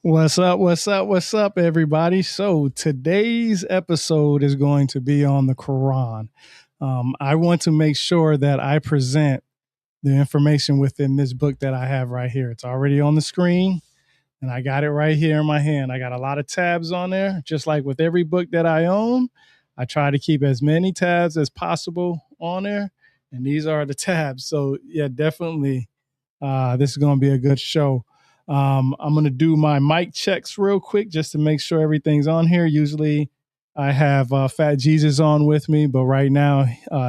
What's up? What's up? What's up, everybody? So today's episode is going to be on the Quran. I want to make sure that I present the information within this book that I have right here. It's already on the screen, and I got it right here in my hand. I got a lot of tabs on there, just like with every book that I own. I try to keep as many tabs as possible on there, and these are the tabs. So yeah, definitely, this is going to be a good show. I'm going to do my mic checks real quick just to make sure everything's on here. Usually I have Fat Jesus on with me, but right now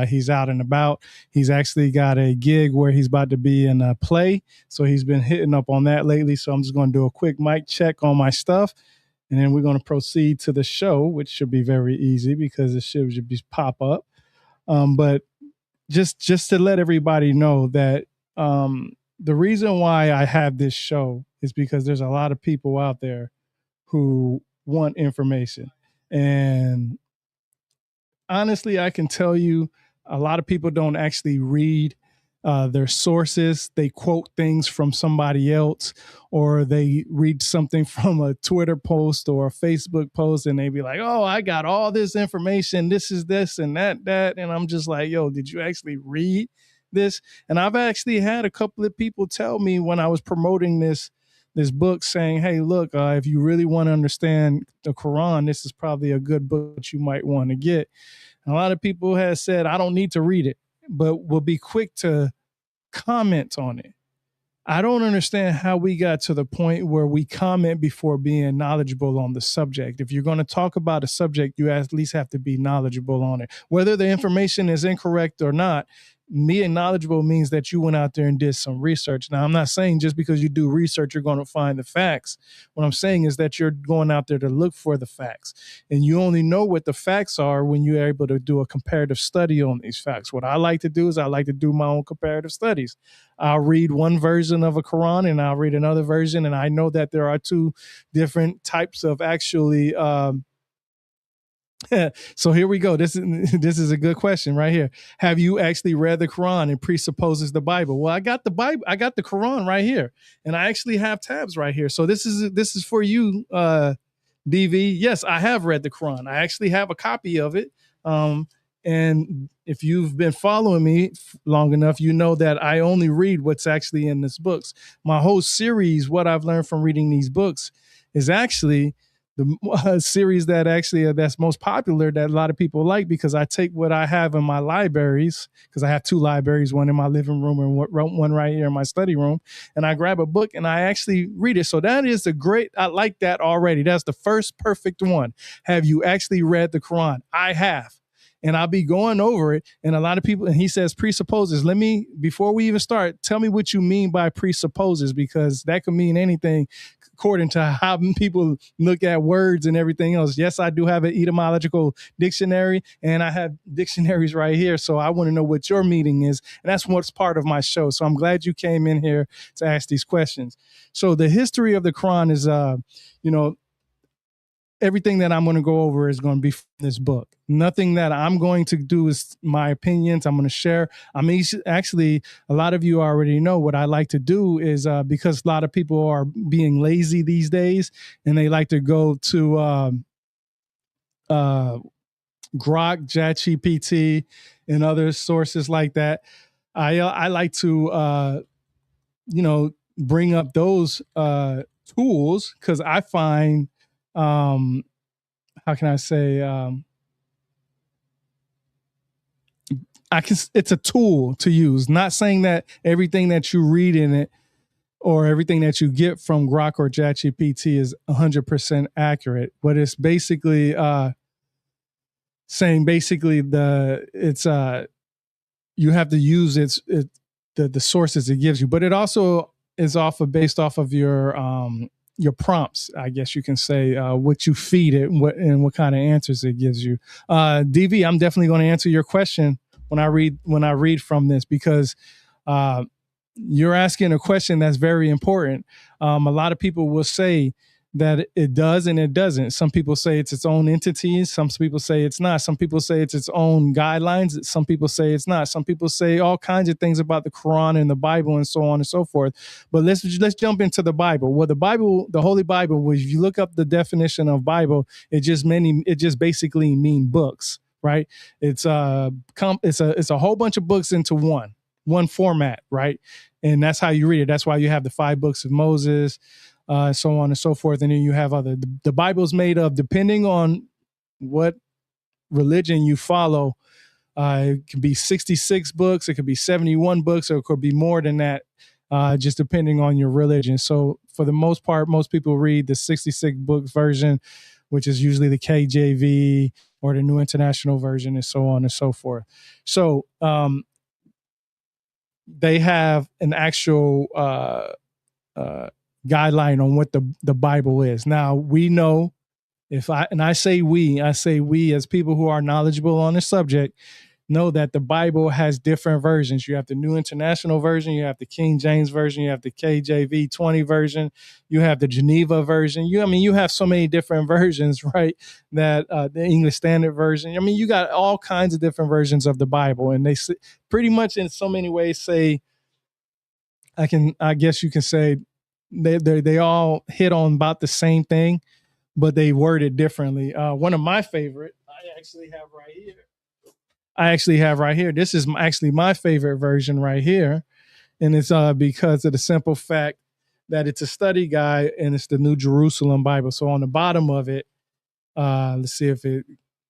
he's out and about. He's actually got a gig where he's about to be in a play. So he's been hitting up on that lately. So I'm just going to do a quick mic check on my stuff. And then we're going to proceed to the show, which should be very easy because it should just pop up. But just to let everybody know that the reason why I have this show is because there's a lot of people out there who want information. And honestly, I can tell you a lot of people don't actually read their sources. They quote things from somebody else, or they read something from a Twitter post or a Facebook post, and they be like, oh, I got all this information. This is this and that. And I'm just like, yo, did you actually read this? And I've actually had a couple of people tell me when I was promoting this book saying, hey, look, if you really want to understand the Quran, this is probably a good book that you might want to get. And a lot of people have said, I don't need to read it, but will be quick to comment on it. I don't understand how we got to the point where we comment before being knowledgeable on the subject. If you're going to talk about a subject, you at least have to be knowledgeable on it. Whether the information is incorrect or not, being knowledgeable means that you went out there and did some research. Now, I'm not saying just because you do research, you're going to find the facts. What I'm saying is that you're going out there to look for the facts. And you only know what the facts are when you're able to do a comparative study on these facts. What I like to do is I like to do my own comparative studies. I'll read one version of a Quran and I'll read another version. And I know that there are two different types of actually so here we go. This is a good question right here. Have you actually read the Quran and presupposes the Bible? Well, I got the Bible. I got the Quran right here, and I actually have tabs right here. So this is for you, DV. Yes, I have read the Quran. I actually have a copy of it. And if you've been following me long enough, you know that I only read what's actually in this books. My whole series, what I've learned from reading these books, is actually the series that actually that's most popular that a lot of people like, because I take what I have in my libraries, because I have two libraries, one in my living room and one right here in my study room, and I grab a book and I actually read it. So that is I like that already. That's the first perfect one. Have you actually read the Quran? I have. And I'll be going over it. And a lot of people, and he says presupposes. Before we even start, tell me what you mean by presupposes, because that could mean anything according to how people look at words and everything else. Yes, I do have an etymological dictionary, and I have dictionaries right here. So I want to know what your meaning is. And that's what's part of my show. So I'm glad you came in here to ask these questions. So the history of the Quran is, everything that I'm going to go over is going to be from this book. Nothing that I'm going to do is my opinions. I'm going to share. Actually, a lot of you already know what I like to do is because a lot of people are being lazy these days and they like to go to Grok, ChatGPT, and other sources like that. I like to, bring up those tools because I find, how can I say, it's a tool to use. Not saying that everything that you read in it or everything that you get from Grok or ChatGPT is 100% accurate, but it's basically saying you have to use the sources it gives you, but it also is based off of your prompts, I guess you can say, what you feed it and what kind of answers it gives you. DV, I'm definitely going to answer your question when I read from this, because you're asking a question that's very important. A lot of people will say that it does and it doesn't. Some people say it's its own entity. Some people say it's not. Some people say it's its own guidelines. Some people say it's not. Some people say all kinds of things about the Quran and the Bible and so on and so forth. But let's jump into the Bible. Well, the Bible, the Holy Bible, if you look up the definition of Bible, it just basically mean books, right? It's it's a whole bunch of books into one format, right? And that's how you read it. That's why you have the 5 books of Moses, so on and so forth. And then you have the Bible's made of, depending on what religion you follow, it could be 66 books, it could be 71 books, or it could be more than that, just depending on your religion. So for the most part, most people read the 66 book version, which is usually the KJV or the New International Version, and so on and so forth. So they have an actual guideline on what the Bible is. Now, we know, I say we as people who are knowledgeable on the subject, know that the Bible has different versions. You have the New International Version, you have the King James Version, you have the KJV 20 version, you have the Geneva version. You have so many different versions, right? That the English Standard Version. You got all kinds of different versions of the Bible, and they pretty much in so many ways say, I guess you can say they all hit on about the same thing, but they word it differently. One of my favorite, I actually have right here. This is actually my favorite version right here. And it's because of the simple fact that it's a study guide, and it's the New Jerusalem Bible. So on the bottom of it, let's see if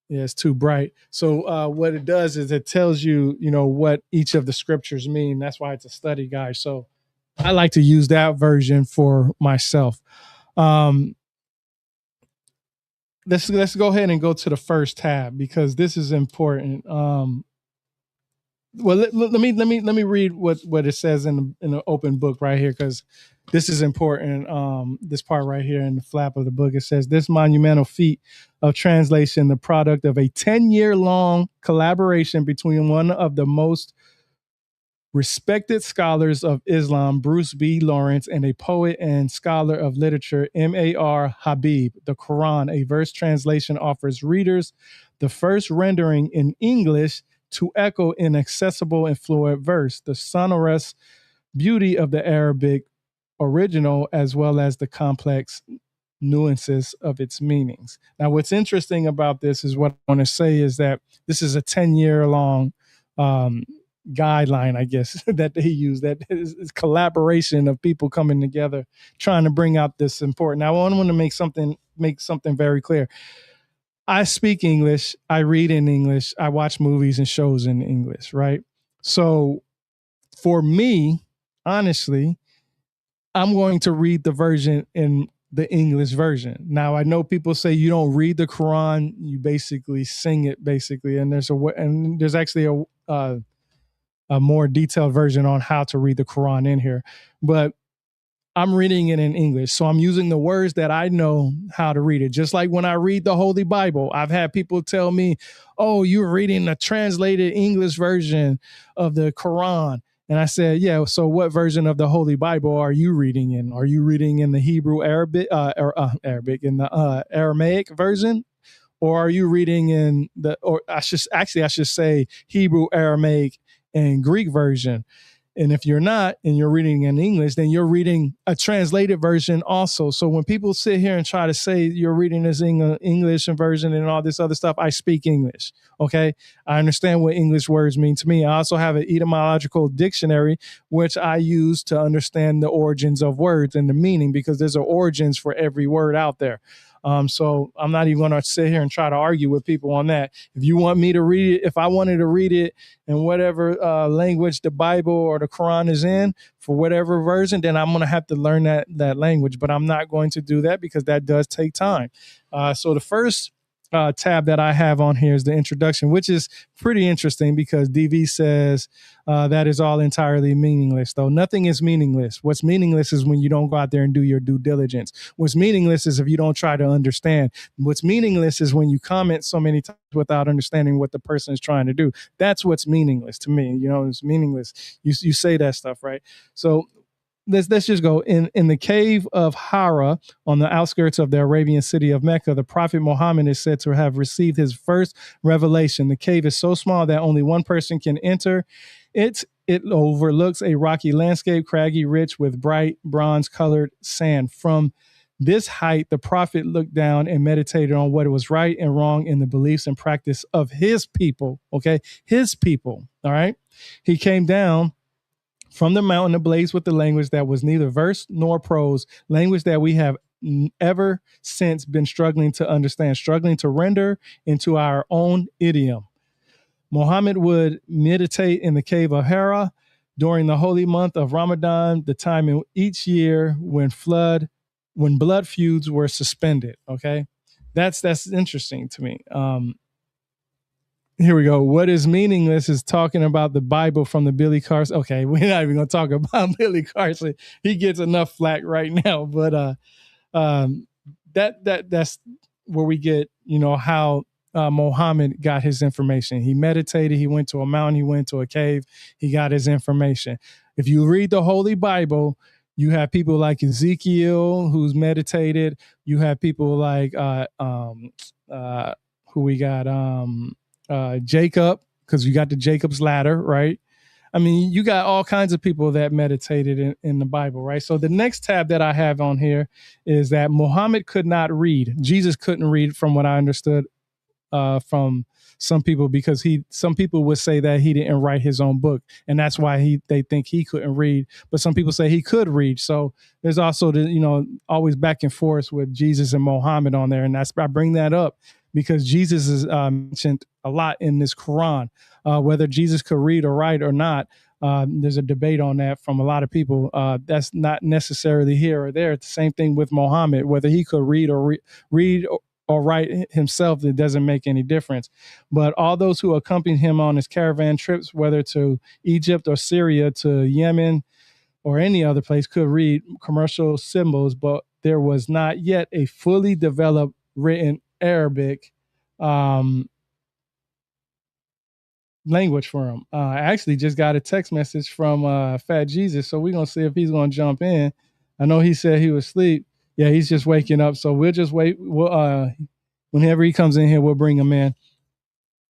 it's too bright. So what it does is it tells you, what each of the scriptures mean. That's why it's a study guide. So I like to use that version for myself. Let's go ahead and go to the first tab, because this is important. Well, let me read what it says in the open book right here, because this is important. This part right here in the flap of the book, it says, this monumental feat of translation, the product of a 10-year-long collaboration between one of the most respected scholars of Islam, Bruce B. Lawrence, and a poet and scholar of literature, M.A.R. Habib. The Quran, a verse translation, offers readers the first rendering in English to echo in accessible and fluent verse, the sonorous beauty of the Arabic original, as well as the complex nuances of its meanings. Now, what's interesting about this is, what I want to say is that this is a 10-year-long guideline, I guess, that they use. That is collaboration of people coming together trying to bring out this important. Now, I want to make something very clear. I speak English, I read in English, I watch movies and shows in English, right? So for me, honestly, I'm going to read the version in the English version. Now, I know people say you don't read the Quran, you basically sing it, basically, and there's actually a more detailed version on how to read the Quran in here. But I'm reading it in English. So I'm using the words that I know how to read it. Just like when I read the Holy Bible, I've had people tell me, oh, you're reading a translated English version of the Quran. And I said, yeah, so what version of the Holy Bible are you reading in? Are you reading in the Hebrew Arabic, in the Aramaic version? Or are you reading in I should say Hebrew, Aramaic, and Greek version? And if you're not, and you're reading in English, then you're reading a translated version also. So when people sit here and try to say you're reading this English version and all this other stuff, I speak English. Okay. I understand what English words mean to me. I also have an etymological dictionary, which I use to understand the origins of words and the meaning, because there's origins for every word out there. So I'm not even going to sit here and try to argue with people on that. If you want me to read it, if I wanted to read it in whatever language the Bible or the Quran is in, for whatever version, then I'm going to have to learn that language. But I'm not going to do that, because that does take time. So the first tab that I have on here is the introduction, which is pretty interesting, because DV says that is all entirely meaningless, though. Nothing is meaningless. What's meaningless is when you don't go out there and do your due diligence. What's meaningless is if you don't try to understand. What's meaningless is when you comment so many times without understanding what the person is trying to do. That's what's meaningless to me. It's meaningless. You say that stuff, right? So let's just go in the cave of Hira on the outskirts of the Arabian city of Mecca. The prophet Muhammad is said to have received his first revelation. The cave is so small that only one person can enter. It overlooks a rocky landscape, craggy, rich with bright bronze colored sand. From this height, the prophet looked down and meditated on what was right and wrong in the beliefs and practice of his people. Okay, his people. All right, he came down from the mountain ablaze with the language that was neither verse nor prose, language that we have ever since been struggling to understand, struggling to render into our own idiom. Muhammad would meditate in the cave of Hira during the holy month of Ramadan, the time in each year when blood feuds were suspended. Okay, that's interesting to me. Here we go. What is meaningless is talking about the Bible from the Billy Carson. Okay, we're not even going to talk about Billy Carson. He gets enough flack right now. But that's where we get, how Muhammad got his information. He meditated. He went to a mountain. He went to a cave. He got his information. If you read the Holy Bible, you have people like Ezekiel who's meditated. You have people like who we got. Jacob, because you got the Jacob's ladder, right? I mean, you got all kinds of people that meditated in the Bible, right? So the next tab that I have on here is that Muhammad could not read. Jesus couldn't read, from what I understood from some people, because some people would say that he didn't write his own book, and that's why they think he couldn't read. But some people say he could read. So there's also always back and forth with Jesus and Muhammad on there, and I bring that up because Jesus is mentioned a lot in this Quran. Whether Jesus could read or write or not, there's a debate on that from a lot of people. That's not necessarily here or there. It's the same thing with Muhammad, whether he could read or write himself, it doesn't make any difference. But all those who accompanied him on his caravan trips, whether to Egypt or Syria, to Yemen or any other place, could read commercial symbols, but there was not yet a fully developed written Arabic language for him. I actually just got a text message from Fat Jesus, so we're going to see if he's going to jump in. I know he said he was asleep. Yeah, he's just waking up, so we'll just wait. Whenever he comes in here, we'll bring him in.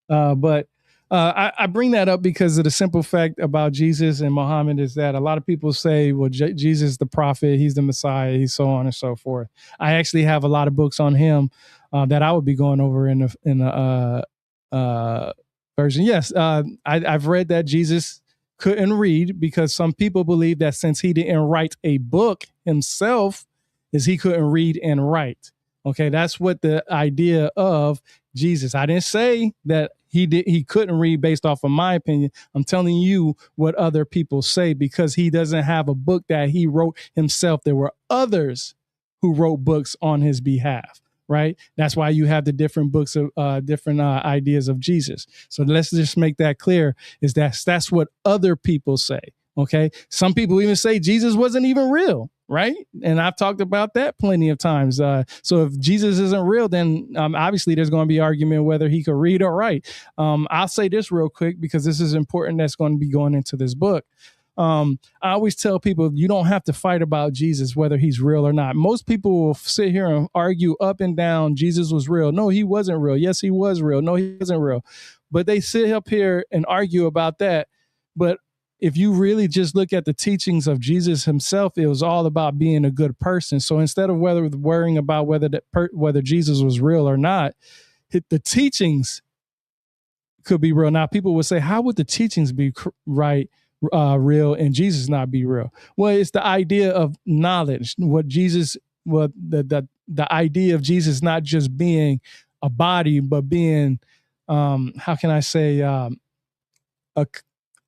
But I bring that up because of the simple fact about Jesus and Muhammad is that a lot of people say, well, Jesus is the prophet, he's the Messiah, he's so on and so forth. I actually have a lot of books on him that I would be going over in the version. Yes, I've read that Jesus couldn't read because some people believe that since he didn't write a book himself, is he couldn't read and write. Okay, that's what the idea of Jesus. I didn't say that he couldn't read based off of my opinion. I'm telling you what other people say because he doesn't have a book that he wrote himself. There were others who wrote books on his behalf, right? That's why you have the different books of different ideas of Jesus. So let's just make that clear, is that's what other people say. Okay. Some people even say Jesus wasn't even real, right? And I've talked about that plenty of times. So if Jesus isn't real, then obviously there's going to be argument whether he could read or write. I'll say this real quick because this is important. That's going to be going into this book. I always tell people you don't have to fight about Jesus, whether he's real or not. Most people will sit here and argue up and down Jesus was real. No, he wasn't real. Yes, he was real. No, he wasn't real. But they sit up here and argue about that. But if you really just look at the teachings of Jesus himself, it was all about being a good person. So instead of worrying about whether Jesus was real or not, the teachings could be real. Now, people would say, how would the teachings be real and Jesus not be real? Well, it's the idea of knowledge. The idea of Jesus not just being a body, but being, how can I say,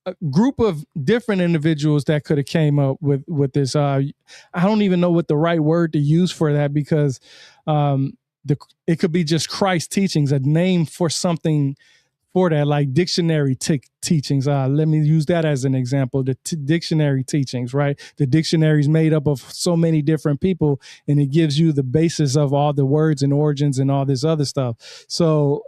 a group of different individuals that could have came up with this. I don't even know what the right word to use for that because it could be just Christ teachings, a name for something for that, like dictionary teachings. Let me use that as an example. The dictionary teachings, right? The dictionary is made up of so many different people, and it gives you the basis of all the words and origins and all this other stuff. So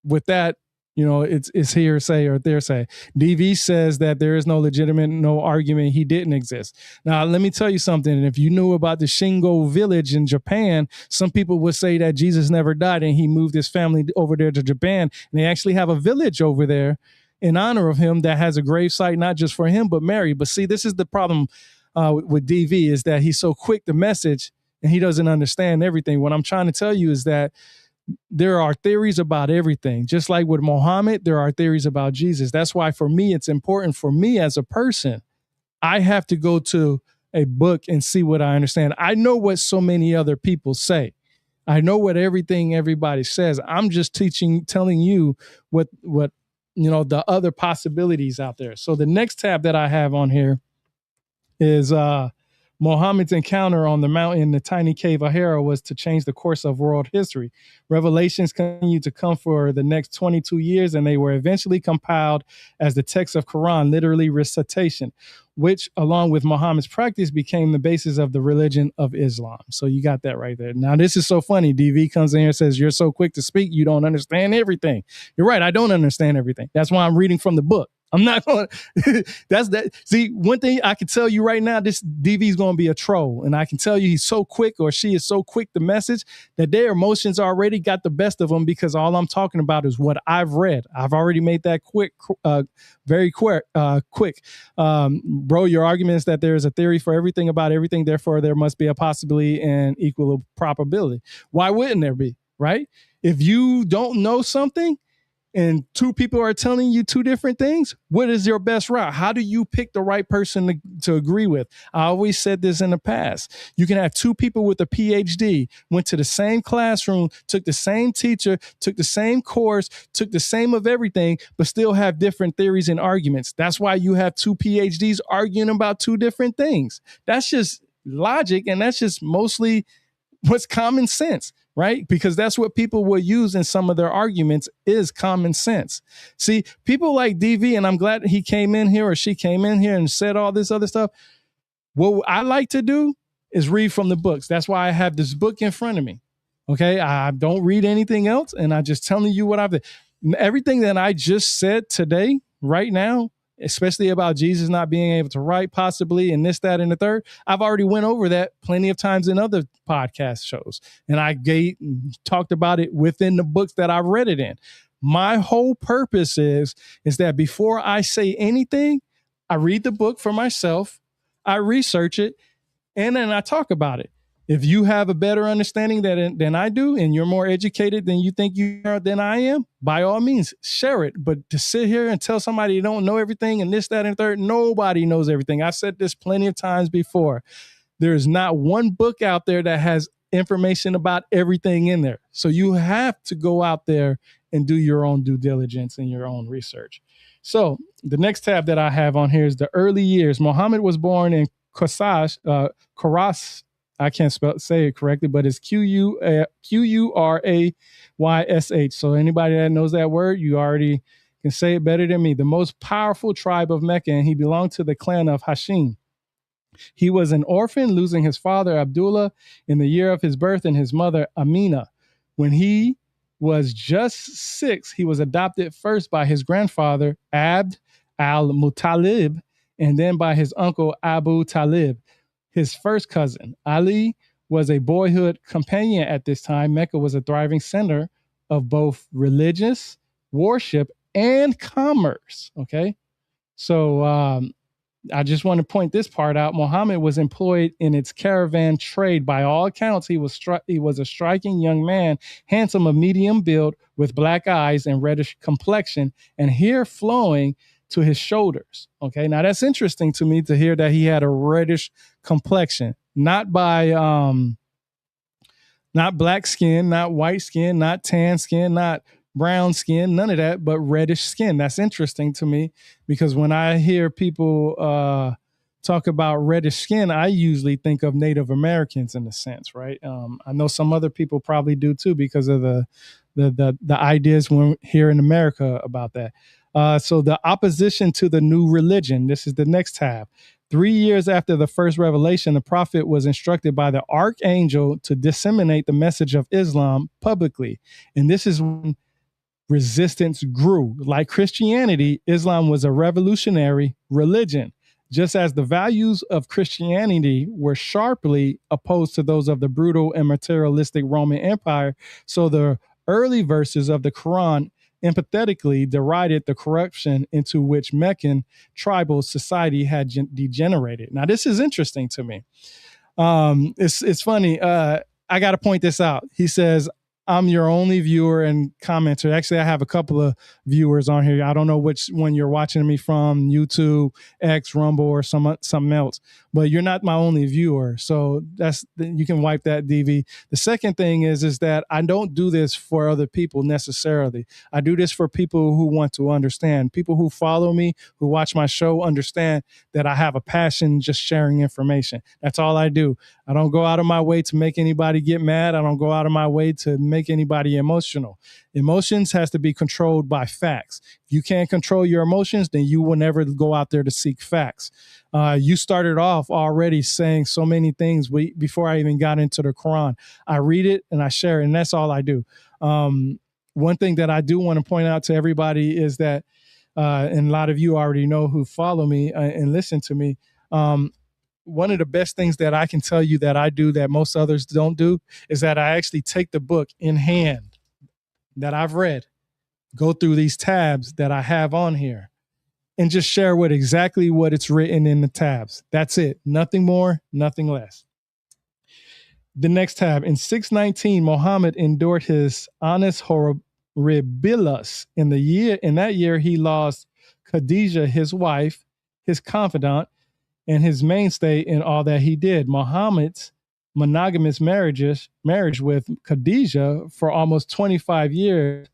with that, it's hearsay or thearsay. DV says that there is no argument he didn't exist. Now, let me tell you something. And if you knew about the Shingo village in Japan, some people would say that Jesus never died and he moved his family over there to Japan. And they actually have a village over there in honor of him that has a gravesite, not just for him, but Mary. But see, this is the problem with DV, is that he's so quick to message and he doesn't understand everything. What I'm trying to tell you is that there are theories about everything. Just like with Muhammad, there are theories about Jesus. That's why for me, it's important for me as a person. I have to go to a book and see what I understand. I know what so many other people say. I know what everything everybody says. I'm just telling you what the other possibilities out there. So the next tab that I have on here is Muhammad's encounter on the mountain in the tiny cave of Hira was to change the course of world history. Revelations continued to come for the next 22 years, and they were eventually compiled as the text of Quran, literally recitation, which, along with Muhammad's practice, became the basis of the religion of Islam. So you got that right there. Now, this is so funny. DV comes in here and says, you're so quick to speak, you don't understand everything. You're right. I don't understand everything. That's why I'm reading from the book. I'm not going to, that's that. See, one thing I can tell you right now, this DV is going to be a troll. And I can tell you he's so quick, or she is so quick to message, that their emotions already got the best of them, because all I'm talking about is what I've read. I've already made that very quick. Bro, your argument is that there is a theory for everything about everything. Therefore, there must be a possibility and equal probability. Why wouldn't there be, right? If you don't know something, and two people are telling you two different things, what is your best route? How do you pick the right person to agree with? I always said this in the past. You can have two people with a PhD, went to the same classroom, took the same teacher, took the same course, took the same of everything, but still have different theories and arguments. That's why you have two PhDs arguing about two different things. That's just logic, and that's just mostly what's common sense, right? Because that's what people will use in some of their arguments, is common sense. See, people like DV, and I'm glad he came in here, or she came in here and said all this other stuff. What I like to do is read from the books. That's why I have this book in front of me. Okay. I don't read anything else. And I'm just telling you what I've done. Everything that I just said today, right now, especially about Jesus not being able to write, possibly, and this, that, and the third. I've already went over that plenty of times in other podcast shows. And I talked about it within the books that I read it in. My whole purpose is that before I say anything, I read the book for myself, I research it, and then I talk about it. If you have a better understanding than I do, and you're more educated than you think you are than I am, by all means, share it. But to sit here and tell somebody you don't know everything and this, that, and third, nobody knows everything. I've said this plenty of times before. There's not one book out there that has information about everything in there. So you have to go out there and do your own due diligence and your own research. So the next tab that I have on here is the early years. Muhammad was born in Khorasan. I can't say it correctly, but it's Qurasysh. So anybody that knows that word, you already can say it better than me. The most powerful tribe of Mecca, and he belonged to the clan of Hashim. He was an orphan, losing his father, Abdullah, in the year of his birth, and his mother, Amina. When he was just 6, he was adopted first by his grandfather, Abd al-Muttalib, and then by his uncle, Abu Talib. His first cousin, Ali, was a boyhood companion at this time. Mecca was a thriving center of both religious worship and commerce. Okay. So I just want to point this part out. Muhammad was employed in its caravan trade. By all accounts, he was a striking young man, handsome, of medium build, with black eyes and reddish complexion, and hair flowing to his shoulders. Okay, now that's interesting to me to hear that he had a reddish complexion, not black skin, not white skin, not tan skin, not brown skin, none of that, but reddish skin. That's interesting to me, because when I hear people talk about reddish skin, I usually think of Native Americans in a sense, right? I know some other people probably do too, because of the ideas here in America about that. So the opposition to the new religion, this is the next tab. 3 years after the first revelation, the prophet was instructed by the archangel to disseminate the message of Islam publicly. And this is when resistance grew. Like Christianity, Islam was a revolutionary religion. Just as the values of Christianity were sharply opposed to those of the brutal and materialistic Roman Empire, so the early verses of the Quran empathetically derided the corruption into which Meccan tribal society had degenerated. Now, this is interesting to me. It's funny. I got to point this out. He says, I'm your only viewer and commenter. Actually, I have a couple of viewers on here. I don't know which one you're watching me from, YouTube, X, Rumble, or something else, but you're not my only viewer. So you can wipe that, DV. The second thing is that I don't do this for other people necessarily. I do this for people who want to understand. People who follow me, who watch my show, understand that I have a passion just sharing information. That's all I do. I don't go out of my way to make anybody get mad. I don't go out of my way to make anybody emotional. Emotions has to be controlled by facts. If you can't control your emotions, then you will never go out there to seek facts. You started off already saying so many things before I even got into the Quran. I read it and I share it, and that's all I do. One thing that I do want to point out to everybody is that, and a lot of you already know who follow me and listen to me, one of the best things that I can tell you that I do that most others don't do is that I actually take the book in hand that I've read, go through these tabs that I have on here, and just share exactly what it's written in the tabs. That's it. Nothing more, nothing less. The next tab. In 619, Muhammad endured his annus horribilis. In that year, he lost Khadijah, his wife, his confidant, and his mainstay in all that he did. Muhammad's monogamous marriage with Khadijah for almost 25 years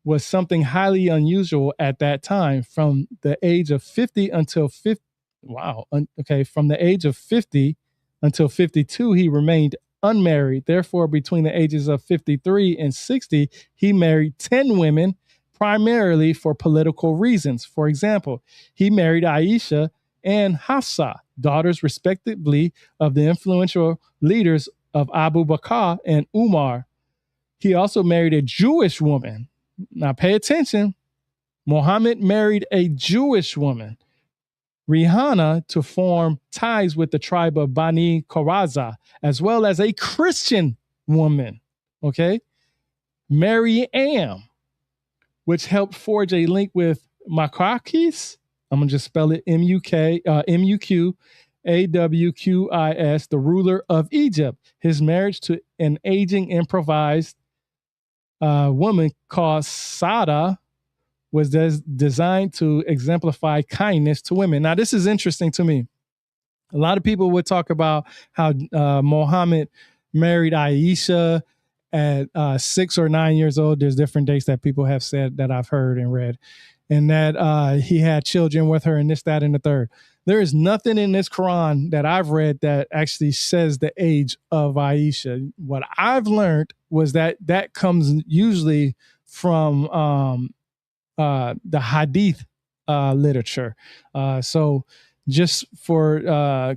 was something highly unusual at that time. From the age of 50 until 50, from the age of 50 until 52, he remained unmarried. Therefore, between the ages of 53 and 60, he married 10 women, primarily for political reasons. For example, he married Aisha and Hafsa, daughters respectively of the influential leaders of Abu Bakr and Umar. He also married a Jewish woman. Now pay attention. Muhammad married a Jewish woman, Rihanna, to form ties with the tribe of Bani Qurayza, as well as a Christian woman, Maryam, which helped forge a link with Muqawqis. I'm going to just spell it Muqawqis, the ruler of Egypt. His marriage to an aging improvised woman called Sada was designed to exemplify kindness to women. Now, this is interesting to me. A lot of people would talk about how Muhammad married Aisha at 6 or 9 years old. There's different dates that people have said that I've heard and read, and that he had children with her and this, that, and the third. There is nothing in this Quran that I've read that actually says the age of Aisha. What I've learned was that comes usually from the Hadith literature. So just for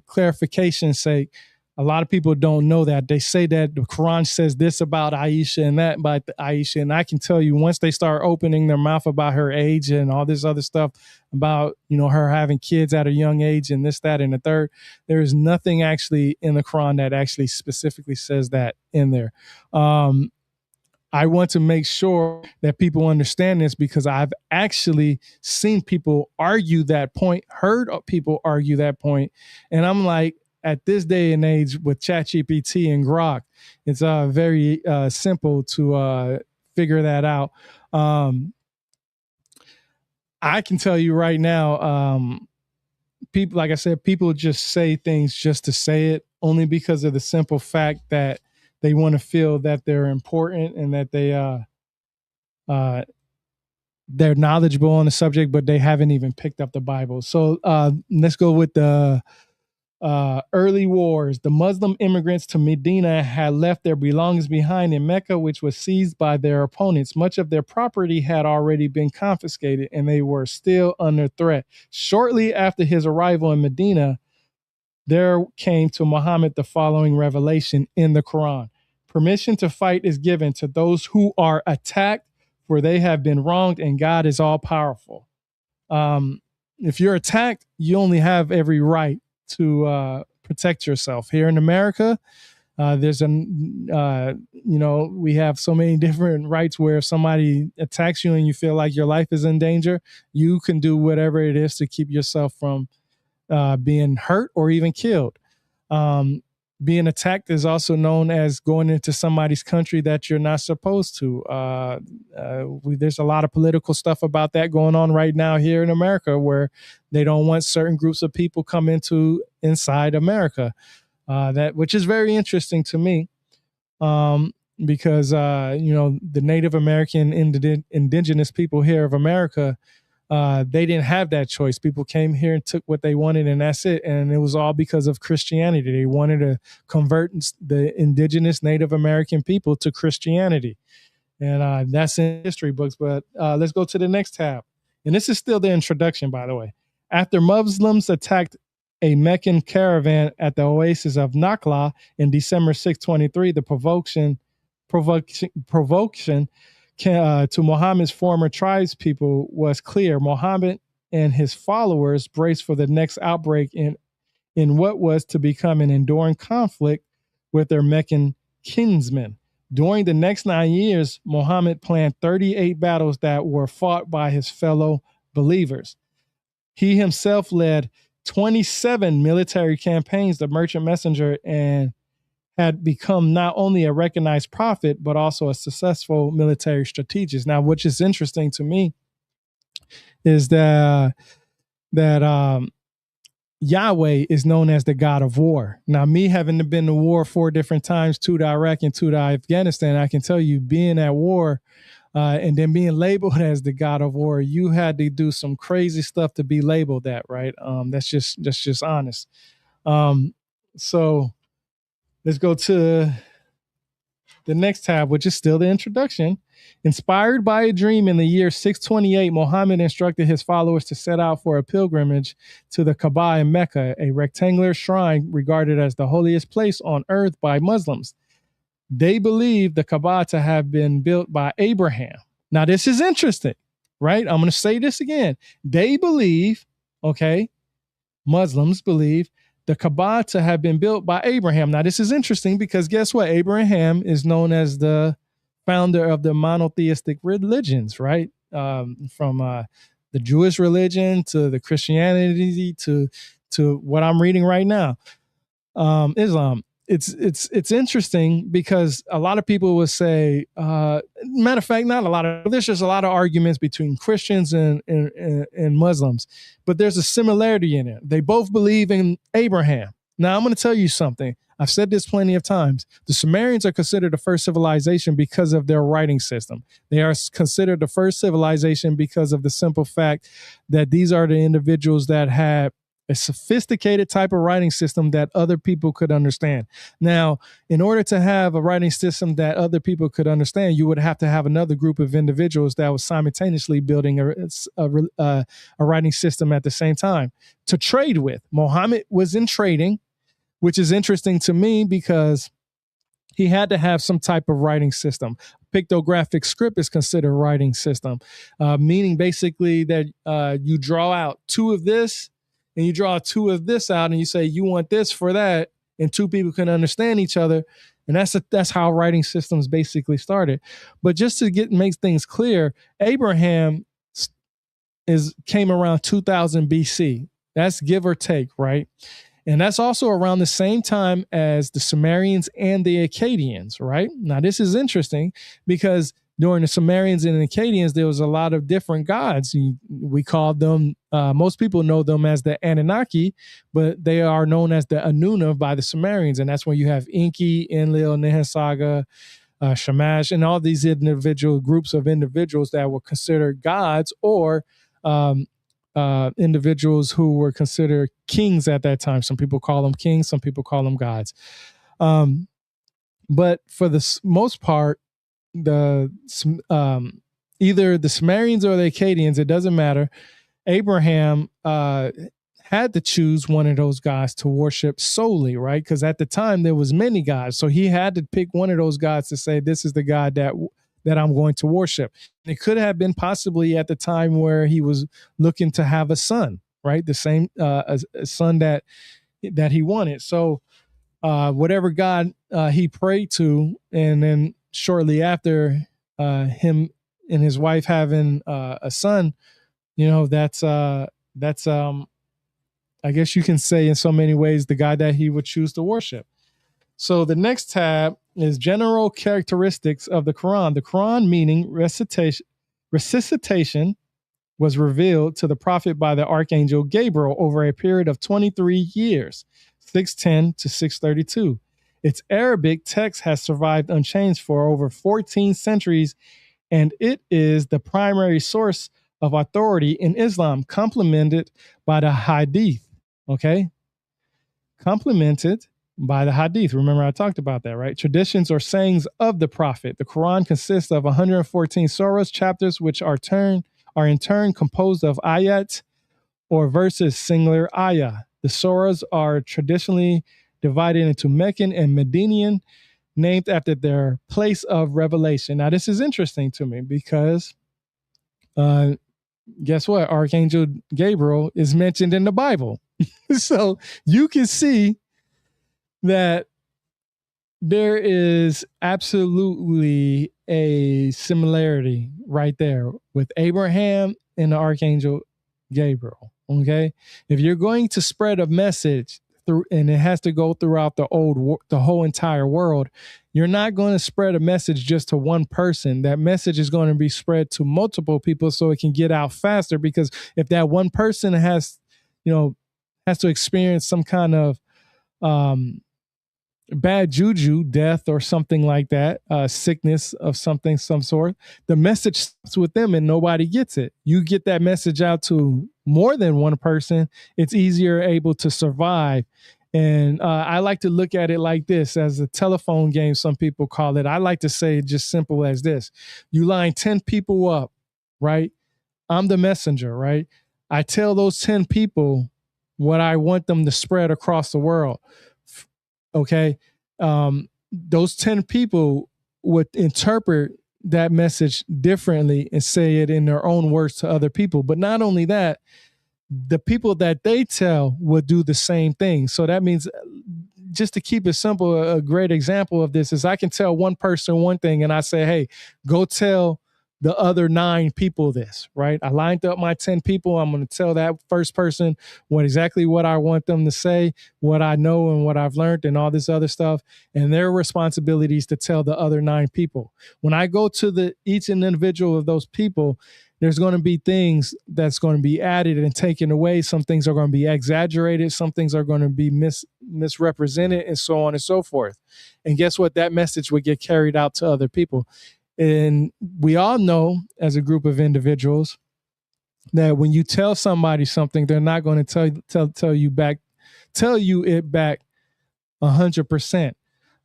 clarification's sake, a lot of people don't know that. They say that the Quran says this about Aisha and that about Aisha. And I can tell you, once they start opening their mouth about her age and all this other stuff about, her having kids at a young age and this, that, and the third, there is nothing actually in the Quran that actually specifically says that in there. I want to make sure that people understand this because I've actually seen people argue that point, heard people argue that point. And I'm like, at this day and age with ChatGPT and Grok, it's very simple to figure that out. I can tell you right now, people, like I said, people just say things just to say it, only because of the simple fact that they want to feel that they're important and that they're knowledgeable on the subject, but they haven't even picked up the Bible. So let's go with the early wars. The Muslim immigrants to Medina had left their belongings behind in Mecca, which was seized by their opponents. Much of their property had already been confiscated, and they were still under threat. Shortly after his arrival in Medina, there came to Muhammad the following revelation in the Quran. Permission to fight is given to those who are attacked for they have been wronged, and God is all powerful. If you're attacked, you only have every right to protect yourself. Here in America, we have so many different rights where if somebody attacks you and you feel like your life is in danger, you can do whatever it is to keep yourself from being hurt or even killed. Being attacked is also known as going into somebody's country that you're not supposed to. There's a lot of political stuff about that going on right now here in America, where they don't want certain groups of people come inside America. Which is very interesting to me, because the Native American indigenous people here of America, they didn't have that choice. People came here and took what they wanted, and that's it. And it was all because of Christianity. They wanted to convert the indigenous Native American people to Christianity. And that's in history books. But let's go to the next tab. And this is still the introduction, by the way. After Muslims attacked a Meccan caravan at the oasis of Nakhla in December 623, the provocation to Muhammad's former tribespeople was clear. Muhammad and his followers braced for the next outbreak in what was to become an enduring conflict with their Meccan kinsmen. During the next 9 years, Muhammad planned 38 battles that were fought by his fellow believers. He himself led 27 military campaigns, the merchant messenger, and had become not only a recognized prophet, but also a successful military strategist. Now, which is interesting to me is that Yahweh is known as the God of war. Now, me having been to war 4 different times, 2 to Iraq and 2 to Afghanistan, I can tell you, being at war and then being labeled as the God of war, you had to do some crazy stuff to be labeled that, right? That's just honest. So let's go to the next tab, which is still the introduction. Inspired by a dream in the year 628, Muhammad instructed his followers to set out for a pilgrimage to the Kaaba in Mecca, a rectangular shrine regarded as the holiest place on earth by Muslims. They believe the Kaaba to have been built by Abraham. Now, this is interesting, right? I'm going to say this again. They believe, Muslims believe the Kaaba to have been built by Abraham. Now, this is interesting because guess what? Abraham is known as the founder of the monotheistic religions, right? From the Jewish religion to the Christianity to what I'm reading right now, Islam. It's interesting because a lot of people would say, matter of fact, not a lot of, there's just a lot of arguments between Christians and Muslims, but there's a similarity in it. They both believe in Abraham. Now, I'm going to tell you something. I've said this plenty of times. The Sumerians are considered the first civilization because of their writing system. They are considered the first civilization because of the simple fact that these are the individuals that had a sophisticated type of writing system that other people could understand. Now, in order to have a writing system that other people could understand, you would have to have another group of individuals that was simultaneously building a writing system at the same time to trade with. Muhammad was in trading, which is interesting to me because he had to have some type of writing system. Pictographic script is considered a writing system, meaning basically that you draw out 2 of this, and you draw 2 of this out and you say, you want this for that, and 2 people can understand each other. And that's how writing systems basically started. But just to make things clear, Abraham came around 2000 BC. That's give or take, right? And that's also around the same time as the Sumerians and the Akkadians, right? Now, this is interesting because during the Sumerians and the Akkadians, there was a lot of different gods. We called them, most people know them as the Anunnaki, but they are known as the Anuna by the Sumerians. And that's when you have Enki, Enlil, Nihisaga, Shamash, and all these individual groups of individuals that were considered gods or individuals who were considered kings at that time. Some people call them kings, some people call them gods. But for the most part, either the Sumerians or the Akkadians, it doesn't matter. Abraham had to choose one of those gods to worship solely, right? Because at the time there was many gods, so he had to pick one of those gods to say, this is the God that I'm going to worship. And it could have been possibly at the time where he was looking to have a son, right? The same a son that he wanted. So whatever God he prayed to, and then shortly after him and his wife having a son, that's I guess you can say in so many ways the guy that he would choose to worship. So the next tab is general characteristics of the Quran. The Quran, meaning resuscitation, was revealed to the prophet by the archangel Gabriel over a period of 23 years, 610 to 632. Its Arabic text has survived unchanged for over 14 centuries, and it is the primary source of authority in Islam, complemented by the Hadith. Okay? Complemented by the Hadith. Remember, I talked about that, right? Traditions or sayings of the Prophet. The Quran consists of 114 surahs, chapters, which are in turn composed of ayat or verses, singular ayah. The surahs are traditionally divided into Meccan and Medinian, named after their place of revelation. Now, this is interesting to me because guess what? Archangel Gabriel is mentioned in the Bible. So you can see that there is absolutely a similarity right there with Abraham and the Archangel Gabriel. Okay. If you're going to spread a message through, and it has to go throughout the whole entire world, you're not going to spread a message just to one person. That message is going to be spread to multiple people so it can get out faster, because if that one person has to experience some kind of bad juju, death or something like that, sickness of some sort, the message stops with them and nobody gets it. You get that message out to more than one person, it's easier able to survive. And I like to look at it like this, as a telephone game, some people call it. I like to say it just simple as this. You line 10 people up, right? I'm the messenger, right? I tell those 10 people what I want them to spread across the world. Okay. Those 10 people would interpret that message differently and say it in their own words to other people. But not only that, the people that they tell would do the same thing. So that means, just to keep it simple, a great example of this is I can tell one person one thing and I say, hey, go tell the other 9 people this, right? I lined up my 10 people. I'm going to tell that first person exactly what I want them to say, what I know and what I've learned and all this other stuff. And their responsibilities to tell the other 9 people. When I go to each individual of those people, there's going to be things that's going to be added and taken away. Some things are going to be exaggerated. Some things are going to be misrepresented, and so on and so forth. And guess what? That message would get carried out to other people. And we all know, as a group of individuals, that when you tell somebody something, they're not going to tell you it back 100%.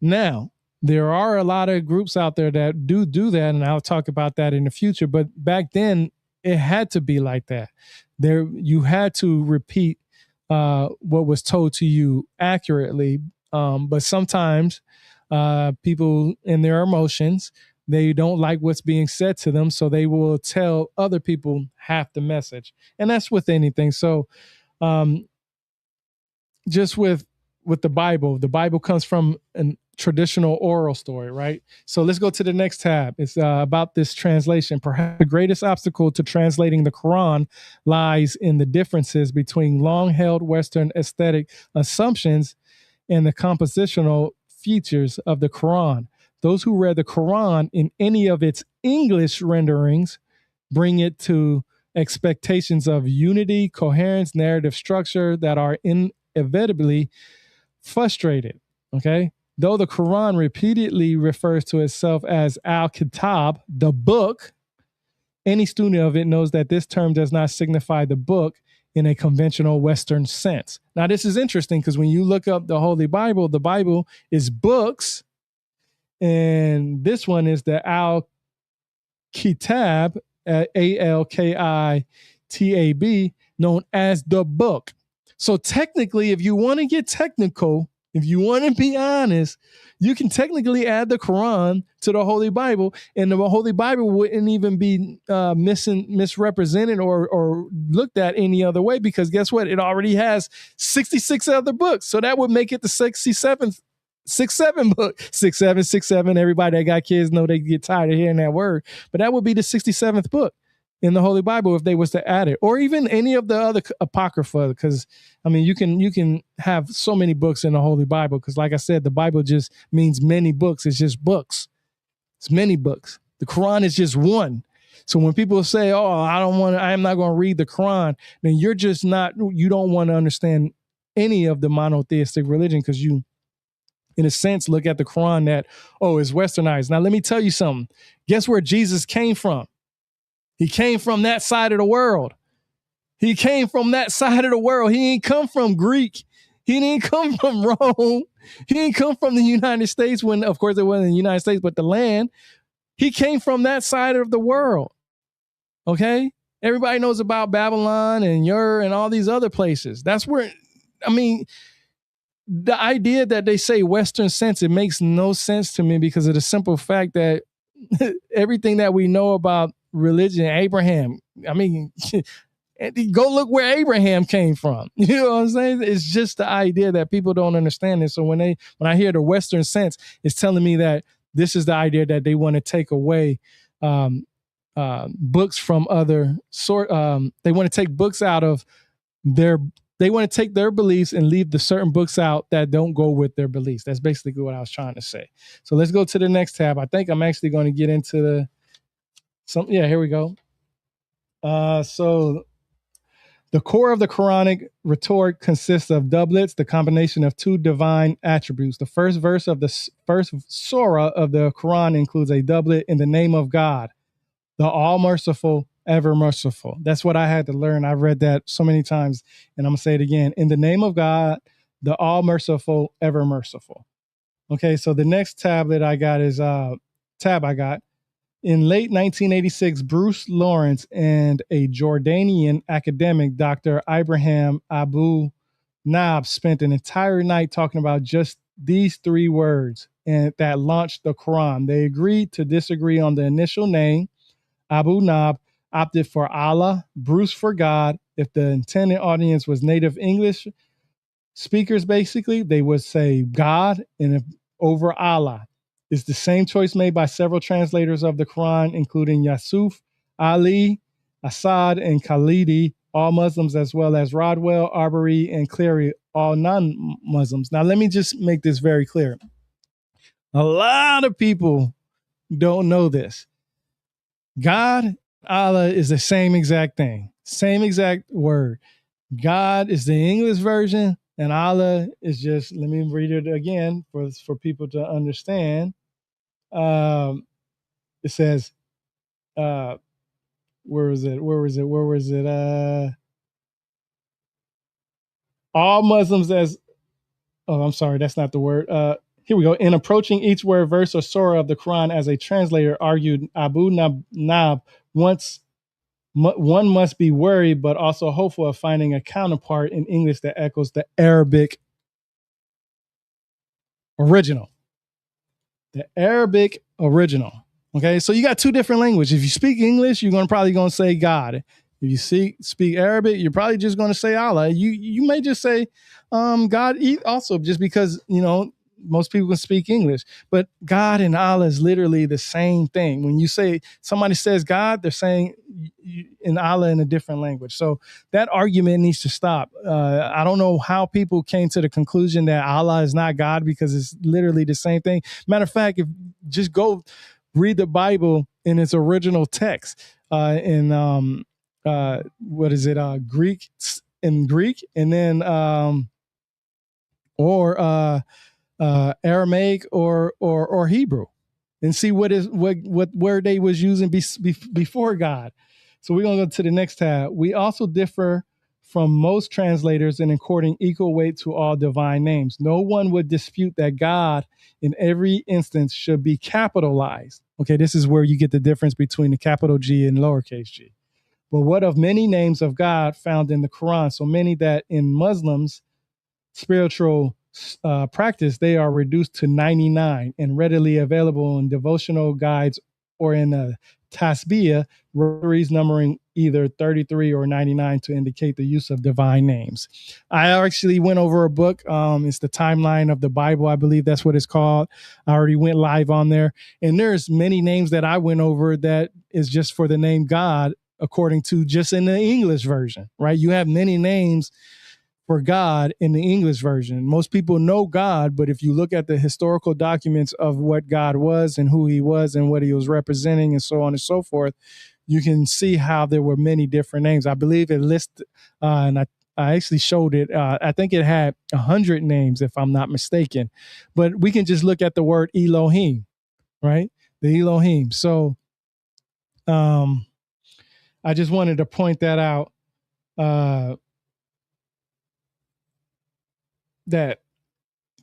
Now, there are a lot of groups out there that do that, and I'll talk about that in the future. But back then, it had to be like that. You had to repeat what was told to you accurately. But sometimes people, in their emotions, they don't like what's being said to them, so they will tell other people half the message. And that's with anything. So just with the Bible comes from a traditional oral story, right? So let's go to the next tab. It's about this translation. Perhaps the greatest obstacle to translating the Quran lies in the differences between long-held Western aesthetic assumptions and the compositional features of the Quran. Those who read the Quran in any of its English renderings bring it to expectations of unity, coherence, narrative structure that are inevitably frustrated. Okay? Though the Quran repeatedly refers to itself as Al-Kitab, the book, any student of it knows that this term does not signify the book in a conventional Western sense. Now, this is interesting because when you look up the Holy Bible, the Bible is books, and this one is the Al-Kitab, Alkitab, known as the book. So technically, if you want to get technical, If you want to be honest, you can technically add the Quran to the Holy Bible, and the Holy Bible wouldn't even be misrepresented or looked at any other way, because guess what? It already has 66 other books. So that would make it the 67th 6-7 book. 6-7. Everybody that got kids know they get tired of hearing that word. But that would be the 67th book in the Holy Bible if they was to add it, or even any of the other apocrypha. Because I mean, you can have so many books in the Holy Bible. Because like I said, the Bible just means many books. It's just books. It's many books. The Quran is just one. So when people say, "Oh, I'm not going to read the Quran," then you don't want to understand any of the monotheistic religion, because you, in a sense, look at the Quran that, oh, it's westernized. Now, let me tell you something. Guess where Jesus came from? He came from that side of the world. He came from that side of the world. He ain't come from Greek. He didn't come from Rome. He didn't come from the United States, when, of course, it wasn't the United States, but the land. He came from that side of the world. Okay? Everybody knows about Babylon and Ur and all these other places. That's where, I mean, the idea that they say Western sense, it makes no sense to me, because of the simple fact that everything that we know about religion, Abraham, I mean, go look where Abraham came from. You know what I'm saying? It's just the idea that people don't understand it. So when I hear the Western sense, it's telling me that this is the idea that they want to take away books from other sort. They want to take books out of they want to take their beliefs and leave the certain books out that don't go with their beliefs. That's basically what I was trying to say. So let's go to the next tab. I think I'm actually going to get into here we go. So the core of the Quranic rhetoric consists of doublets, the combination of two divine attributes. The first verse of the first surah of the Quran includes a doublet in the name of God, the all-merciful, ever merciful. That's what I had to learn. I've read that so many times, and I'm going to say it again. In the name of God, the all-merciful, ever merciful. Okay, so the next tablet I got is in late 1986, Bruce Lawrence and a Jordanian academic, Dr. Ibrahim Abu Nab, spent an entire night talking about just these three words, and that launched the Quran. They agreed to disagree on the initial name. Abu Nab opted for Allah, Bruce for God. If the intended audience was native English speakers, basically, they would say God and over Allah. It's the same choice made by several translators of the Quran, including Yusuf, Ali, Asad, and Khalidi, all Muslims, as well as Rodwell, Arbery, and Cleary, all non-Muslims. Now, let me just make this very clear. A lot of people don't know this. God, Allah is the same exact thing, same exact word. God is the English version, and Allah is just, let me read it again for people to understand. It says, where was it? All Muslims I'm sorry, that's not the word. Here we go. In approaching each word, verse, or surah of the Quran as a translator, argued Abu Nab, one must be worried, but also hopeful of finding a counterpart in English that echoes the Arabic original. The Arabic original. Okay, so you got two different languages. If you speak English, you're probably going to say God. If you speak Arabic, you're probably just going to say Allah. You may just say God also, just because, most people can speak English. But God and Allah is literally the same thing. When you say, somebody says God, they're saying in Allah in a different language. So that argument needs to stop. I don't know how people came to the conclusion that Allah is not God, because it's literally the same thing. Matter of fact, if just go read the Bible in its original text in Greek, and then Aramaic or Hebrew, and see what word they was using before God. So we're gonna go to the next tab. We also differ from most translators in according equal weight to all divine names. No one would dispute that God in every instance should be capitalized. Okay, this is where you get the difference between the capital G and lowercase g. But what of many names of God found in the Quran? So many that in Muslims' spiritual practice, they are reduced to 99 and readily available in devotional guides or in a tasbih, rosaries numbering either 33 or 99 to indicate the use of divine names. I actually went over a book. It's the Timeline of the Bible. I believe that's what it's called. I already went live on there. And there's many names that I went over that is just for the name God, according to just in the English version, right? You have many names for God in the English version. Most people know God, but if you look at the historical documents of what God was and who he was and what he was representing and so on and so forth, you can see how there were many different names. I believe it lists, and I actually showed it. I think it had 100 names, if I'm not mistaken. But we can just look at the word Elohim, right? The Elohim. So I just wanted to point that out. That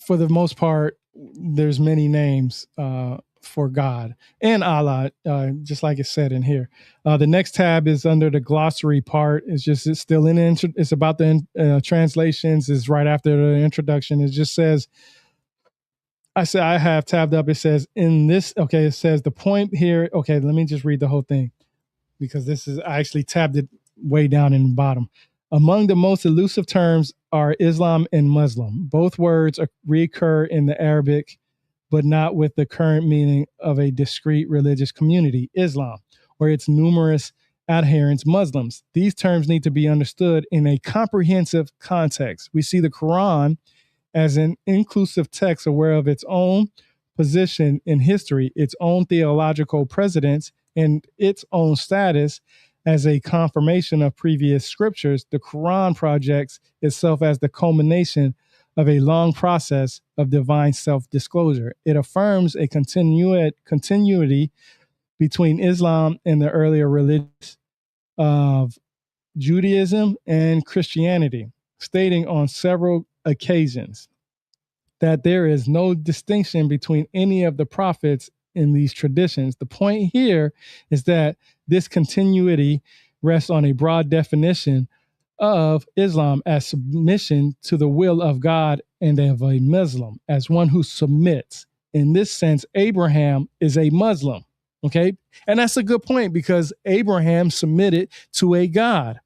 for the most part, there's many names for God and Allah, just like it said in here. The next tab is under the glossary part. It's still in it's about the translations. Is right after the introduction. It just says, I have tabbed up. It says in this. Okay, it says the point here. Okay, let me just read the whole thing because I actually tabbed it way down in the bottom. Among the most elusive terms are Islam and Muslim. Both words recur in the Arabic, but not with the current meaning of a discrete religious community, Islam, or its numerous adherents, Muslims. These terms need to be understood in a comprehensive context. We see the Quran as an inclusive text aware of its own position in history, its own theological precedents, and its own status as a confirmation of previous scriptures. The Quran projects itself as the culmination of a long process of divine self-disclosure. It affirms a continuity between Islam and the earlier religions of Judaism and Christianity, stating on several occasions that there is no distinction between any of the prophets in these traditions. The point here is that this continuity rests on a broad definition of Islam as submission to the will of God and of a Muslim as one who submits. In this sense, Abraham is a Muslim. Okay. And that's a good point because Abraham submitted to a God.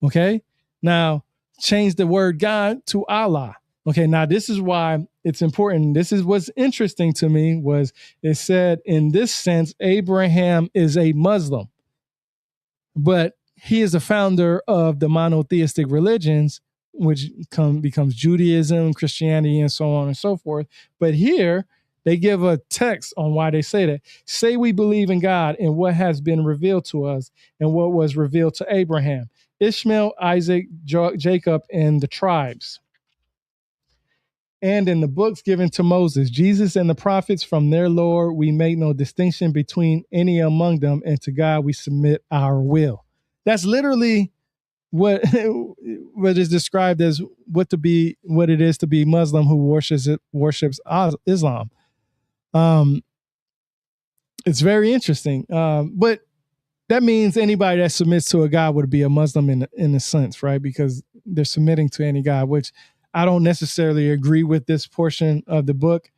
Okay. Now change the word God to Allah. Okay. Now this is why it's important. This is what's interesting to me was it said in this sense, Abraham is a Muslim, but he is the founder of the monotheistic religions, which becomes Judaism, Christianity, and so on and so forth. But here they give a text on why they say that. Say we believe in God and what has been revealed to us and what was revealed to Abraham, Ishmael, Isaac, Jacob, and the tribes. And in the books given to Moses, Jesus and the prophets from their Lord, we make no distinction between any among them, and to God we submit our will. That's literally what is described as what it is to be Muslim who worships Islam. It's very interesting, but that means anybody that submits to a God would be a Muslim in a sense, right? Because they're submitting to any God, which I don't necessarily agree with this portion of the book,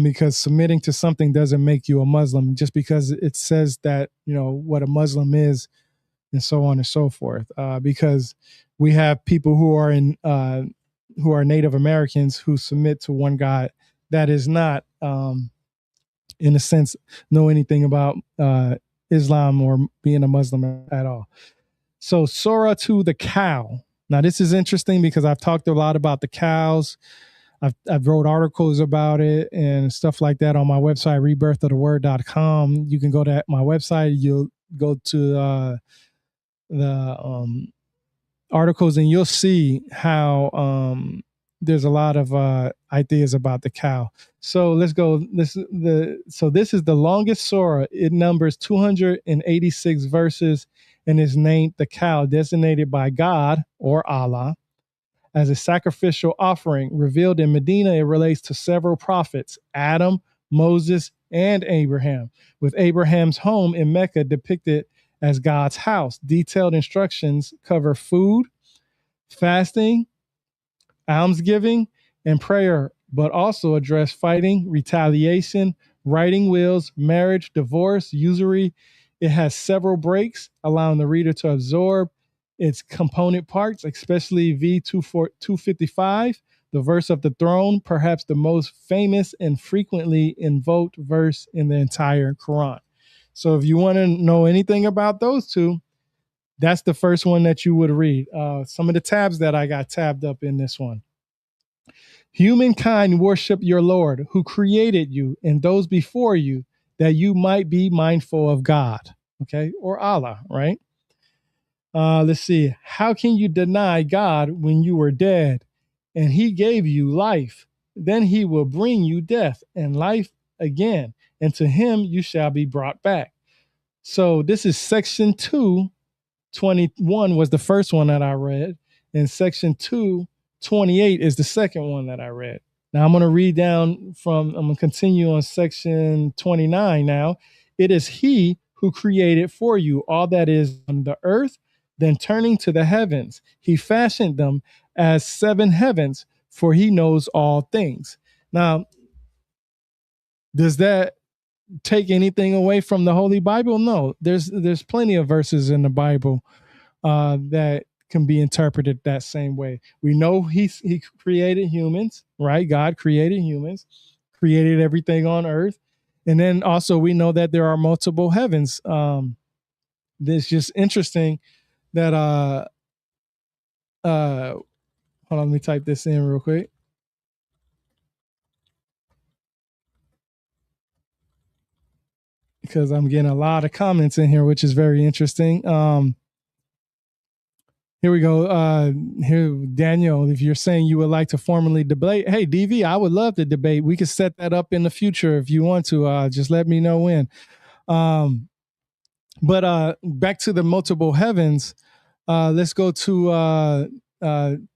because submitting to something doesn't make you a Muslim just because it says that, what a Muslim is and so on and so forth. Because we have people who are Native Americans who submit to one God that is not, in a sense, know anything about Islam or being a Muslim at all. So Surah to the cow. Now, this is interesting because I've talked a lot about the cows. I've wrote articles about it and stuff like that on my website, rebirthoftheword.com. You can go to my website. You'll go to the articles and you'll see how there's a lot of ideas about the cow. So let's go. This is the longest surah. It numbers 286 verses and is named the cow, designated by God or Allah as a sacrificial offering. Revealed in Medina, it relates to several prophets, Adam, Moses, and Abraham, with Abraham's home in Mecca depicted as God's house. Detailed instructions cover food, fasting, almsgiving, and prayer, but also address fighting, retaliation, writing wills, marriage, divorce, usury. It has several breaks, allowing the reader to absorb its component parts, especially V255, the verse of the throne, perhaps the most famous and frequently invoked verse in the entire Quran. So if you want to know anything about those two, that's the first one that you would read. Some of the tabs that I got tabbed up in this one. Humankind worship your Lord who created you and those before you, that you might be mindful of God. Okay. Or Allah, right? Let's see. How can you deny God when you were dead and he gave you life? Then he will bring you death and life again, and to him you shall be brought back. So this is section 221 was the first one that I read, and section 228 is the second one that I read. Now I'm going to read down I'm going to continue on section 29 now. It is he who created for you all that is on the earth, then turning to the heavens, he fashioned them as seven heavens, for he knows all things. Now, does that take anything away from the Holy Bible? No, there's plenty of verses in the Bible that can be interpreted that same way. We know he created humans, right? God created humans, created everything on earth. And then also we know that there are multiple heavens. It's just interesting that hold on, let me type this in real quick. Because I'm getting a lot of comments in here, which is very interesting. Here we go. Here, Daniel, if you're saying you would like to formally debate, hey, DV, I would love to debate. We could set that up in the future if you want to. Just let me know when. But back to the multiple heavens, let's go to 2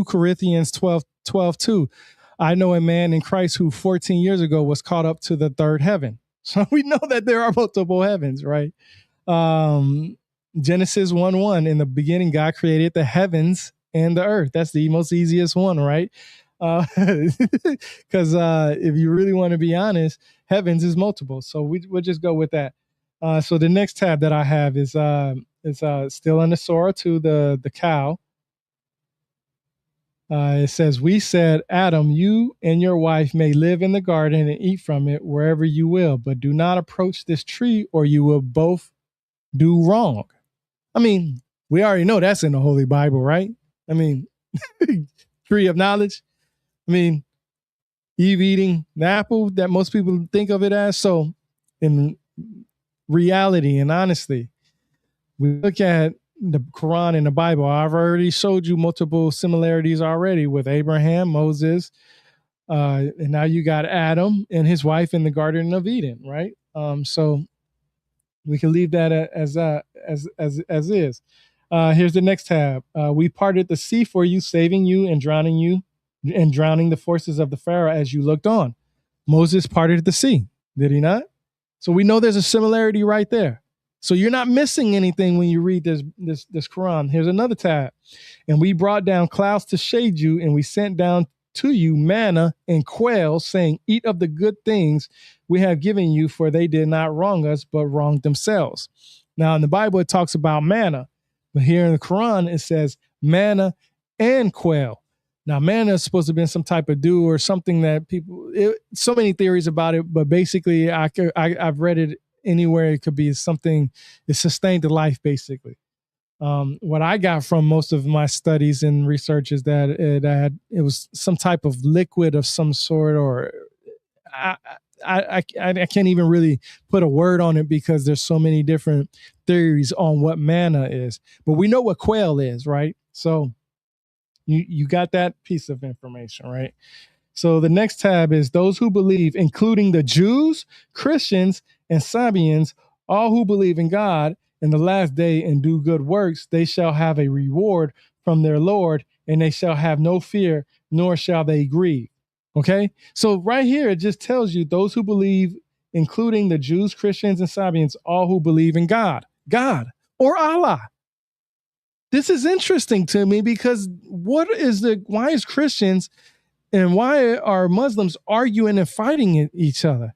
Corinthians 12:2. I know a man in Christ who 14 years ago was caught up to the third heaven. So we know that there are multiple heavens, right? Genesis 1:1, in the beginning, God created the heavens and the earth. That's the most easiest one, right? Because if you really want to be honest, heavens is multiple. So we'll just go with that. So the next tab that I have is still in the Surah 2, the cow. It says, we said, Adam, you and your wife may live in the garden and eat from it wherever you will, but do not approach this tree or you will both do wrong. I mean, we already know that's in the Holy Bible, right? I mean, tree of knowledge. I mean, Eve eating the apple that most people think of it as. So in reality and honestly, we look at the Quran and the Bible. I've already showed you multiple similarities already with Abraham, Moses, and now you got Adam and his wife in the Garden of Eden, right? So we can leave that as is. Here's the next tab. We parted the sea for you, saving you and drowning the forces of the Pharaoh as you looked on. Moses parted the sea, did he not? So we know there's a similarity right there. So you're not missing anything when you read this Quran. Here's another tab. And we brought down clouds to shade you, and we sent down to you manna and quail, saying, eat of the good things we have given you, for they did not wrong us, but wronged themselves. Now, in the Bible, it talks about manna. But here in the Quran, it says manna and quail. Now, manna is supposed to have been some type of dew or something that so many theories about it, but basically I've read it anywhere. It could be something that sustained the life, basically. What I got from most of my studies and research is that it was some type of liquid of some sort, or I can't even really put a word on it because there's so many different theories on what manna is. But we know what quail is, right? So you got that piece of information, right? So the next tab is those who believe, including the Jews, Christians, and Sabians, all who believe in God in the last day and do good works, they shall have a reward from their Lord, and they shall have no fear, nor shall they grieve. Okay? So right here, it just tells you those who believe, including the Jews, Christians, and Sabians, all who believe in God or Allah. This is interesting to me because why is Christians And why are Muslims arguing and fighting each other?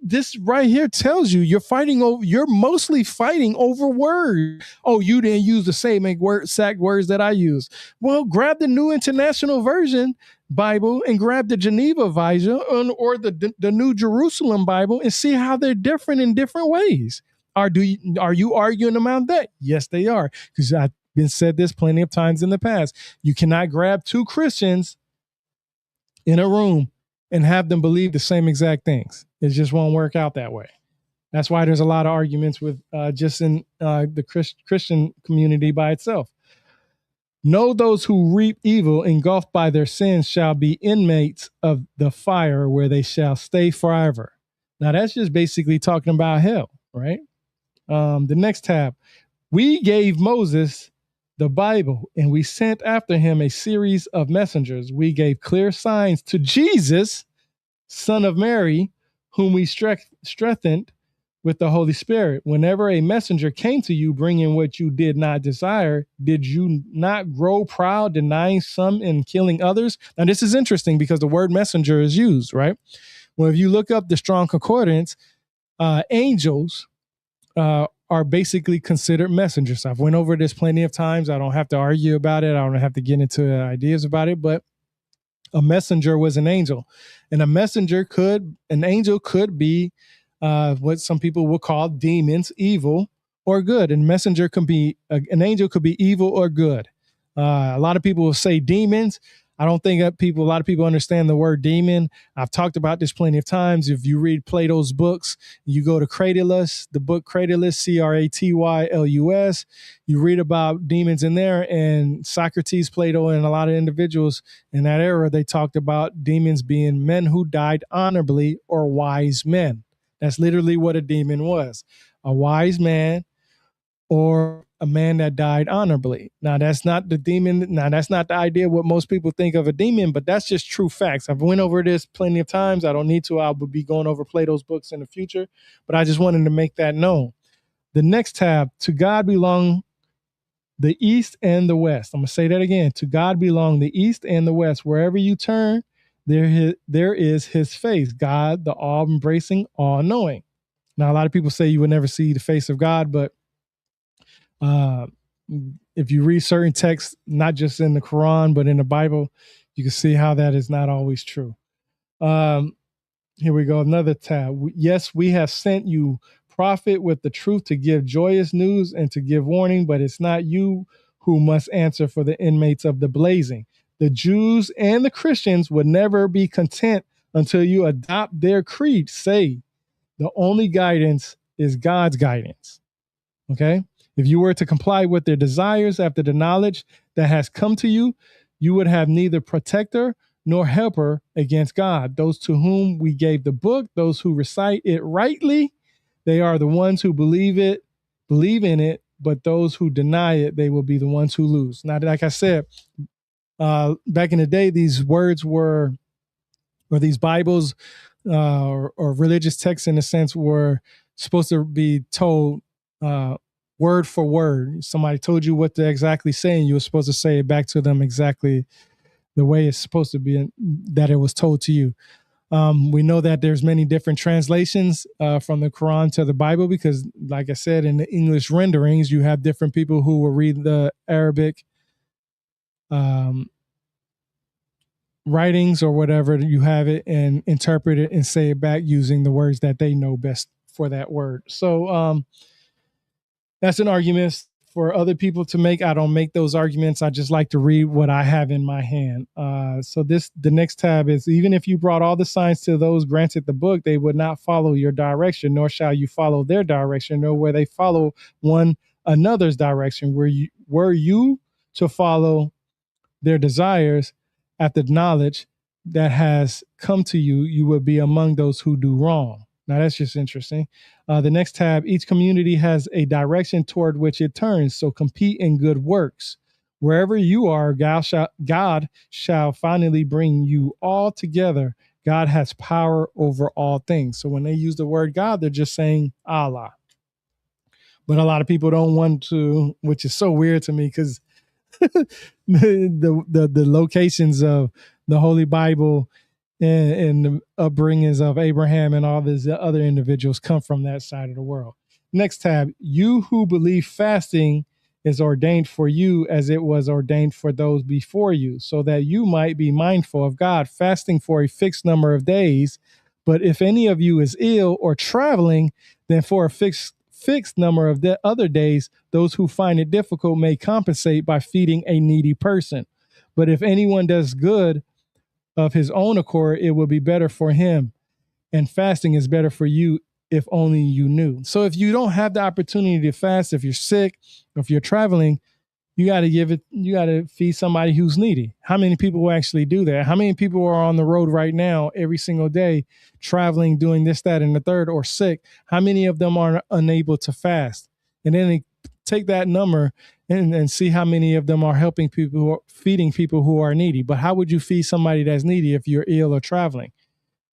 This right here tells you you're mostly fighting over words. Oh, you didn't use the same exact words that I use. Well, grab the New International Version Bible and grab the Geneva Bible or the New Jerusalem Bible and see how they're different in different ways. Are you arguing about that? Yes, they are, because I've been said this plenty of times in the past. You cannot grab two Christians in a room and have them believe the same exact things. It just won't work out that way. That's why there's a lot of arguments with just in the Christian community by itself. Know those who reap evil, engulfed by their sins, shall be inmates of the fire where they shall stay forever. Now, that's just basically talking about hell, right? The next tab. We gave Moses the Bible, and we sent after him a series of messengers. We gave clear signs to Jesus, son of Mary, whom we strengthened with the Holy Spirit. Whenever a messenger came to you bringing what you did not desire, did you not grow proud, denying some and killing others? Now, this is interesting because the word messenger is used, right? Well, if you look up the Strong Concordance, angels are basically considered messengers. I've went over this plenty of times. I don't have to argue about it. I don't have to get into ideas about it, but a messenger was an angel, and an angel could be what some people will call demons, evil or good. And messenger can be, an angel could be evil or good. A lot of people will say demons. I don't think that a lot of people understand the word demon. I've talked about this plenty of times. If you read Plato's books, you go to Cratylus, the book Cratylus, Cratylus, you read about demons in there, and Socrates, Plato, and a lot of individuals in that era, they talked about demons being men who died honorably or wise men. That's literally what a demon was, a wise man or a man that died honorably. Now, that's not the demon. Now, that's not the idea what most people think of a demon, but that's just true facts. I've went over this plenty of times. I don't need to. I'll be going over Plato's books in the future, but I just wanted to make that known. The next tab, to God belong the East and the West. I'm going to say that again. To God belong the East and the West. Wherever you turn, there is his face, God, the all-embracing, all-knowing. Now, a lot of people say you would never see the face of God, but if you read certain texts, not just in the Quran, but in the Bible, you can see how that is not always true. Here we go. Another tab. Yes, we have sent you prophet with the truth to give joyous news and to give warning, but it's not you who must answer for the inmates of the blazing. The Jews and the Christians would never be content until you adopt their creed. Say, the only guidance is God's guidance. Okay? If you were to comply with their desires after the knowledge that has come to you, you would have neither protector nor helper against God. Those to whom we gave the book, those who recite it rightly, they are the ones who believe in it, but those who deny it, they will be the ones who lose. Now, like I said, back in the day, these words were, or these Bibles or religious texts in a sense, were supposed to be told word for word. Somebody told you what to exactly say, and you were supposed to say it back to them exactly the way it's supposed to be, that it was told to you. We know that there's many different translations from the Quran to the Bible because, like I said, in the English renderings, you have different people who will read the Arabic writings or whatever you have it and interpret it and say it back using the words that they know best for that word. So that's an argument for other people to make. I don't make those arguments. I just like to read what I have in my hand. So the next tab is, even if you brought all the signs to those granted the book, they would not follow your direction, nor shall you follow their direction, nor will they follow one another's direction. Were you to follow their desires after knowledge that has come to you, you would be among those who do wrong. Now, that's just interesting. The next tab, each community has a direction toward which it turns, so compete in good works. Wherever you are, God shall finally bring you all together. God has power over all things. So when they use the word God, they're just saying Allah. But a lot of people don't want to, which is so weird to me because the locations of the Holy Bible and the upbringings of Abraham and all these other individuals come from that side of the world. Next tab, you who believe fasting is ordained for you as it was ordained for those before you, so that you might be mindful of God, fasting for a fixed number of days. But if any of you is ill or traveling, then for a fixed number of other days, those who find it difficult may compensate by feeding a needy person. But if anyone does good of his own accord, it will be better for him. And fasting is better for you if only you knew. So if you don't have the opportunity to fast, if you're sick, if you're traveling, you got to feed somebody who's needy. How many people will actually do that? How many people are on the road right now every single day, traveling, doing this, that, and the third, or sick? How many of them are unable to fast? And then they take that number and see how many of them are helping people, who are feeding people who are needy. But how would you feed somebody that's needy if you're ill or traveling?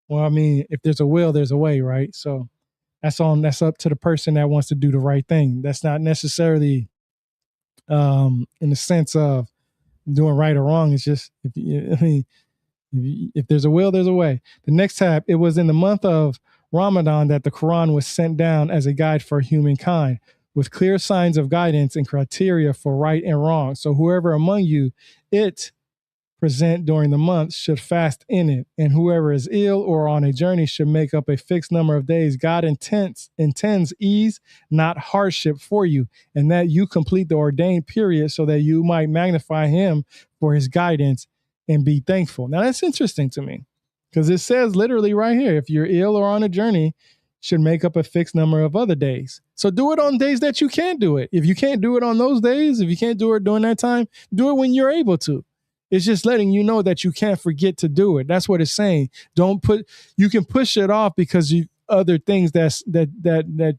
Well, I mean, if there's a will, there's a way, right? So that's up to the person that wants to do the right thing. That's not necessarily in the sense of doing right or wrong. It's just if there's a will, there's a way. The next tab, it was in the month of Ramadan that the Quran was sent down as a guide for humankind, with clear signs of guidance and criteria for right and wrong. So whoever among you it present during the month should fast in it, and whoever is ill or on a journey should make up a fixed number of days. God intends ease, not hardship for you, and that you complete the ordained period so that you might magnify him for his guidance and be thankful. Now that's interesting to me, because it says literally right here, if you're ill or on a journey, should make up a fixed number of other days. So do it on days that you can't do it. If you can't do it on those days, if you can't do it during that time, do it when you're able to. It's just letting you know that you can't forget to do it. That's what it's saying. You can push it off because other things that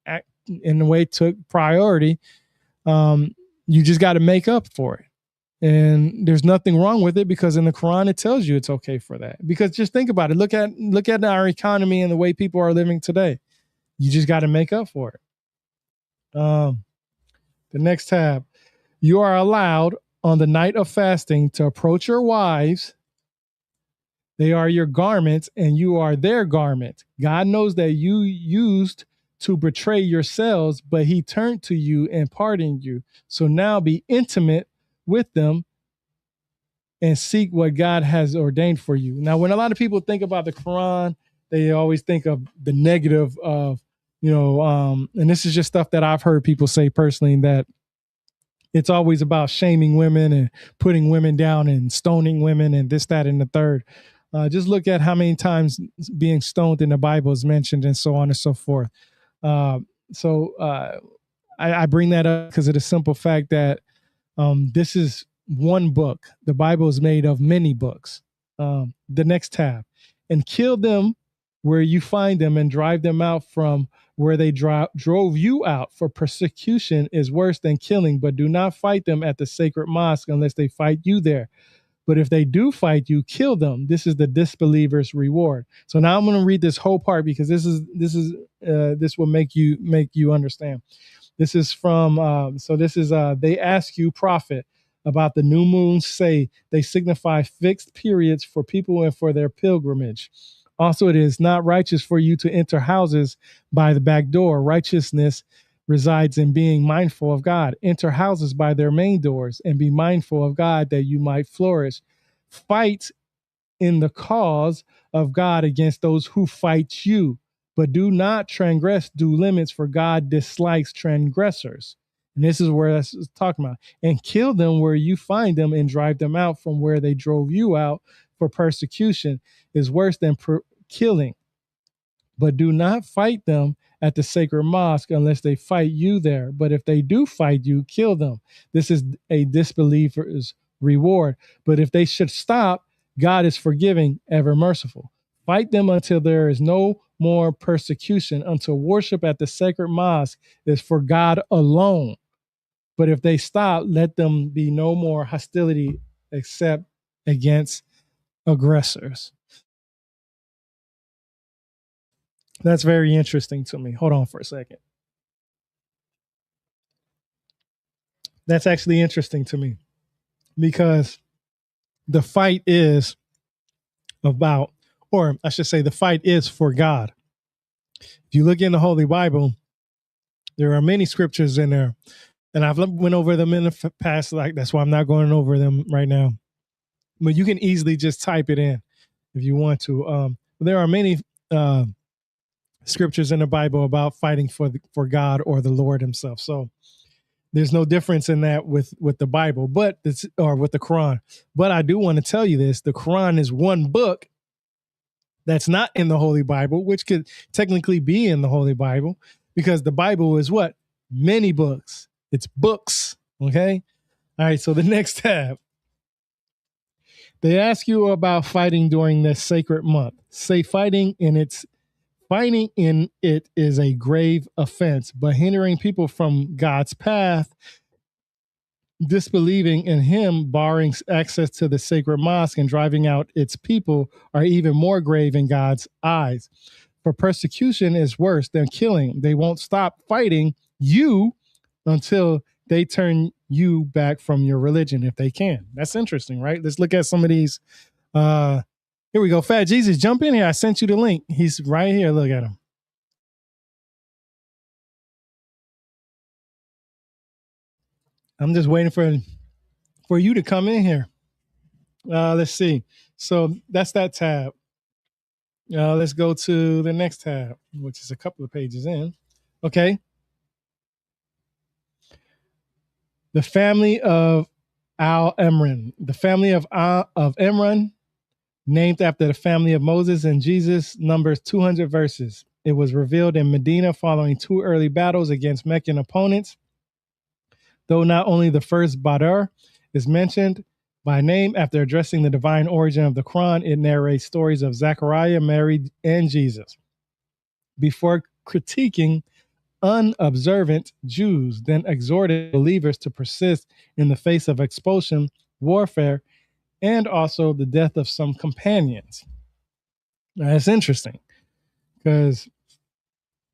act in a way took priority. You just got to make up for it. And there's nothing wrong with it, because in the Quran, it tells you it's okay for that. Because just think about it. Look at our economy and the way people are living today. You just got to make up for it. The next tab, you are allowed on the night of fasting to approach your wives. They are your garments and you are their garment. God knows that you used to betray yourselves, but he turned to you and pardoned you. So now be intimate with them and seek what God has ordained for you. Now, when a lot of people think about the Quran, they always think of the negative of, and this is just stuff that I've heard people say personally, that it's always about shaming women and putting women down and stoning women and this, that, and the third. Just look at how many times being stoned in the Bible is mentioned and so on and so forth. I bring that up because of the simple fact that this is one book. The Bible is made of many books. The next tab, and kill them where you find them and drive them out from where they drove you out, for persecution is worse than killing, but do not fight them at the sacred mosque unless they fight you there. But if they do fight you, kill them. This is the disbeliever's reward. So now I'm going to read this whole part, because this will make you understand. This is from they ask you, prophet, about the new moons, say they signify fixed periods for people and for their pilgrimage. Also, it is not righteous for you to enter houses by the back door. Righteousness resides in being mindful of God. Enter houses by their main doors and be mindful of God, that you might flourish. Fight in the cause of God against those who fight you, but do not transgress due limits, for God dislikes transgressors. And this is where that's talking about. And kill them where you find them and drive them out from where they drove you out, for persecution is worse than killing. But do not fight them at the sacred mosque unless they fight you there. But if they do fight you, kill them. This is a disbeliever's reward. But if they should stop, God is forgiving, ever merciful. Fight them until there is no more persecution, until worship at the sacred mosque is for God alone. But if they stop, let them be no more hostility except against aggressors. That's very interesting to me. Hold on for a second. That's actually interesting to me, because the fight is about, or I should say, the fight is for God. If you look in the Holy Bible, there are many scriptures in there, and I've went over them in the past. Like that's why I'm not going over them right now. But you can easily just type it in if you want to. There are many scriptures in the Bible about fighting for God or the Lord Himself. So there's no difference in that with the Bible, but it's, or with the Quran. But I do want to tell you this: the Quran is one book that's not in the Holy Bible, which could technically be in the Holy Bible, because the Bible is what? Many books. It's books. Okay. All right. So the next tab, they ask you about fighting during this sacred month. Say fighting in it is a grave offense, but hindering people from God's path, disbelieving in Him, barring access to the sacred mosque, and driving out its people are even more grave in God's eyes. For persecution is worse than killing. They won't stop fighting you until they turn you back from your religion, if they can. That's interesting, right? Let's look at some of these. Here we go. Fat Jesus, jump in here. I sent you the link. He's right here. Look at him. I'm just waiting for you to come in here. Let's see. So that's that tab. Let's go to the next tab, which is a couple of pages in. Okay. The family of Al-Imran. The family of Imran, named after the family of Moses and Jesus, numbers 200 verses. It was revealed in Medina following 2 early battles against Meccan opponents. Though not only the first Badr is mentioned by name, after addressing the divine origin of the Quran, it narrates stories of Zechariah, Mary, and Jesus. Before critiquing unobservant Jews, then exhorted believers to persist in the face of expulsion, warfare, and also the death of some companions. Now, that's interesting, because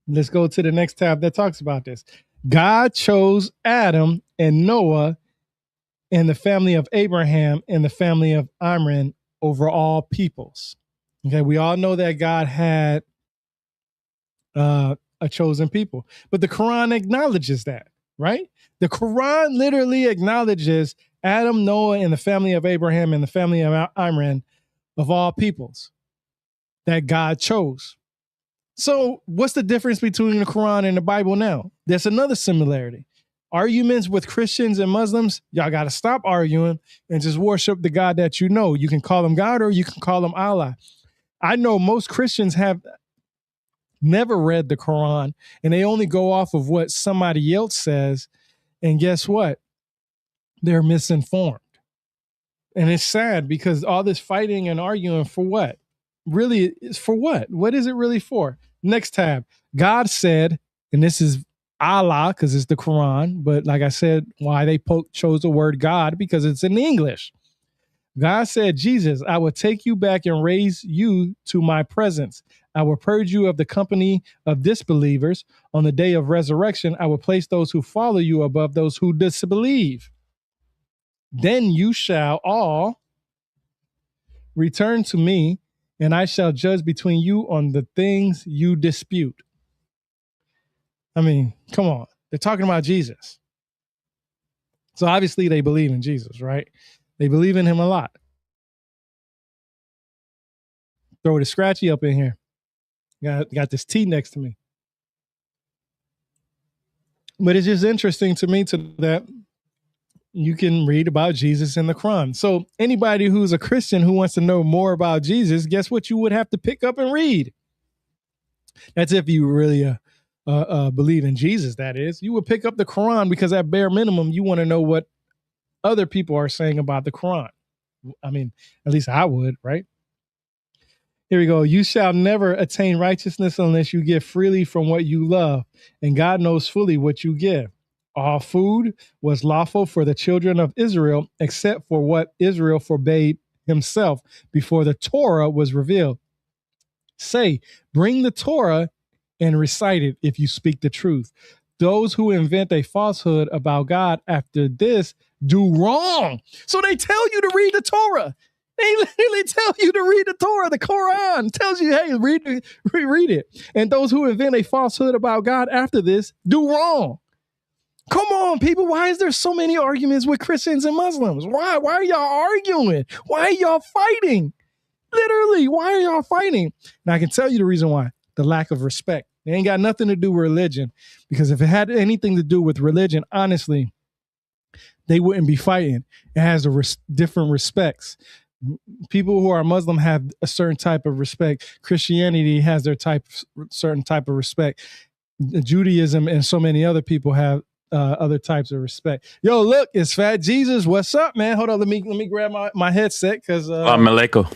let's go to the next tab that talks about this. God chose Adam and Noah and the family of Abraham and the family of Imran over all peoples. Okay, we all know that God had a chosen people, but the Quran acknowledges that, right? The Quran literally acknowledges Adam, Noah, and the family of Abraham and the family of Imran of all peoples that God chose. So what's the difference between the Quran and the Bible now? There's another similarity. Arguments with Christians and Muslims, y'all got to stop arguing and just worship the God that you know. You can call him God or you can call him Allah. I know most Christians have never read the Quran and they only go off of what somebody else says. And guess what? They're misinformed. And it's sad because all this fighting and arguing for what? Really, is for what? What is it really for? Next tab. God said, and this is Allah because it's the Quran, but like I said, why they chose the word God, because it's in English. God said, Jesus, I will take you back and raise you to my presence. I will purge you of the company of disbelievers. On the day of resurrection, I will place those who follow you above those who disbelieve. Then you shall all return to me, and I shall judge between you on the things you dispute. I mean, come on. They're talking about Jesus. So obviously they believe in Jesus, right? They believe in him a lot. Throw the scratchy up in here. Got this T next to me. But it's just interesting to me that you can read about Jesus in the Quran. So anybody who's a Christian who wants to know more about Jesus, guess what you would have to pick up and read? That's if you really believe in Jesus, that is. You would pick up the Quran because at bare minimum, you want to know what other people are saying about the Quran. I mean, at least I would, right? Here we go. You shall never attain righteousness unless you give freely from what you love, and God knows fully what you give. All food was lawful for the children of Israel, except for what Israel forbade himself before the Torah was revealed. Say, bring the Torah and recite it if you speak the truth. those who invent a falsehood about God after this do wrong. So they tell you to read the Torah. They literally tell you to read the Torah. The Quran tells you, hey, read it. And those who invent a falsehood about God after this do wrong. Come on, people. Why is there so many arguments with Christians and Muslims? Why? Why are y'all arguing? Why are y'all fighting? Literally, why are y'all fighting? And I can tell you the reason why. The lack of respect. It ain't got nothing to do with religion. Because if it had anything to do with religion, honestly, they wouldn't be fighting. It has different respects. People who are Muslim have a certain type of respect. Christianity has their certain type of respect. Judaism and so many other people have other types of respect. Yo, look, it's Fat Jesus. What's up, man? Hold on, let me grab my headset because Maleko.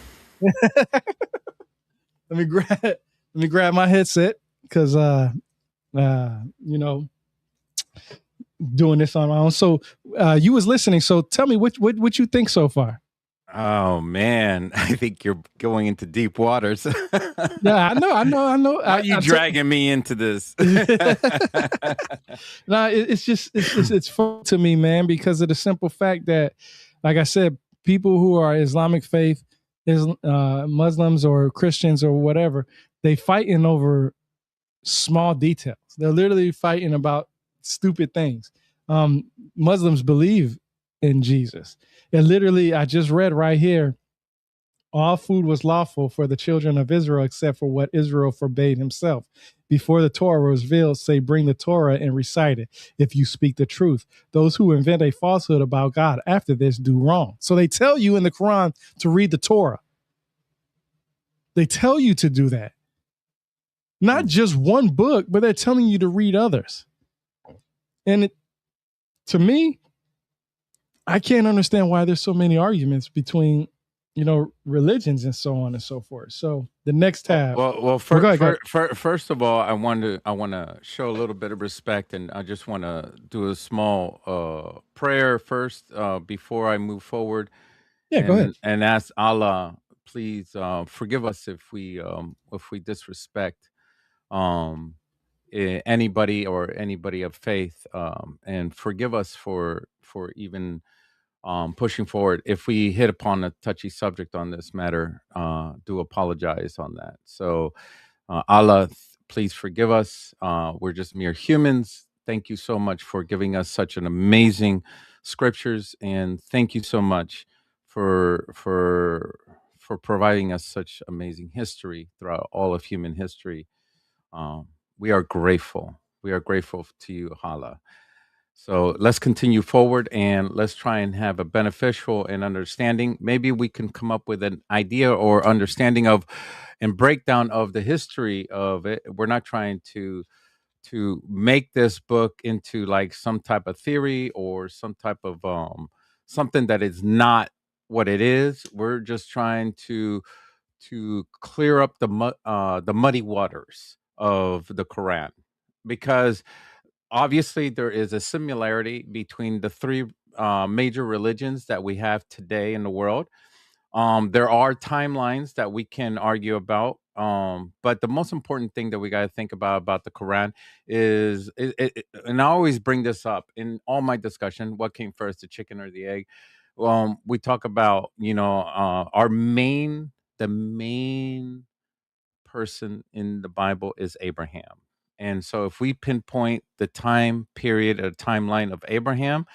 let me grab my headset because doing this on my own. So you was listening. So tell me what you think so far. Oh man, I think you're going into deep waters. Yeah, I know. Why are you dragging me into this? No, it's fun to me, man, because of the simple fact that, like I said, people who are Islamic faith, Muslims or Christians or whatever, they fighting over small details. They're literally fighting about stupid things. Muslims believe in Jesus. And literally, I just read right here, all food was lawful for the children of Israel except for what Israel forbade himself. Before the Torah was revealed, say, bring the Torah and recite it if you speak the truth. Those who invent a falsehood about God after this do wrong. So they tell you in the Quran to read the Torah. They tell you to do that. Not just one book, but they're telling you to read others. And to me, I can't understand why there's so many arguments between religions and so on and so forth. So the next tab. First of all, I want to show a little bit of respect, and I just want to do a small prayer first before I move forward. Yeah, go ahead. And ask Allah, please forgive us if we disrespect anybody or anybody of faith, and forgive us for even pushing forward. If we hit upon a touchy subject on this matter, do apologize on that. So, Allah, please forgive us. We're just mere humans. Thank you so much for giving us such an amazing scriptures, and thank you so much for providing us such amazing history throughout all of human history. We are grateful. We are grateful to you, Allah. So let's continue forward and let's try and have a beneficial and understanding. Maybe we can come up with an idea or understanding of and breakdown of the history of it. We're not trying to make this book into like some type of theory or some type of something that is not what it is. We're just trying to clear up the muddy waters of the Quran, because obviously there is a similarity between the three major religions that we have today in the world. There are timelines that we can argue about, but the most important thing that we got to think about the Quran is, and I always bring this up in all my discussion: what came first, the chicken or the egg? We talk about the main person in the Bible is Abraham. And so if we pinpoint the time period or timeline of Abraham,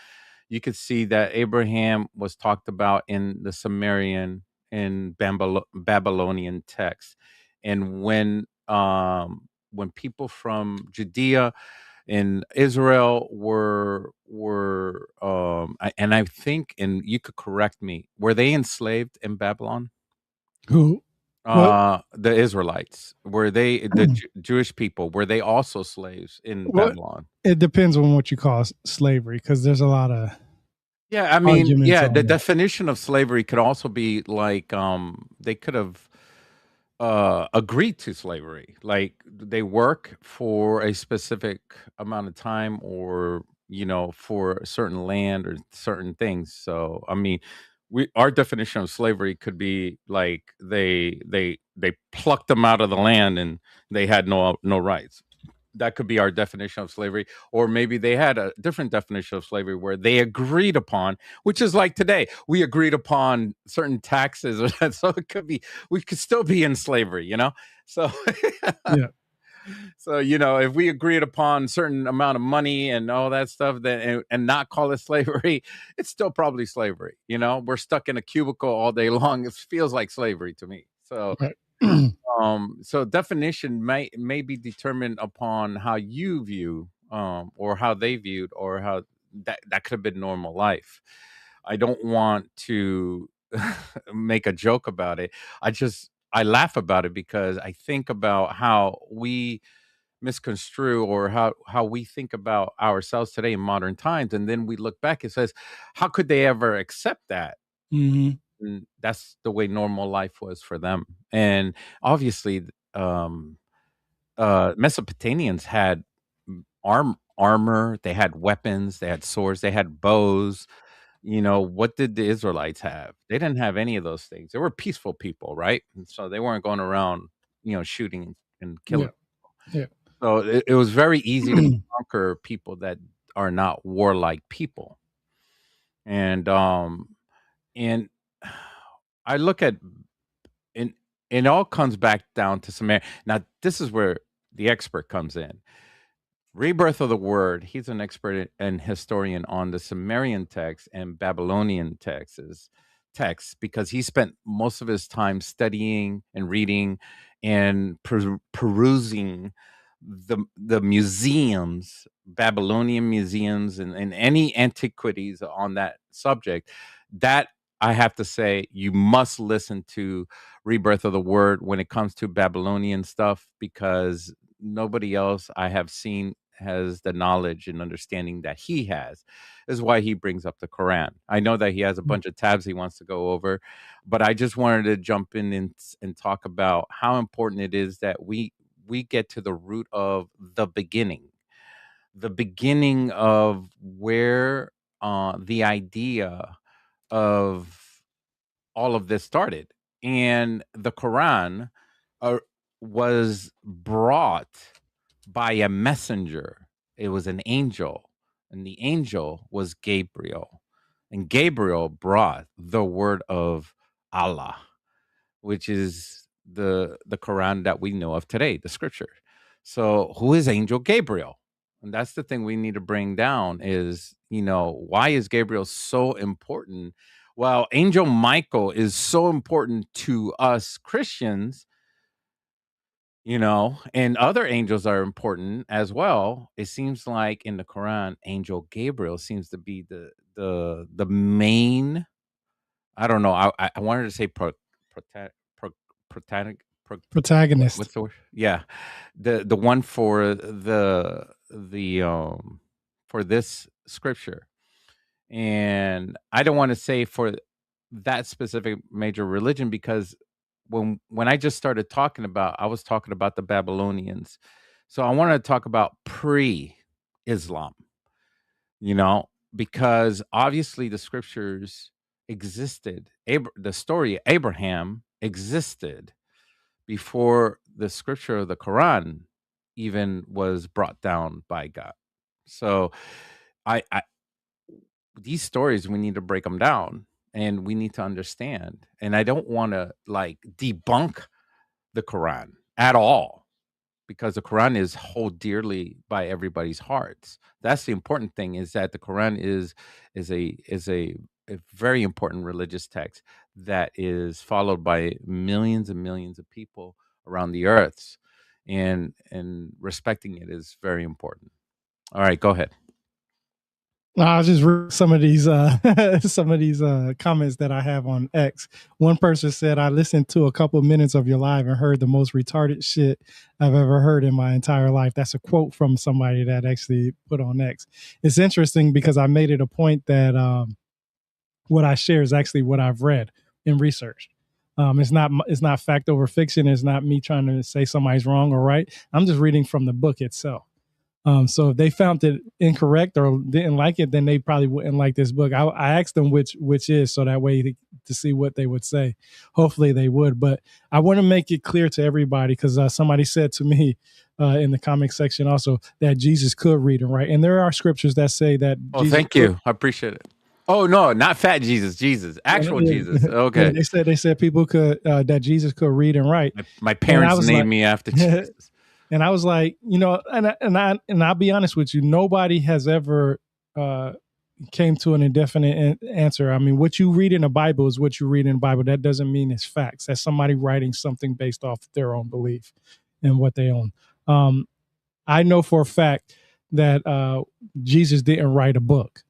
you could see that Abraham was talked about in the Sumerian and Babylonian text. And when people from Judea and Israel and I think, and you could correct me, were they enslaved in Babylon? Who? The Israelites, were they the Jewish people? Were they also slaves in Babylon? It depends on what you call slavery, because there's a lot of the definition of slavery could also be like they could have agreed to slavery, like they work for a specific amount of time, or for a certain land or certain things. So I mean, our definition of slavery could be like they plucked them out of the land and they had no rights. that could be our definition of slavery, or maybe they had a different definition of slavery where they agreed upon, which is like today we agreed upon certain taxes, or so it could be we could still be in slavery, So, Yeah. so if we agreed upon certain amount of money and all that stuff, then and not call it slavery, it's still probably slavery. We're stuck in a cubicle all day long. It feels like slavery to me. So Right. so definition may be determined upon how you view, or how they viewed, or how that could have been normal life. I don't want to make a joke about it. I laugh about it because I think about how we misconstrue, or how we think about ourselves today in modern times, and then we look back and says, how could they ever accept that? Hmm. And that's the way normal life was for them. And obviously, um, Mesopotamians had armor, they had weapons, they had swords, they had bows. What did the Israelites have? They didn't have any of those things. They were peaceful people, right? And so they weren't going around, shooting and killing. Yeah. Yeah. So it was very easy to conquer people that are not warlike people. And I look at, and it all comes back down to Samaria. Now, this is where the expert comes in. Rebirth of the Word, he's an expert and historian on the Sumerian text and Babylonian texts, because he spent most of his time studying and reading and perusing the museums, Babylonian museums, and any antiquities on that subject. That, I have to say, you must listen to Rebirth of the Word when it comes to Babylonian stuff, because nobody else I have seen has the knowledge and understanding that he has. Is why he brings up the Quran. I know that he has a bunch of tabs he wants to go over, but I just wanted to jump in and talk about how important it is that we get to the root of the beginning of where the idea of all of this started. And the Quran uh, was brought by a messenger. It was an angel, and the angel was Gabriel. And Gabriel brought the word of Allah, which is the Quran that we know of today, the scripture. So, who is Angel Gabriel? And that's the thing we need to bring down is, why is Gabriel so important? Well, Angel Michael is so important to us Christians, and other angels are important as well. It seems like in the Quran, Angel Gabriel seems to be the main. I don't know. I wanted to say prota- pro, protag- pro, Protagonist. what's the word? Yeah, the one for the for this scripture. And I don't want to say for that specific major religion, because when I just started talking about, I was talking about the Babylonians. So I want to talk about pre-Islam, because obviously the scriptures existed. The story of Abraham existed before the scripture of the Quran even was brought down by God. So I these stories, we need to break them down, and we need to understand. And I don't want to like debunk the Quran at all, because the Quran is held dearly by everybody's hearts. That's the important thing, is that the Quran is a very important religious text that is followed by millions and millions of people around the earth, and respecting it is very important. All right, go ahead. I'll just read some of these some of these comments that I have on X. One person said, "I listened to a couple of minutes of your live and heard the most retarded shit I've ever heard in my entire life." That's a quote from somebody that actually put on X. It's interesting because I made it a point that what I share is actually what I've read and researched. It's not fact over fiction. It's not me trying to say somebody's wrong or right. I'm just reading from the book itself. So if they found it incorrect or didn't like it, then they probably wouldn't like this book. I asked them which is, so that way to see what they would say. Hopefully they would. But I want to make it clear to everybody, because somebody said to me, in the comic section also that Jesus could read and write, and there are scriptures that say that Oh, Jesus thank could. you. I appreciate it. Oh no, not fat Jesus, Jesus, actual Yeah, Jesus. yeah, Okay. they said people could that Jesus could read and write, My and I parents was named like, me after Jesus. and I was like, and I'll be honest with you, nobody has ever came to an indefinite answer. I mean, what you read in the Bible is what you read in the Bible. That doesn't mean it's facts. That's somebody writing something based off their own belief and what they own. I know for a fact that Jesus didn't write a book.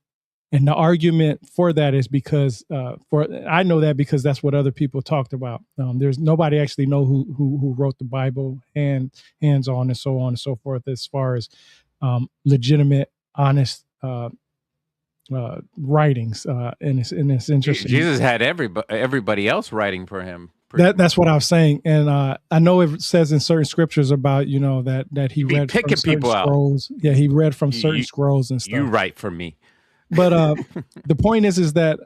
And the argument for that is because I know that because that's what other people talked about. There's nobody actually know who wrote the Bible hands on and so on and so forth as far as legitimate, honest writings. And it's interesting. Jesus had everybody else writing for him, pretty That's much. what I was saying, and I know it says in certain scriptures about that he You be read from picking certain people out. scrolls. Yeah, he read from You certain you, scrolls and you stuff. write for me. But the point is that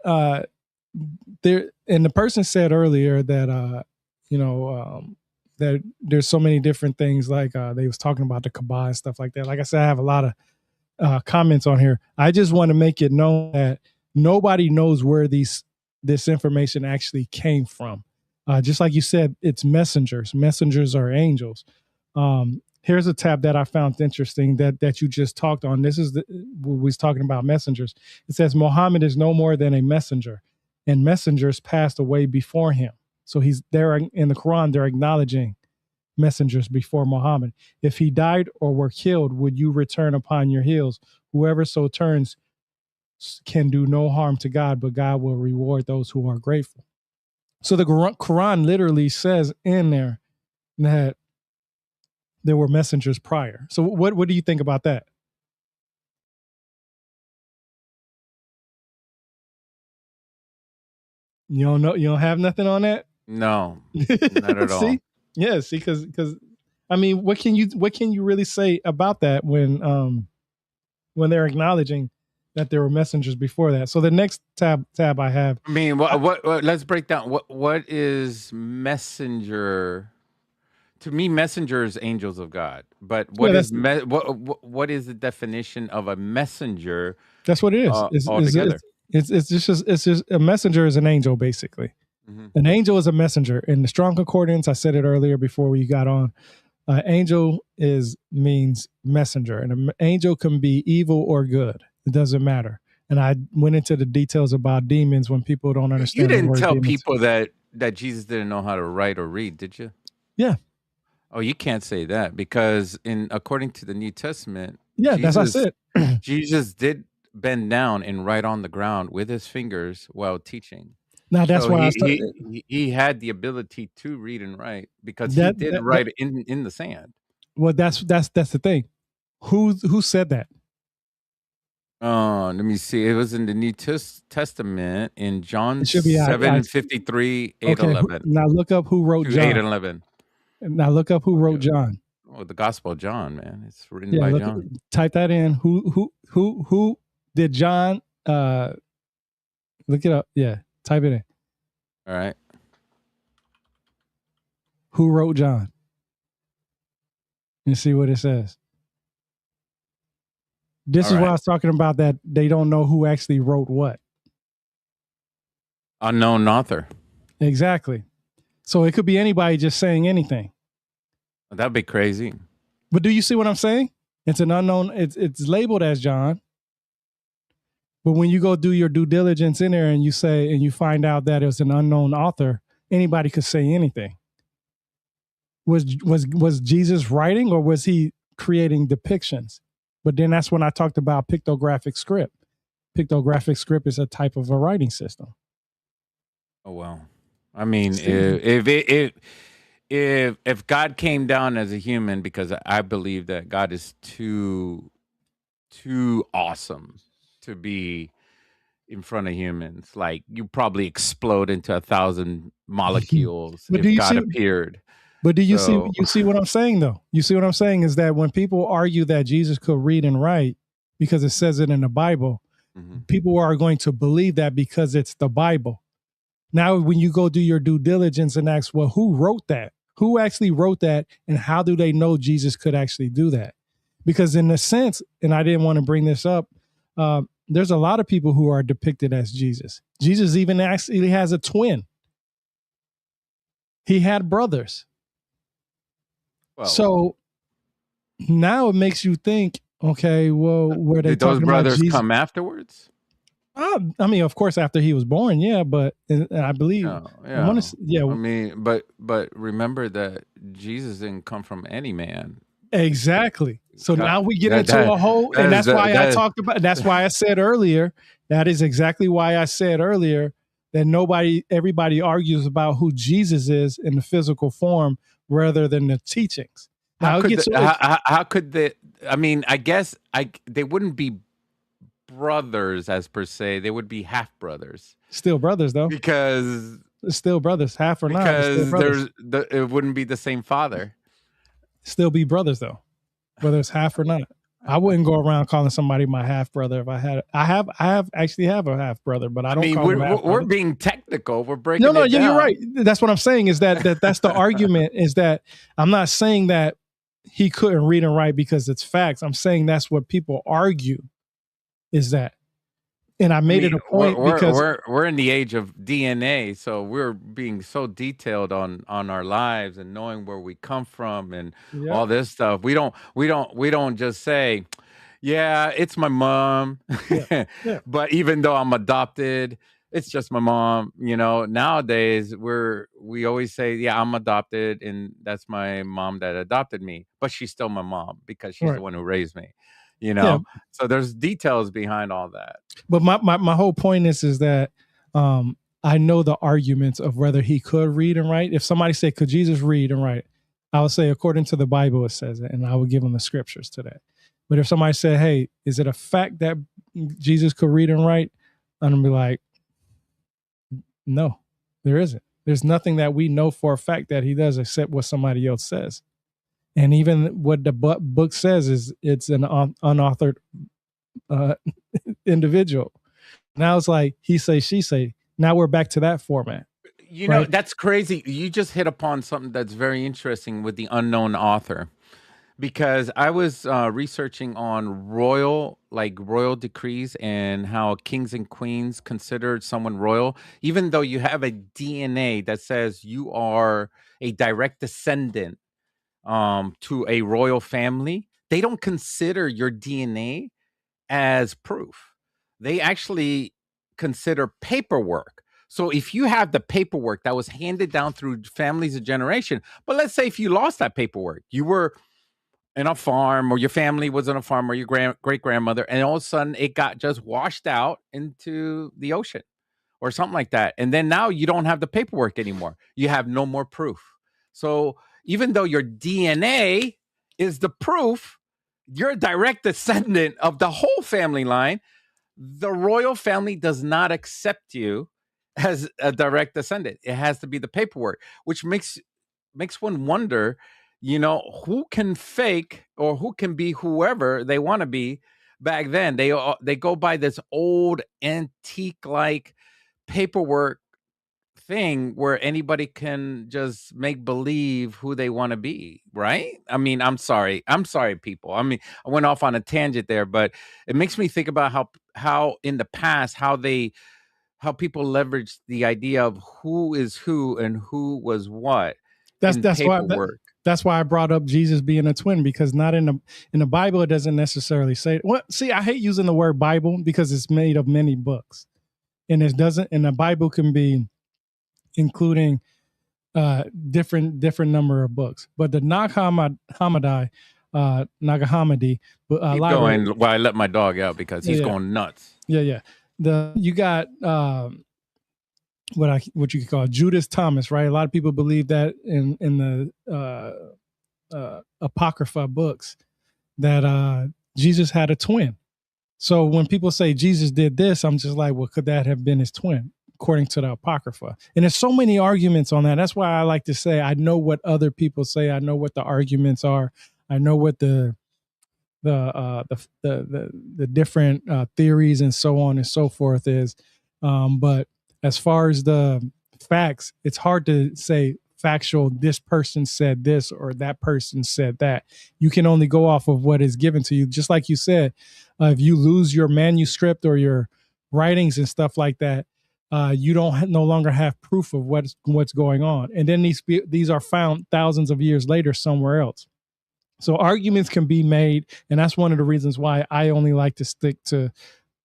there, and the person said earlier that that there's so many different things, like they was talking about the Kabbalah and stuff like that. Like I said, I have a lot of comments on here. I just want to make it known that nobody knows where this information actually came from. Just like you said, it's messengers. Messengers are angels. Here's a tab that I found interesting that you just talked on. This is we was talking about messengers. It says Muhammad is no more than a messenger, and messengers passed away before him. So he's there in the Quran. They're acknowledging messengers before Muhammad. If he died or were killed, would you return upon your heels? Whoever so turns can do no harm to God, but God will reward those who are grateful. So the Quran literally says in there that there were messengers prior. So what do you think about that? You don't know? You don't have nothing on that? No, not at all. See? Yeah, see, because I mean, what can you really say about that when they're acknowledging that there were messengers before that? So the next tab I have. I mean, what let's break down what is messenger. To me, messenger is angels of God. But Yeah, what is the definition of a messenger that's what it is. altogether? It's just a messenger is an angel basically. Mhm. An angel is a messenger. In the Strong Concordance, I said it earlier before we got on. Angel means messenger, and an angel can be evil or good. It doesn't matter. And I went into the details about demons when people don't You understand the didn't word tell demons. people that Jesus didn't know how to write or read, did you? Yeah, Oh, you can't say that because according to the New Testament, yeah, that's what I said. Jesus did bend down and write on the ground with his fingers while teaching. Now that's So why I was he had the ability to read and write because he that, did that that write in the sand. well, that's the thing. Who said that? Let me see. It was in the New Testament in John It should be 7:53, okay. 8:11 Now look up who wrote to 8 John. and 11. Now look up who wrote John. Oh, the Gospel of John, man. It's written Yeah, by look. John. Type that in. Who did John? Look it up. Yeah, type it in. All right. Who wrote John? And see what it says. This All is right. what I was talking about, that they don't know who actually wrote what. Unknown author. Exactly. So it could be anybody just saying anything. That'd be crazy. But do you see what I'm saying? It's an unknown. It's labeled as John. But when you go do your due diligence in there and you find out that it's an unknown author, anybody could say anything. Was Jesus writing, or was he creating depictions? But then that's when I talked about pictographic script. Pictographic script is a type of a writing system. Oh well. I mean, if God came down as a human, because I believe that God is too awesome to be in front of humans. Like you probably explode into 1,000 molecules But if God appeared. But do you So- see what I'm saying though? You see what I'm saying is that when people argue that Jesus could read and write because it says it in the Bible, Mhm. people are going to believe that because it's the Bible. Now, when you go do your due diligence and ask, well, who wrote that? Who actually wrote that, and how do they know Jesus could actually do that? Because in a sense, and I didn't want to bring this up, there's a lot of people who are depicted as Jesus. Jesus even actually has a twin. He had brothers. Well, So now it makes you think, okay, well, were they did those talking about brothers Jesus? come afterwards? I mean, of course, after he was born, yeah, but I believe, Yeah. yeah, I mean, but remember that Jesus didn't come from any man. exactly. So God, now we get that into that a whole, that and is that's why I that. talked about. That's why I said earlier. That is exactly why I said earlier that everybody argues about who Jesus is in the physical form rather than the teachings. How Now it could gets how could they? I mean, I guess they wouldn't be brothers as per se. They would be half brothers still brothers though. because It's still brothers, half or not. It's still brothers. it wouldn't be the same father. Still be brothers though, whether it's half or not. I wouldn't go around calling somebody my half brother if I had. I actually have a half brother, but I I don't mean, call him half we're brother. being technical. We're No, breaking no, it yeah, you're down. right. That's what I'm saying. Is that's the argument? Is that I'm not saying that he couldn't read and write because it's facts. I'm saying that's what people argue. Is that, and I I made it mean, a point because we're in the age of DNA, so we're being so detailed on our lives and knowing where we come from and yeah, all this stuff. We don't just say, yeah, it's my mom. yeah, yeah, But even though I'm adopted, it's just my mom. Nowadays we always say, yeah, I'm adopted, and that's my mom that adopted me, but she's still my mom because she's the right, one who raised me. You yeah. know, so there's details behind all that. But my whole point is that I know the arguments of whether he could read and write. If somebody said, "Could Jesus read and write?" I would say, according to the Bible, it says it, and I would give them the scriptures to that. But if somebody said, "Hey, is it a fact that Jesus could read and write?" I'm gonna be like, "No, there isn't. There's nothing that we know for a fact that he does except what somebody else says." And even what the book says is it's an unauthored uh, individual. Now it's like he say, she say. Now we're back to that format, right? That's crazy. You just hit upon something that's very interesting with the unknown author, because I was researching on royal decrees and how kings and queens considered someone royal, even though you have a DNA that says you are a direct descendant to a royal family. They don't consider your DNA as proof. They actually consider paperwork. So if you have the paperwork that was handed down through families of generation, but let's say if you lost that paperwork, you were in a farm, or your family was on a farm, or your great grandmother, and all of a sudden it got just washed out into the ocean or something like that. And then now you don't have the paperwork anymore. You have no more proof. So even though your DNA is the proof, you're a direct descendant of the whole family line, the royal family does not accept you as a direct descendant. It has to be the paperwork, which makes one wonder, who can fake or who can be whoever they want to be. Back then, they go by this old antique like paperwork thing where anybody can just make believe who they want to be, right? I mean, I'm sorry, people. I mean, I went off on a tangent there, but it makes me think about how in the past how people leveraged the idea of who is who and who was what That's in that's why paperwork. that's why I brought up Jesus being a twin, because not in the Bible it doesn't necessarily say. Well, see, I hate using the word Bible because it's made of many books, and it doesn't. And the Bible can be including different number of books, but the Nag Hammadi, Nag Hammadi Keep library. going while I let my dog out because he's Yeah, going nuts. yeah. The you got what you could call Judas Thomas, right? A lot of people believe that in the apocrypha books that Jesus had a twin. So when people say Jesus did this, I'm just like, well, could that have been his twin, according to the apocrypha? And there's so many arguments on that. That's why I like to say I know what other people say. I know what the arguments are. I know what the different theories and so on and so forth is. But as far as the facts, it's hard to say factual, this person said this or that person said that. You can only go off of what is given to you. Just like you said, if you lose your manuscript or your writings and stuff like that, you don't no longer have proof of what's going on. And then these are found thousands of years later somewhere else. So arguments can be made, and that's one of the reasons why I only like to stick to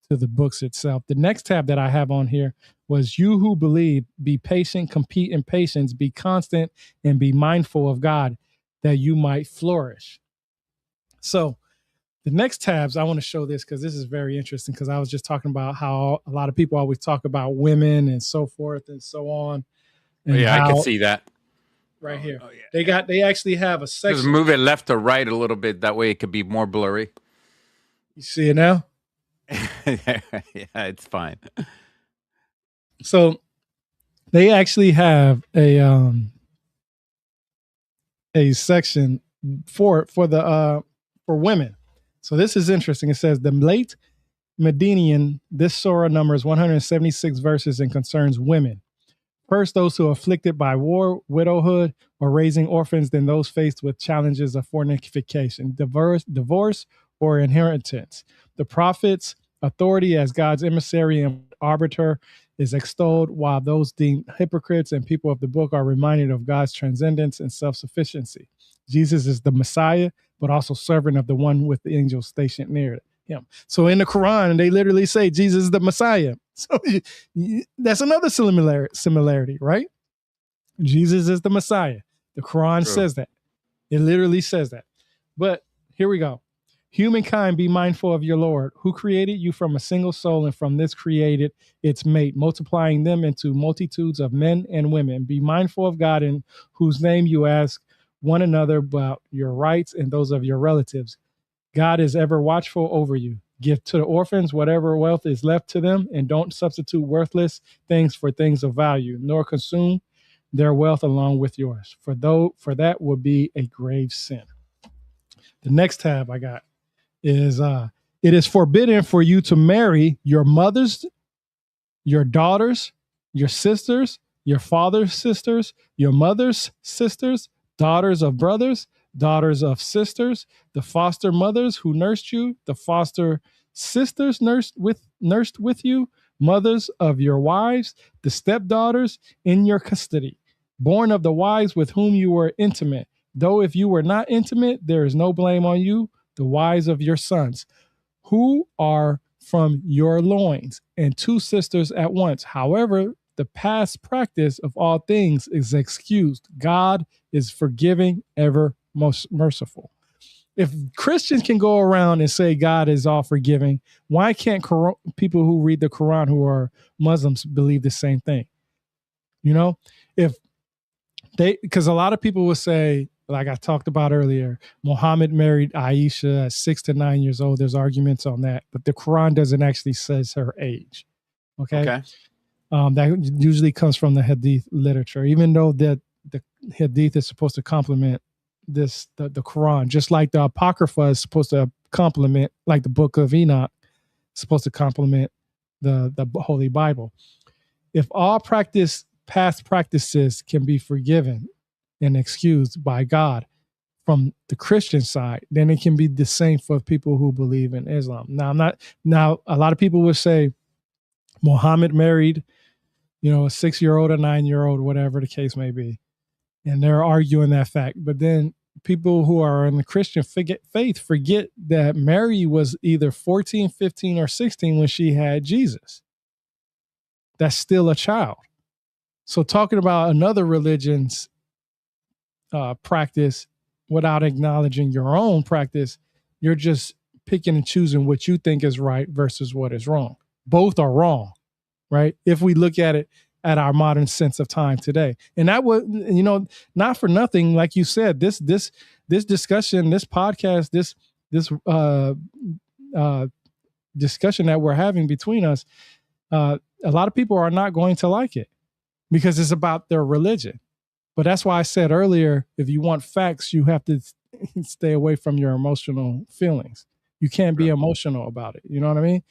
the books itself. The next tab that I have on here was you who believe, be patient, compete in patience, be constant, and be mindful of God that you might flourish. So the next tabs, I want to show this because this is very interesting, because I was just talking about how a lot of people always talk about women and so forth and so on. And yeah, I can see that. Right here. Yeah. They actually have a section. Just move it left or right a little bit. That way it could be more blurry. You see it now? Yeah, it's fine. So they actually have a section for women. So this is interesting. It says the late Medinian, this surah numbers 176 verses and concerns women. First, those who are afflicted by war, widowhood, or raising orphans, then those faced with challenges of fornication, divorce, or inheritance. The prophet's authority as God's emissary and arbiter is extolled, while those deemed hypocrites and people of the book are reminded of God's transcendence and self-sufficiency. Jesus is the Messiah, but also servant of the one with the angels stationed near him. So in the Quran, they literally say Jesus is the Messiah. So that's another similarity, right? Jesus is the Messiah. The Quran says that. It literally says that. But here we go. Humankind, be mindful of your Lord, who created you from a single soul, and from this created its mate, multiplying them into multitudes of men and women. Be mindful of God, in whose name you ask one another about your rights and those of your relatives. God is ever watchful over you. Give to the orphans whatever wealth is left to them, and don't substitute worthless things for things of value, nor consume their wealth along with yours, for that would be a grave sin. The next tab I got is it is forbidden for you to marry your mothers, your daughters, your sisters, your father's sisters, your mother's sisters, daughters of brothers, daughters of sisters, the foster mothers who nursed you, the foster sisters nursed with you, mothers of your wives, the stepdaughters in your custody, born of the wives with whom you were intimate. Though if you were not intimate, there is no blame on you, the wives of your sons, who are from your loins, and two sisters at once. However, the past practice of all things is excused. God is forgiving, ever most merciful. If Christians can go around and say God is all forgiving, why can't people who read the Quran who are Muslims believe the same thing? You know, because a lot of people will say, like I talked about earlier, Muhammad married Aisha at 6 to 9 years old. There's arguments on that, but the Quran doesn't actually says her age. Okay. That usually comes from the Hadith literature, even though that the Hadith is supposed to complement the Quran, just like the Apocrypha is supposed to complement, like the Book of Enoch is supposed to complement the Holy Bible. If all past practices can be forgiven and excused by God from the Christian side, then it can be the same for people who believe in Islam. Now, a lot of people would say Muhammad married, a 6-year-old, a 9-year-old, whatever the case may be. And they're arguing that fact. But then people who are in the Christian faith forget that Mary was either 14, 15, or 16 when she had Jesus. That's still a child. So talking about another religion's practice without acknowledging your own practice, you're just picking and choosing what you think is right versus what is wrong. Both are wrong, right? If we look at it at our modern sense of time today. And that was, not for nothing, like you said, this discussion, this podcast, this discussion that we're having between us, a lot of people are not going to like it because it's about their religion. But that's why I said earlier, if you want facts, you have to stay away from your emotional feelings. You can't be emotional about it. You know what I mean?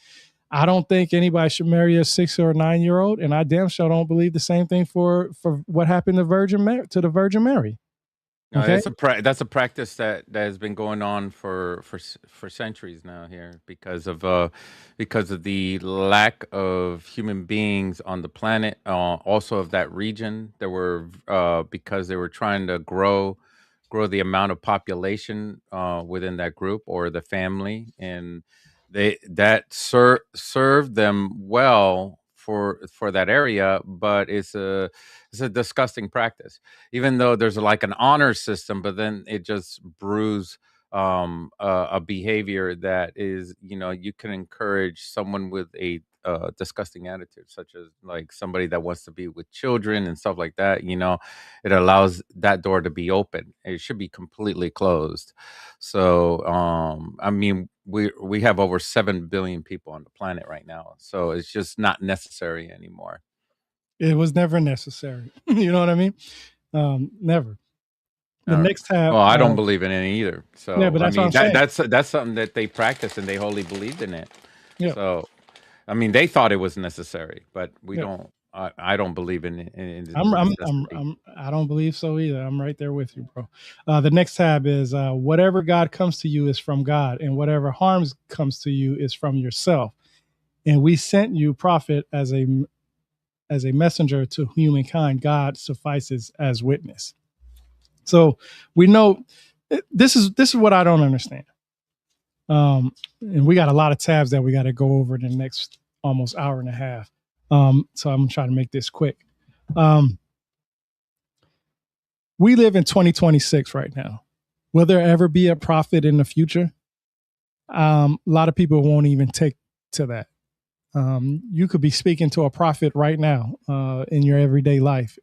I don't think anybody should marry a 6 or 9 year old, and I damn sure don't believe the same thing for what happened to the Virgin Mary. No, Okay, that's a practice that has been going on for centuries now here because of the lack of human beings on the planet, also of that region. There were because they were trying to grow the amount of population within that group or the family, and served them well for that area, but it's a disgusting practice even though there's like an honor system, but then it just brews a behavior that is, you can encourage someone with a disgusting attitude, such as like somebody that wants to be with children and stuff like that. It allows that door to be open. It should be completely closed. So, I mean, we have over 7 billion people on the planet right now, so it's just not necessary anymore. it was never necessary. You know what I mean? Never. The Uh, next tab, well, I don't believe in it either. yeah, So but I that's what mean I'm saying. that's something that they practiced and they wholly believed in it. Yeah, So I mean they thought it was necessary, but we yeah. don't. I don't believe in I'm, the I'm, I'm, necessity. I'm, I don't believe so either. I'm right there with you, bro. The next tab is whatever God comes to you is from God, and whatever harms comes to you is from yourself. And we sent you, prophet, as a messenger to humankind. God suffices as witness. So we know this is what I don't understand. And we got a lot of tabs that we got to go over in the next almost hour and a half. So I'm trying to make this quick. Um, we live in 2026 right now. Will there ever be a prophet in the future? A lot of people won't even take to that. You could be speaking to a prophet right now in your everyday life,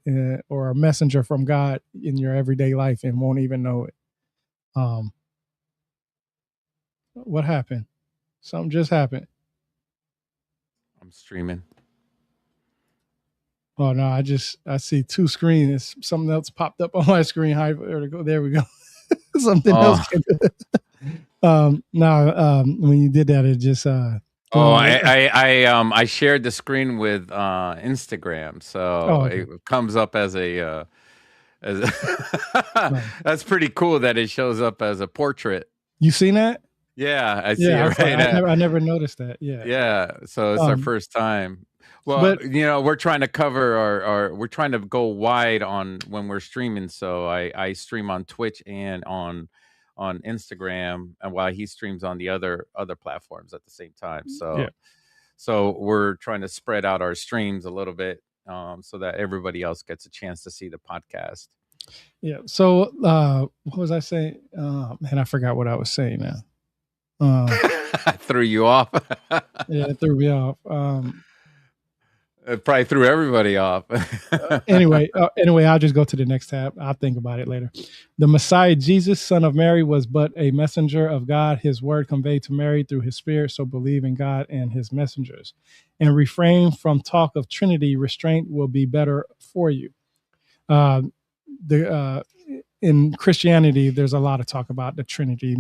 or a messenger from God in your everyday life, and won't even know it. Um, what happened? Something just happened. I'm streaming. Oh no, I see two screens. Something else popped up on my screen. Hi, there we go. Something else. Oh, Now, when you did that, it just oh, well, I shared the screen with Instagram, so oh, okay. it comes up as a as No. that's pretty cool that it shows up as a portrait. You seen that? Yeah, I see Yeah, I it was like, right now. I never noticed that. Yeah. Yeah, so it's our Um, first time. Well, but we're trying to cover we're trying to go wide on when we're streaming. So I stream on Twitch and on Instagram, and while he streams on the other platforms at the same time. yeah, So we're trying to spread out our streams a little bit, so that everybody else gets a chance to see the podcast. yeah. So what was I saying? Man, I forgot what I was saying now. I threw you off. Yeah, it threw me off. It probably threw everybody off. Anyway, I'll just go to the next tab. I'll think about it later. The Messiah, Jesus, son of Mary, was but a messenger of God. His word conveyed to Mary through his spirit. So believe in God and his messengers, and refrain from talk of Trinity. Restraint will be better for you. Uh, the In Christianity, there's a lot of talk about the Trinity,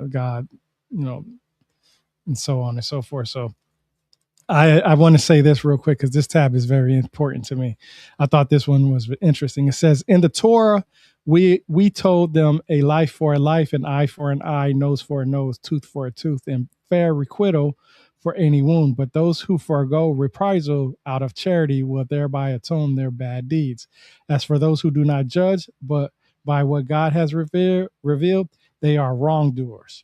God, you know, and so on and so forth. So I want to say this real quick because this tab is very important to me. I thought this one was interesting. It says in the Torah, we told them a life for a life, an eye for an eye, nose for a nose, tooth for a tooth, and fair requital for any wound. But those who forego reprisal out of charity will thereby atone their bad deeds. As for those who do not judge, but by what God has revealed, they are wrongdoers.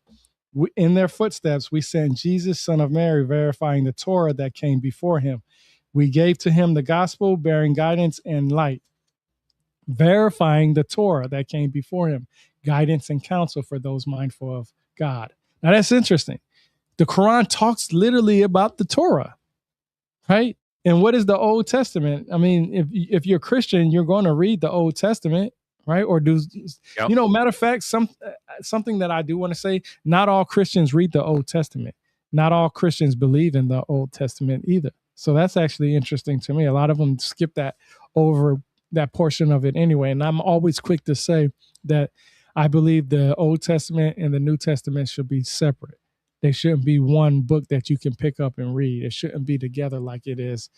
In their footsteps, we sent Jesus, son of Mary, verifying the Torah that came before him. We gave to him the gospel, bearing guidance and light, verifying the Torah that came before him, guidance and counsel for those mindful of God. Now that's interesting. The Quran talks literally about the Torah, right? And what is the Old Testament? I mean, if you're Christian, you're going to read the Old Testament, right? Or do Yep. matter of fact, something that I do want to say, not all Christians read the Old Testament. Not all Christians believe in the Old Testament either. So that's actually interesting to me. A lot of them skip that over that portion of it anyway. And I'm always quick to say that I believe the Old Testament and the New Testament should be separate. they shouldn't be one book that you can pick up and read. It shouldn't be together like it is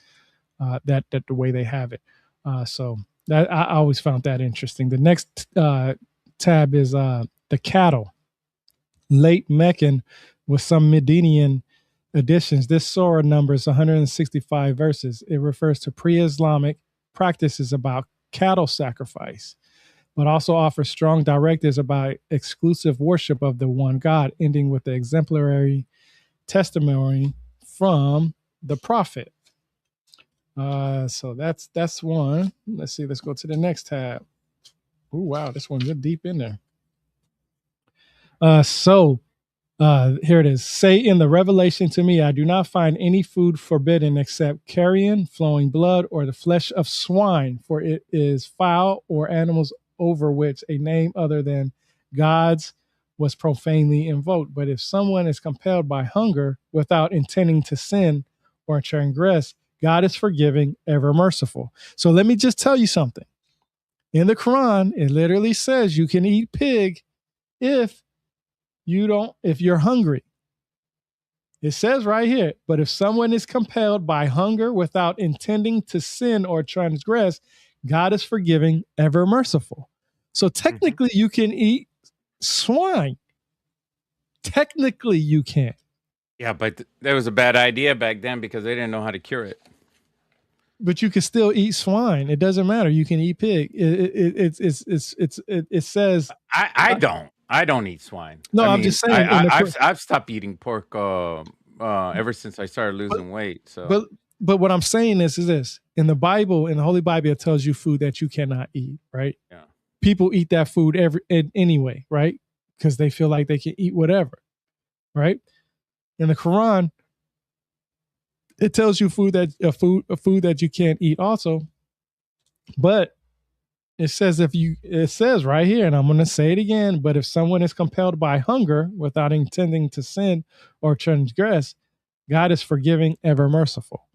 that the way they have it. So that I always found that interesting. The next tab is the cattle, late Meccan with some Medinian additions. This surah numbers 165 verses. It refers to pre-Islamic practices about cattle sacrifice, but also offers strong directives about exclusive worship of the one God, ending with the exemplary testimony from the prophet. So that's one. Let's see. Let's go to the next tab. Oh wow, this one's deep in there. Here it is. Say in the revelation to me, I do not find any food forbidden except carrion, flowing blood, or the flesh of swine, for it is foul, or animals over which a name other than God's was profanely invoked. But if someone is compelled by hunger without intending to sin or transgress, God is forgiving, ever merciful. So let me just tell you something. In the Quran, it literally says you can eat pig if you're hungry. It says right here, but if someone is compelled by hunger without intending to sin or transgress, God is forgiving, ever merciful. So technically, you can eat swine. Technically, you can. Yeah, but that was a bad idea back then because they didn't know how to cure it. But you can still eat swine. It doesn't matter. You can eat pig. It says. I don't eat swine. No, I I'm mean, just saying. I've stopped eating pork ever since I started losing weight. So, but what I'm saying is this: in the Bible, in the Holy Bible, it tells you food that you cannot eat. Right? yeah. People eat that food anyway, right? Because they feel like they can eat whatever. Right? In the Quran, it tells you food that you can't eat also, but it says right here, and I'm going to say it again, but if someone is compelled by hunger without intending to sin or transgress, God is forgiving, ever merciful.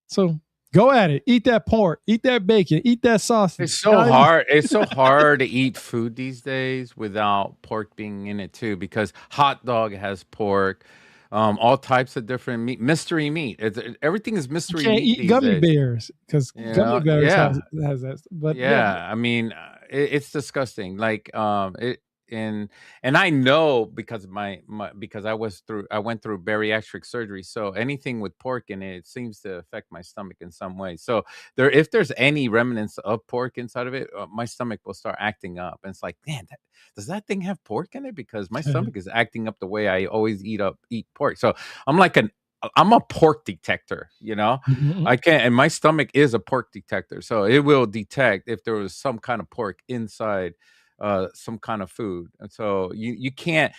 So go at it. Eat that pork, eat that bacon, eat that sausage. It's so hard. It's so hard to eat food these days without pork being in it too, because hot dog has pork, all types of different meat, mystery meat. Everything is You mystery can't meat eat these gummy days. bears because You gummy know? bears Yeah. has that. But yeah, Yeah, I mean, it's disgusting. Like, it and I know because of because I went through bariatric surgery. So anything with pork in it, it seems to affect my stomach in some way. So if there's any remnants of pork inside of it, my stomach will start acting up. And it's like, man, does that thing have pork in it? Because my stomach is acting up the way I always eat pork. So I'm like I'm a pork detector, you know. mm-hmm. I can't, and my stomach is a pork detector, so it will detect if there was some kind of pork inside some kind of food. And so you can't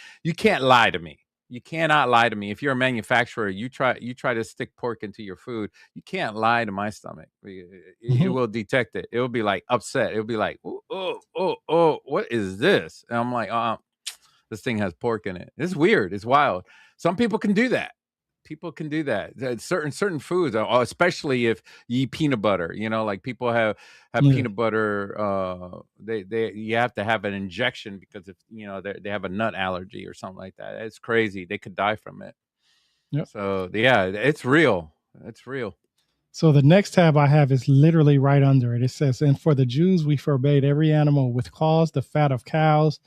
lie to me. You cannot lie to me. If you're a manufacturer, you try to stick pork into your food. You can't lie to my stomach. It Mm-hmm. will detect it. It will be like upset. It'll be like, oh, what is this? And I'm like, this thing has pork in it. It's weird. It's wild. Some people can do that. People can do that. Certain foods, especially if you eat peanut butter. You know, like people have Yeah. peanut butter. They you have to have an injection because if you know they have a nut allergy or something like that. It's crazy. They could die from it. Yep. So yeah, it's real. It's real. So the next tab I have is literally right under it. It says, "And for the Jews, we forbade every animal with claws, the fat of cows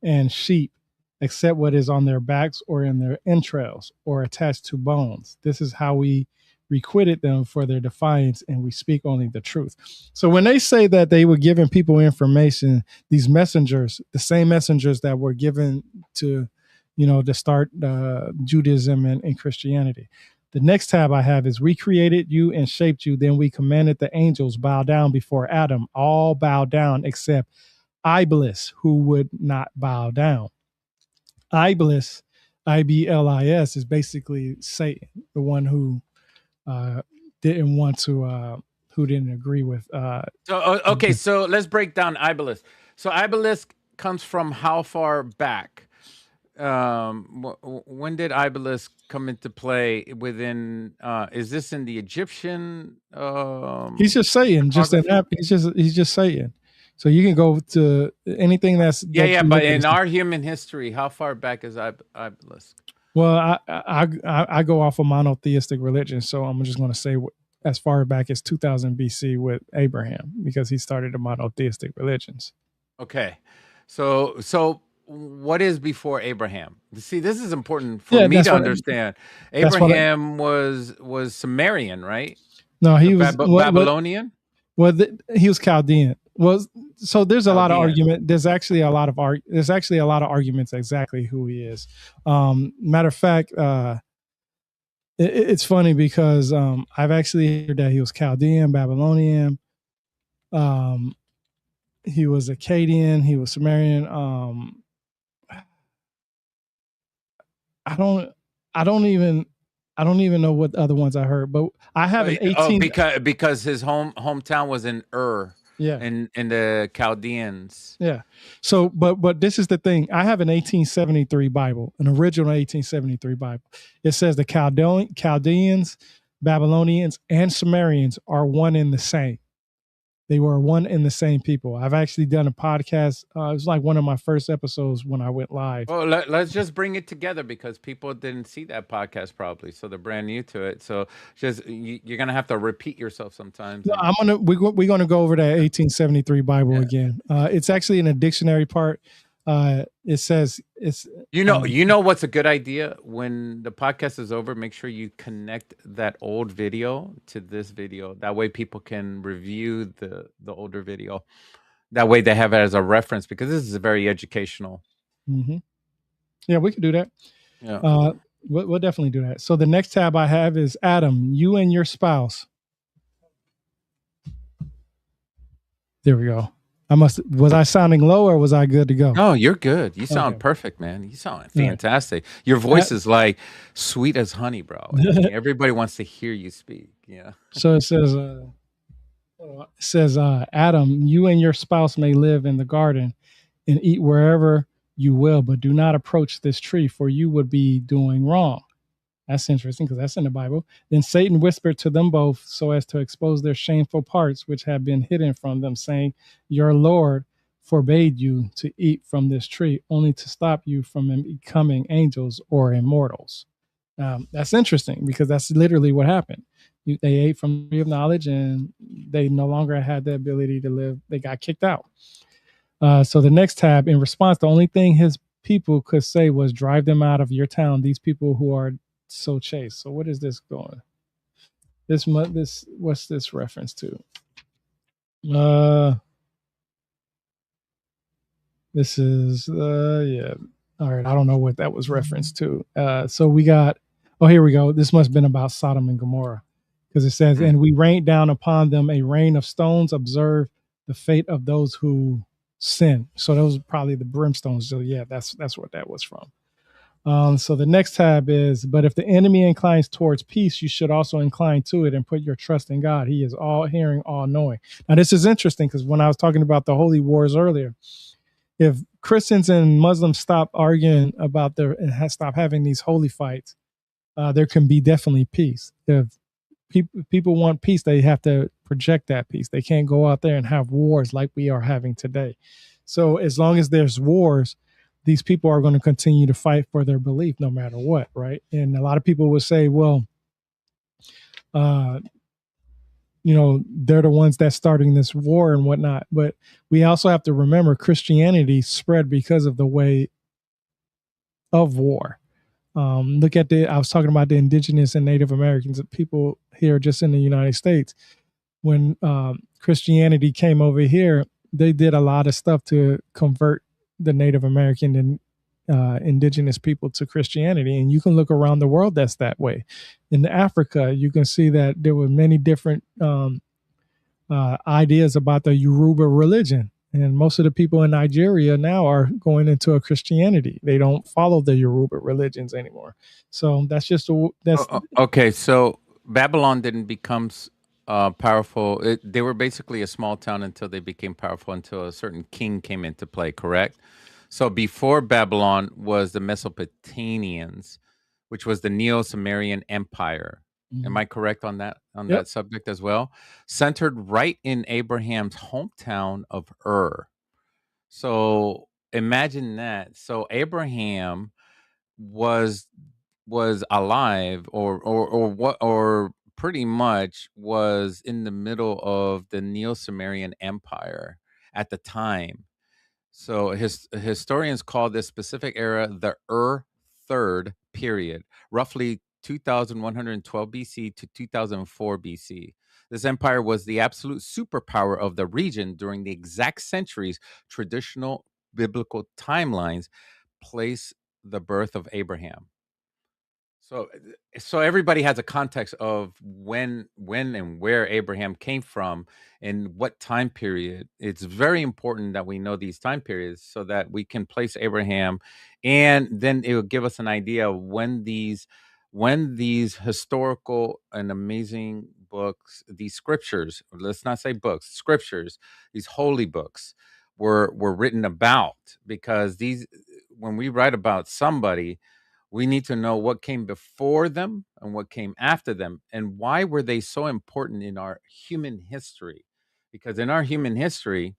and sheep, except what is on their backs or in their entrails or attached to bones. This is how we requited them for their defiance, and we speak only the truth." So when they say that they were giving people information, these messengers, the same messengers that were given to, to start Judaism and Christianity. The next tab I have is, "We created you and shaped you. Then we commanded the angels bow down before Adam. All bow down except Iblis, who would not bow down." Iblis, Iblis, is basically Satan, the one who uh, didn't want to, who didn't agree with. So okay, so let's break down Iblis. So Iblis comes from how far back? When did Iblis come into play within is this in the Egyptian He's just Satan, he's just Satan. So you can go to anything yeah, that but in our human history, how far back is Iblis? Well, I go off of monotheistic religion, so I'm just going to say as far back as 2000 BC with Abraham, because he started the monotheistic religions. Okay. So what is before Abraham? See, this is important for Yeah, me to understand. that's what. Abraham was Sumerian, right? No, he was what Babylonian? he was Chaldean. Well, so there's a lot of Chaldean. argument. There's actually a lot of arguments exactly who he is. Matter of fact, it's funny because I've actually heard that he was Chaldean, Babylonian. Um, he was Akkadian. He was Sumerian. I don't. I don't even. I don't even know what other ones I heard, but I have an Oh, 18. because his hometown was in Ur, Yeah, in the Chaldeans. yeah. So, but this is the thing. I have an 1873 Bible, an original 1873 Bible. It says the Chaldeans, Babylonians, and Sumerians are one and the same. They were one and the same people. I've actually done a podcast. It was like one of my first episodes when I went live. Well, let's just bring it together because people didn't see that podcast probably, so they're brand new to it. So just you're gonna have to repeat yourself sometimes, No, and we're gonna go over that 1873 Bible yeah. again. It's actually in a dictionary part. It says it's You know what's a good idea? When the podcast is over, make sure you connect that old video to this video. That way people can review the older video. That way they have it as a reference because this is very educational. mhm. Yeah, we could do that. Yeah. We'll definitely do that. So the next tab I have is Adam, you and your spouse. There we go. Was I sounding low or was I good to go? No, you're good. You sound Okay. perfect, man. You sound All right. fantastic. Your voice is like sweet as honey, bro. I mean, everybody wants to hear you speak. Yeah. So it says, Adam, you and your spouse may live in the garden and eat wherever you will, but do not approach this tree, for you would be doing wrong. That's interesting because that's in the Bible. Then Satan whispered to them both so as to expose their shameful parts, which had been hidden from them, saying, your Lord forbade you to eat from this tree, only to stop you from becoming angels or immortals. That's interesting because that's literally what happened. They ate from the tree of knowledge and they no longer had the ability to live. They got kicked out. So the next tab, in response, the only thing his people could say was drive them out of your town. These people who are so chaste. So what is this going? This what's this reference to? Uh, this is yeah. All right, I don't know what that was referenced to. So we got. Oh, here we go. This must have been about Sodom and Gomorrah, because it says, Mm. "And we rained down upon them a rain of stones. Observe the fate of those who sin." So those are probably the brimstones. So yeah, that's what that was from. So the next tab is, but if the enemy inclines towards peace, you should also incline to it and put your trust in God. He is all hearing, all knowing. Now, this is interesting because when I was talking about the holy wars earlier, if Christians and Muslims stop arguing about and stop having these holy fights, there can be definitely peace. If people want peace, they have to project that peace. They can't go out there and have wars like we are having today. So as long as there's wars, these people are going to continue to fight for their belief no matter what, right? And a lot of people would say, well, uh, they're the ones that's starting this war and whatnot. But we also have to remember Christianity spread because of the way of war. Look at I was talking about the indigenous and Native Americans, people here just in the United States. When Christianity came over here, they did a lot of stuff to convert the Native American and indigenous people to Christianity. And you can look around the world that's that way. In Africa, you can see that there were many different ideas about the Yoruba religion. And most of the people in Nigeria now are going into a Christianity. They don't follow the Yoruba religions anymore. So that's just that's Okay, so Babylon didn't become powerful. They were basically a small town until they became powerful until a certain king came into play, correct? So before Babylon was the Mesopotamians, which was the Neo-Sumerian Empire. Am I correct on yep. that subject as well? Centered right in Abraham's hometown of Ur. So imagine that. So Abraham was was alive, or what, or pretty much was in the middle of the Neo-Sumerian Empire at the time. So historians call this specific era the Third period, roughly 2112 BC to 2004 BC. This empire was the absolute superpower of the region during the exact centuries traditional biblical timelines place the birth of Abraham. So, so everybody has a context of when, and where Abraham came from, and what time period. It's very important that we know these time periods so that we can place Abraham, and then it will give us an idea of when these historical and amazing books, these scriptures, let's not say books, scriptures, these holy books were written about, because these, when we write about somebody, we need to know what came before them and what came after them, and why were they so important in our human history. Because in our human history,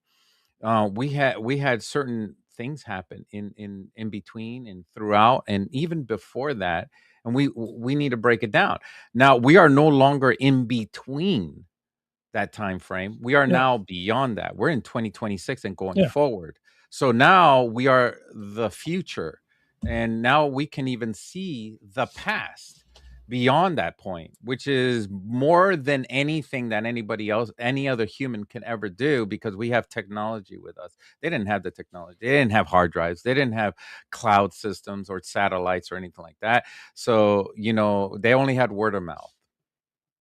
we had certain things happen in between and throughout and even before that, and we need to break it down. Now we are no longer in between that time frame. We are Yeah. now beyond that. We're in 2026 and going Yeah. forward. So now we are the future. And now we can even see the past beyond that point, which is more than anything that anybody else, any other human can ever do, because we have technology with us. They didn't have the technology. They didn't have hard drives. They didn't have cloud systems or satellites or anything like that. So, they only had word of mouth,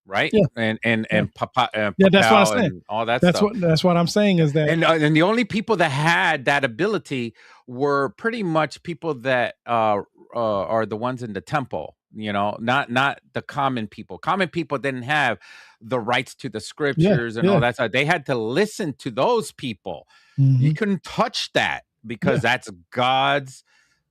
right? Yeah. Yeah. And papa and Yeah. That's what I'm papal saying. and all that That's stuff. what I'm saying is that. And the only people that had that ability were pretty much people that are the ones in the temple. Not the common people. Common people didn't have the rights to the Yeah. scriptures and all Yeah. that stuff. They had to listen to those people. You Hmm. couldn't touch that because Yeah. that's God's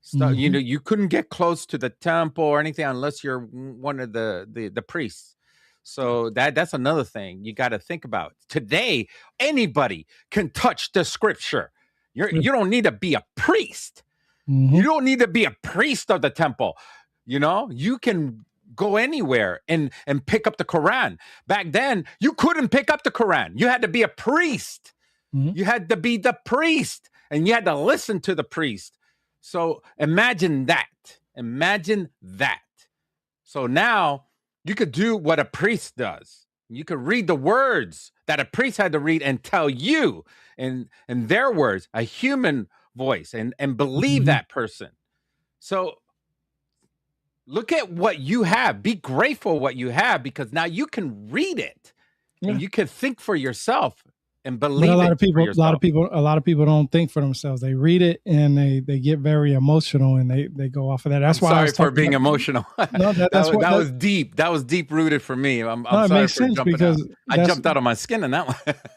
stuff. Hmm. You couldn't get close to the temple or anything unless you're one of the priests. Yeah. So that's another thing you got to think about. Today, anybody can touch the scripture. Yeah. You don't need to be a priest. You Hmm. don't need to be a priest of the temple. You can go anywhere and pick up the Quran. Back then, you couldn't pick up the Quran. You had to be a priest. Hmm. You had to be the priest, and you had to listen to the priest. So imagine that. Imagine that. So now you could do what a priest does. You could read the words that a priest had to read and tell you in their words, a human voice, and believe Hmm. that person. So look at what you have. Be grateful what you have, because now you can read it Yeah. and you can think for yourself and But believe it for yourself. a lot of people don't think for themselves. They read it and they get very emotional and they go off of that. That's I'm why I sorry was for talking being about. emotional. No, that's what That that. was deep. That was deep rooted for me. I'm No, it sorry makes for sense jumping out. because I that's jumped out of my skin in that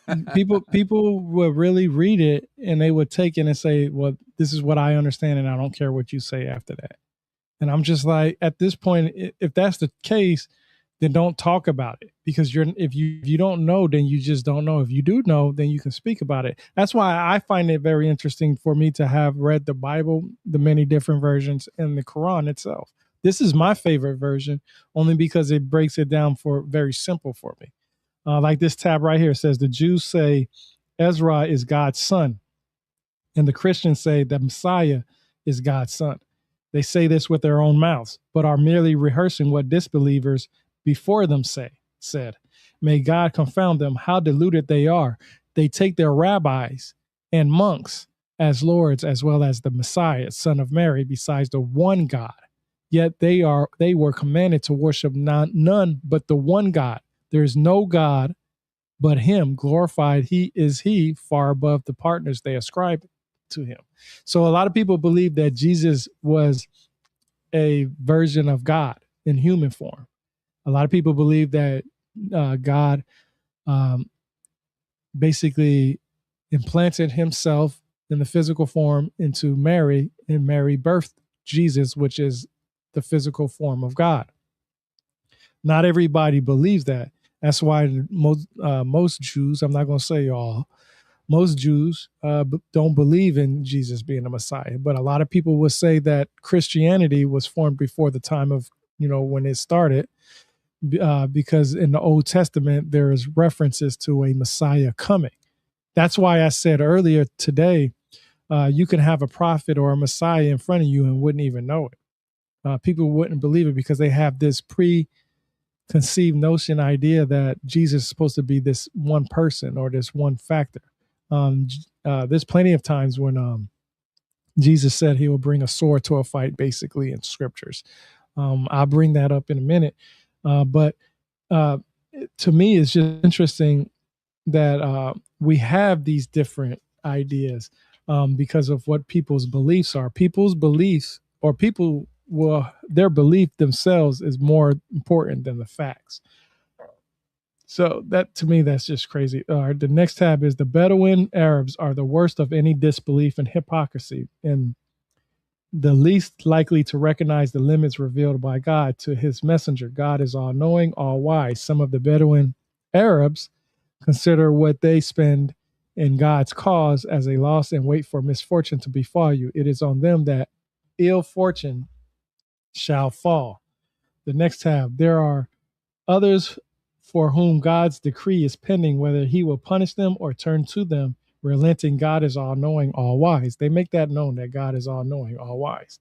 one. people would really read it and they would take it and say, "Well, this is what I understand, and I don't care what you say after that." And I'm just like, at this point, if that's the case, then don't talk about it, because if you don't know, then you just don't know. If you do know, then you can speak about it. That's why I find it very interesting for me to have read the Bible, the many different versions, and the Quran itself. This is my favorite version only because it breaks it down for very simple for me. Like this tab right here says the Jews say Ezra is God's son, and the Christians say the Messiah is God's son. They say this with their own mouths, but are merely rehearsing what disbelievers before them said. May God confound them, how deluded they are. They take their rabbis and monks as lords, as well as the Messiah, son of Mary, besides the one God. Yet they were commanded to worship none but the one God. There is no God but him. Glorified he far above the partners they ascribe to him. So a lot of people believe that Jesus was a version of God in human form. A lot of people believe that God um, basically implanted himself in the physical form into Mary, and Mary birthed Jesus, which is the physical form of God. Not everybody believes that. That's why most Jews, I'm not going to say all, most Jews don't believe in Jesus being a Messiah. But a lot of people will say that Christianity was formed before the time of, when it started, because in the Old Testament, there is references to a Messiah coming. That's why I said earlier today, you can have a prophet or a Messiah in front of you and wouldn't even know it. People wouldn't believe it because they have this preconceived notion idea that Jesus is supposed to be this one person or this one factor. There's plenty of times when Jesus said he will bring a sword to a fight, basically in scriptures. I'll bring that up in a minute. But uh, to me, it's just interesting that we have these different ideas because of what people's beliefs are. People's beliefs, or people, well, their belief themselves is more important than the facts. So that, to me, that's just crazy. The next tab is: the Bedouin Arabs are the worst of any disbelief and hypocrisy, and the least likely to recognize the limits revealed by God to his messenger. God is all knowing, all wise. Some of the Bedouin Arabs consider what they spend in God's cause as a loss and wait for misfortune to befall you. It is on them that ill fortune shall fall. The next tab: there are others for whom God's decree is pending, whether he will punish them or turn to them. Relenting, God is all knowing, all wise. They make that known that God is all knowing, all wise.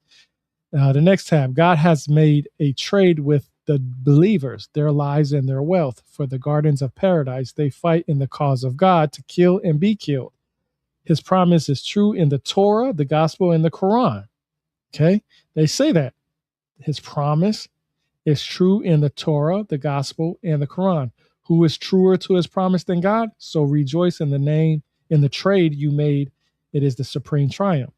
The next tab: God has made a trade with the believers, their lives and their wealth. For the gardens of paradise, they fight in the cause of God to kill and be killed. His promise is true in the Torah, the gospel, and the Quran. Okay? They say that. His promise is true in the Torah, the gospel, and the Quran. Who is truer to his promise than God? So rejoice in the name, in the trade you made. It is the supreme triumph.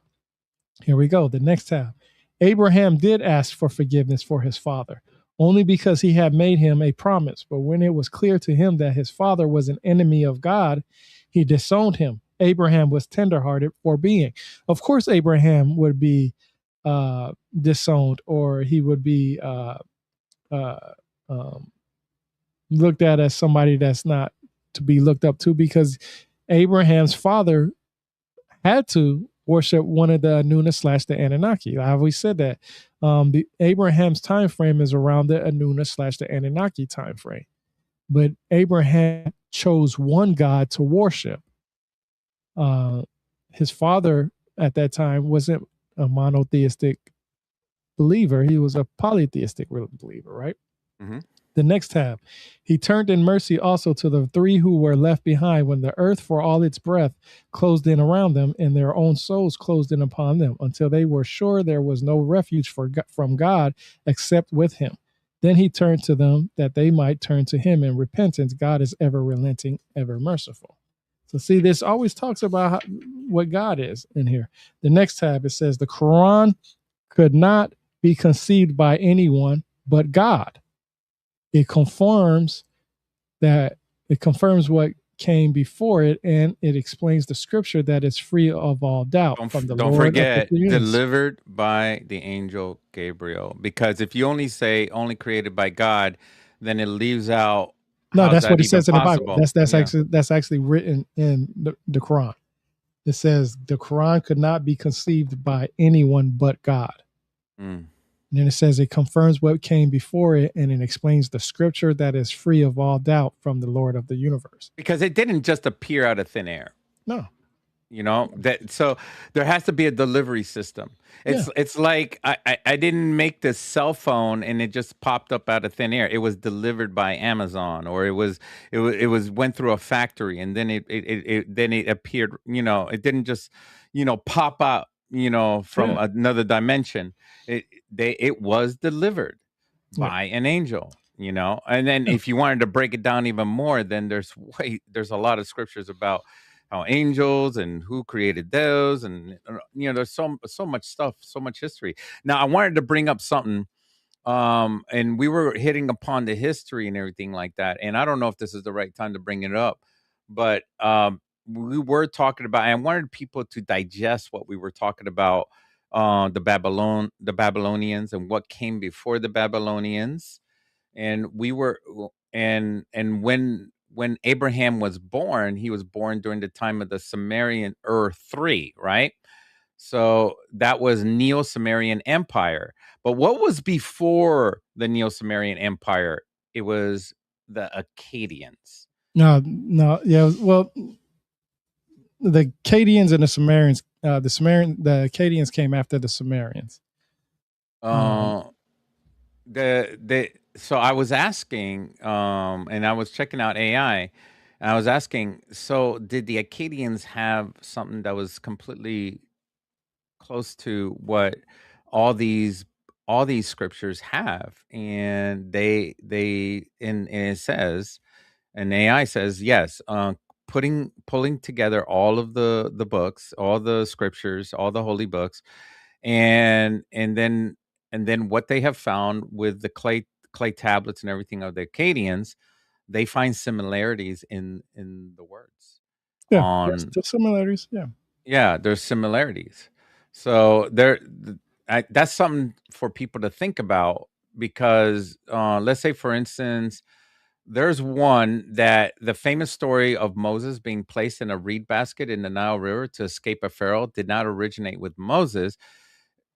Here we go. The next tab. Abraham did ask for forgiveness for his father, only because he had made him a promise. But when it was clear to him that his father was an enemy of God, he disowned him. Abraham was tenderhearted for being. Of course, Abraham would be disowned, or he would be uh, um, looked at as somebody that's not to be looked up to, because Abraham's father had to worship one of the Anuna slash the Anunnaki. I always said that. The Abraham's time frame is around the Anuna slash the Anunnaki time frame, but Abraham chose one God to worship. Uh, his father at that time wasn't a monotheistic believer; he was a polytheistic believer, right? Mm-hmm. The next tab. He turned in mercy also to the three who were left behind when the earth for all its breath closed in around them and their own souls closed in upon them until they were sure there was no refuge from God except with him. Then he turned to them that they might turn to him in repentance. God is ever relenting, ever merciful. So see, this always talks about what God is in here. The next tab, it says the Quran could not be conceived by anyone but God. It confirms what came before it, and it explains the scripture that is free of all doubt from the Don't Lord of the forget, universe. delivered by the angel Gabriel. Because if you only say only created by God, then it leaves out No, how's that's that what it even says in the Bible. possible? Yeah. That's actually written in the Quran. It says the Quran could not be conceived by anyone but God. Mm. And then it says it confirms what came before it, and it explains the scripture that is free of all doubt from the Lord of the universe. Because it didn't just appear out of thin air. No. That, so there has to be a delivery system. Yeah. It's like I didn't make this cell phone and it just popped up out of thin air. It was delivered by Amazon, or it was went through a factory, and then it appeared. It didn't just pop out from Yeah. another dimension. It was delivered Yeah. by an angel. And then Yeah. if you wanted to break it down even more, then there's a lot of scriptures about how angels and who created those, and there's so much stuff, so much history. Now I wanted to bring up something, and we were hitting upon the history and everything like that, and I don't know if this is the right time to bring it up, but we were talking about, I wanted people to digest what we were talking about, the Babylonians and what came before the Babylonians, and we were and when Abraham was born, he was born during the time of the Sumerian Ur 3, right? So that was Neo-Sumerian Empire. But what was before the Neo-Sumerian Empire? It was the Akkadians. No, no, yeah. Well, the Akkadians and the Sumerians, the Akkadians came after the Sumerians. Uh, so I was asking, and I was checking out AI, and I was asking, so did the Akkadians have something that was completely close to what all these all these scriptures have? And and it says, and AI says, yes, pulling together all of the books, all the scriptures, all the holy books, and and then what they have found with the clay tablets and everything of the Akkadians, they find similarities in the words. Yeah, there's On the similarities. Yeah, Yeah, there's similarities. So that's something for people to think about, because let's say, for instance, there's one that the famous story of Moses being placed in a reed basket in the Nile River to escape a pharaoh did not originate with Moses.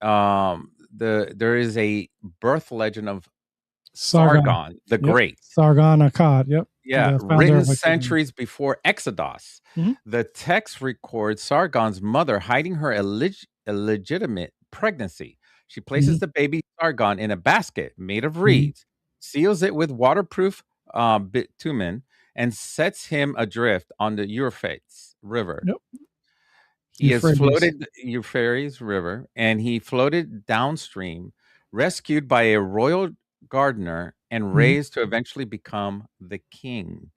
There is a birth legend of Sargon. Sargon the Yep, Great. Sargon Akkad. Yep, Yeah, the founder written of Akkad. centuries before Exodus. Mhm. The text records Sargon's mother hiding her illegitimate pregnancy. She places Mhm. the baby Sargon in a basket made of Mhm. reeds, seals it with waterproof bitumen, and sets him adrift on the Euphrates River. Yep, He has Euphrates. floated Euphrates River, and he floated downstream, rescued by a royal gardener and Mhm. raised to eventually become the king.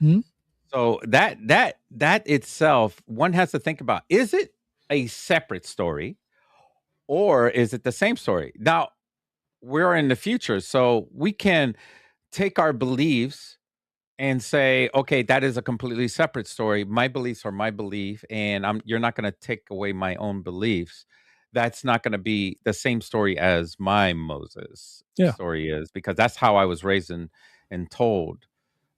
Mhm. So that itself, one has to think about: is it a separate story, or is it the same story? Now we're in the future, so we can take our beliefs and say, okay, that is a completely separate story. My beliefs are my belief, and you're not going to take away my own beliefs. That's not going to be the same story as my Moses Yeah, story is, because that's how I was raised and told.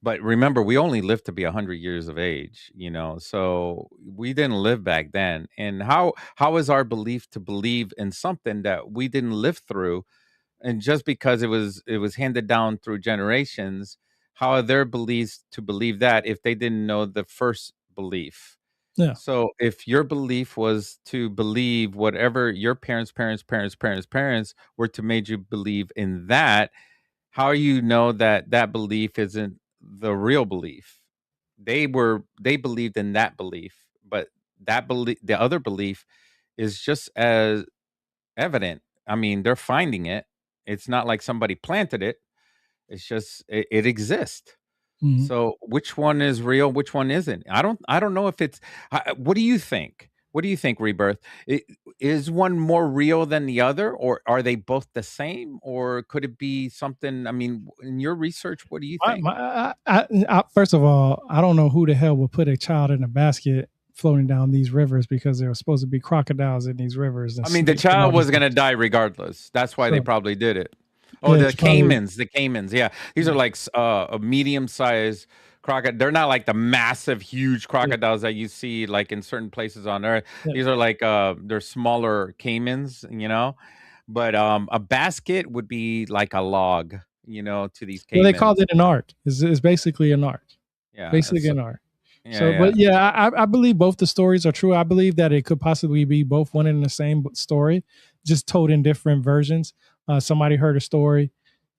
But remember, we only live to be 100 years of age, so we didn't live back then. And how is our belief to believe in something that we didn't live through? And just because it was handed down through generations, how are their beliefs to believe that if they didn't know the first belief? yeah. So if your belief was to believe whatever your parents were to made you believe in that, how you know that that belief isn't the real belief? They believed in that belief, but the other belief is just as evident. I mean, they're finding it. It's not like somebody planted it. It's just it exists. Mhm. So which one is real? Which one isn't? I don't know if it's. What do you think? What do you think, Rebirth? Is one more real than the other, or are they both the same, or could it be something? I mean, in your research, what do you My, think? my, first of all, I don't know who the hell would put a child in a basket floating down these rivers because there were supposed to be crocodiles in these rivers and I mean, the snakes and all child this was stuff. gonna die regardless. That's why they So probably did it. Oh, yeah, the it's probably caimans, the caimans. Yeah, these are yeah, like a medium-sized crocodile. They're not like the massive, huge yeah, crocodiles that you see like in certain places on Earth. yeah. These are like they're smaller caimans, you know. But a basket would be like a log, to these Well, they called caimans. it an ark. It's basically an ark, Yeah, basically an ark. yeah, So, yeah. but yeah, I believe both the stories are true. I believe that it could possibly be both one and the same story, just told in different versions. Somebody heard a story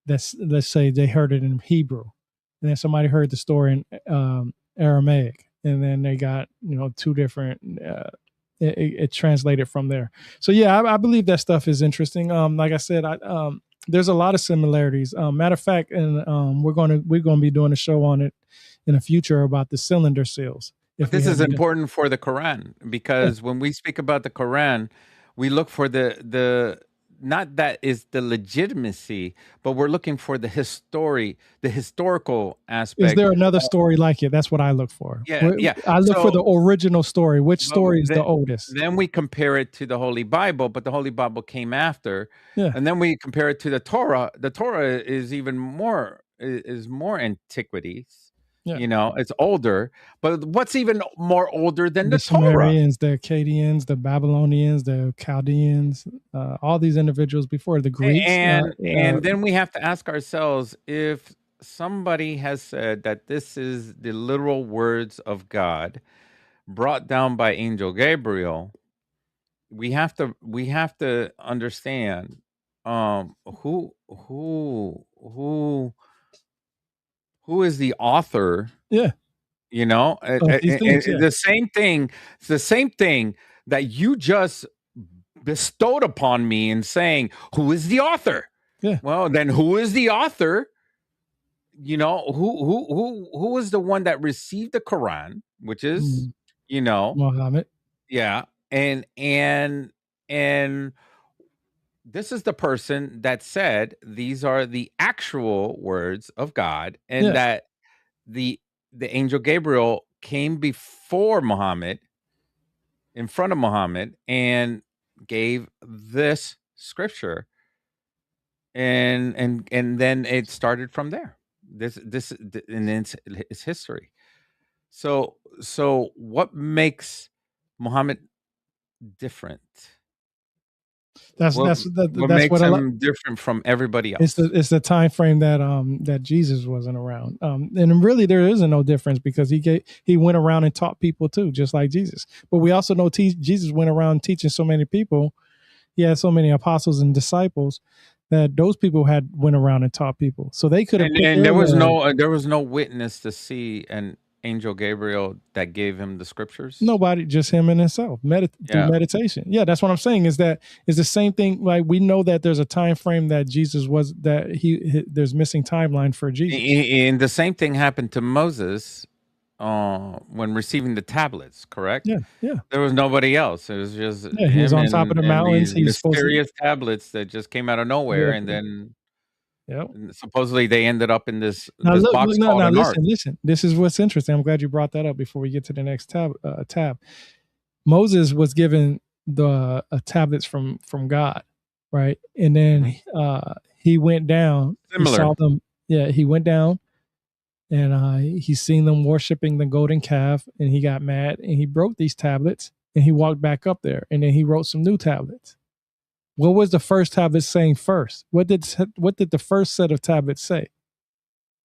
that's, let's say they heard it in Hebrew, and then somebody heard the story in Aramaic, and then they got two different. It translated from there. So yeah, I believe that stuff is interesting. Like I said, there's a lot of similarities. Matter of fact, and we're gonna be doing a show on it in the future about the cylinder seals. But If we this is haven't, important for the Quran, yeah, because when we speak about the Quran, we look for the not that is the legitimacy, but we're looking for the historical is aspect. there another story like it? That's what I look for. Yeah, yeah. I look for So, the original story. Which but story is the oldest? then we compare it to the Holy Bible, but the Holy Bible came after, Yeah, and then we compare it to the Torah. The Torah is even more is more antiquities. Yeah. It's older, but what's even more older than The the Torah? Sumerians, the Akkadians, the Babylonians, the Chaldeans, all these individuals before the Greeks. And then we have to ask ourselves, if somebody has said that this is the literal words of God brought down by angel Gabriel, we have to understand, who is the author. Yeah, of these things. Yeah, The same thing. It's the same thing that you just bestowed upon me in saying, who is the author? yeah. Well, then who is the author? Who is the one that received the Quran, which is, Mm, you know, Muhammad. yeah, and this is the person that said these are the actual words of God, and Yeah, that the the angel Gabriel came before Muhammad, in front of Muhammad, and gave this scripture, and then it started from there. And then it's history. So what makes Muhammad different? that's What that's that, what that's makes what a lot. him different from everybody It's else? the time frame that that Jesus wasn't around. And really there isn't no difference because he went around and taught people too, just like Jesus. But we also know Jesus went around teaching so many people. He had so many apostles and disciples that those people had went around and taught people. So they could have And put and their word. there was no witness to see an angel Gabriel that gave him the scriptures. Nobody, just him and himself, through Yeah. meditation. Yeah, that's what I'm saying. Is that is the same thing? Like we know that there's a time frame that Jesus was that there's missing timeline for Jesus. And the same thing happened to Moses, when receiving the tablets, correct? Yeah, yeah, There was nobody else. It was just yeah. He was him on top of the and mountains. these He was supposed to. mysterious tablets that just came out of nowhere, Yeah, and then yeah. supposedly they ended up in Now this look, box no, called now an ark. listen. This is what's interesting. I'm glad you brought that up before we get to the next tab. Moses was given the tablets from God, right? And then Mhm. he went down. He Similar. saw them. Yeah, he went down and he seen them worshiping the golden calf, and he got mad and he broke these tablets and he walked back up there and then he wrote some new tablets. What was the first tablet saying first? What did the first set of tablets say?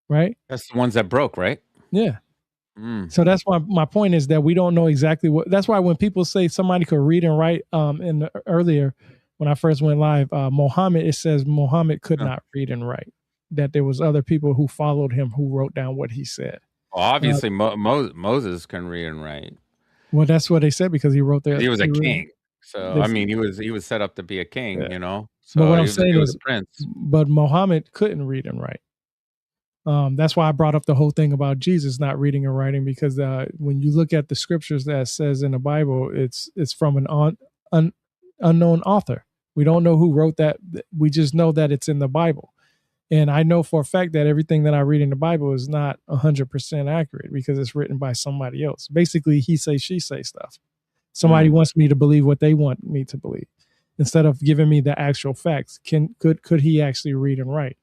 Right? That's the ones that broke, right? Yeah. Mm. So that's why my point is that we don't know exactly what. That's why when people say somebody could read and write, in the earlier when I first went live, Mohammed, it says Mohammed could Huh. not read and write. That there was other people who followed him who wrote down what he said. Well, Uh, obviously, Moses can read and write well, that's what they said because he wrote because the. he was a He wrote, king. So they, I mean, he was set up to be a king, yeah. But So what I'm he saying was is, a prince. but Mohammed couldn't read and write. That's why I brought up the whole thing about Jesus not reading and writing because when you look at the scriptures that says in the Bible, it's from an un, unknown author. We don't know who wrote that. We just know that it's in the Bible. And I know for a fact that everything that I read in the Bible is not 100% accurate because it's written by somebody else. Basically, he say, she say stuff. Somebody Mm. wants me to believe what they want me to believe instead of giving me the actual facts. Could he actually read and write?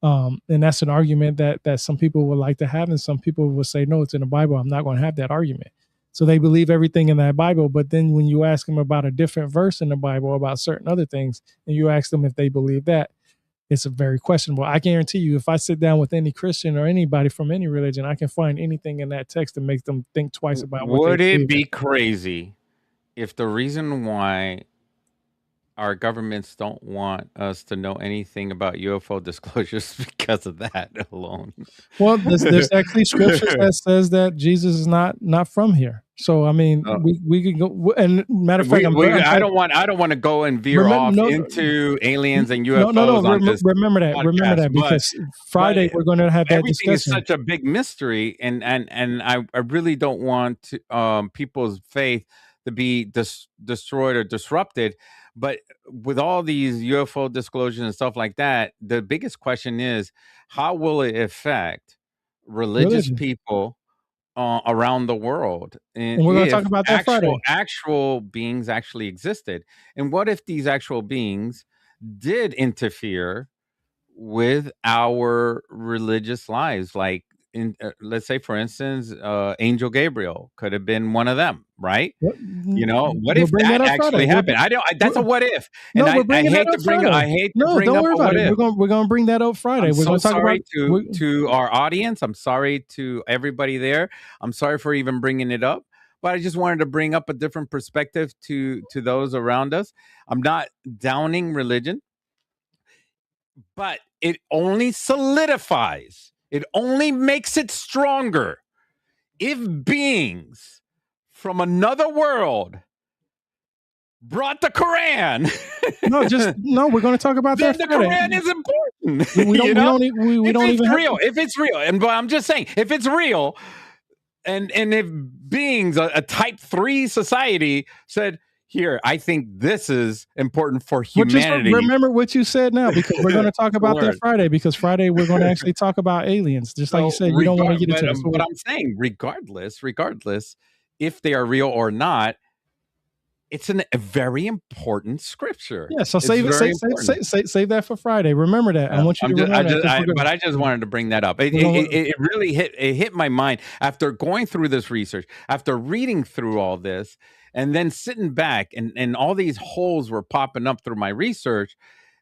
And that's an argument that some people would like to have, and some people will say, no, it's in the Bible. I'm not going to have that argument. So they believe everything in that Bible, but then when you ask them about a different verse in the Bible about certain other things, and you ask them if they believe that, it's a very questionable. I guarantee you, if I sit down with any Christian or anybody from any religion, I can find anything in that text that makes them think twice about what they Would it believe in. be crazy if the reason why our governments don't want us to know anything about UFO disclosures because of that alone? Well, there's actually scriptures that says that Jesus is not from here. So I mean, Uh, we could go. And matter of fact, I'm I glad. don't want to go and veer Remember, off no, into aliens and no. UFOs on this Remember podcast, that but because Friday we're going to have that everything is discussion. such a big mystery, and I really don't want to, people's faith to be destroyed or disrupted. But with all these UFO disclosures and stuff like that, the biggest question is, how will it affect religious Religion, people around the world, and and we're going to talk if about that actual Friday. actual beings actually existed, and what if these actual beings did interfere with our religious lives, like let's say, for instance, Angel Gabriel could have been one of them, right? You know, what We'll if bring that that up Friday. actually happened? That's a We're, what if, and no, we're I bringing that hate up to bring Friday. I hate to No, bring don't up worry a about what it. if. We're gonna bring that up Friday. I'm We're so gonna talk about. sorry to our audience. I'm sorry to everybody there. I'm sorry for even bringing it up, but I just wanted to bring up a different perspective to those around us. I'm not downing religion, but it only solidifies. It only makes it stronger if beings from another world brought the Quran. No. We're gonna talk about that Then the Friday. Quran is important. We don't. You We know, don't. We if don't it's even have. real, if it's real, and but I'm just saying, if it's real, and if beings, a type 3 society said, here, I think this is important for But just humanity. remember what you said now, because we're going to talk To about that learn. Friday. Because Friday we're going to actually talk about aliens. Just like you So said, you don't want to get into this. but I'm saying, regardless, if they are real or not, it's a very important scripture. Yeah. So It's very important. save that for Friday. Remember that. I Yeah, want you to remember that because but I just wanted to bring that up. we're going. It really hit my mind after going through this research, after reading through all this, and then sitting back, and all these holes were popping up through my research,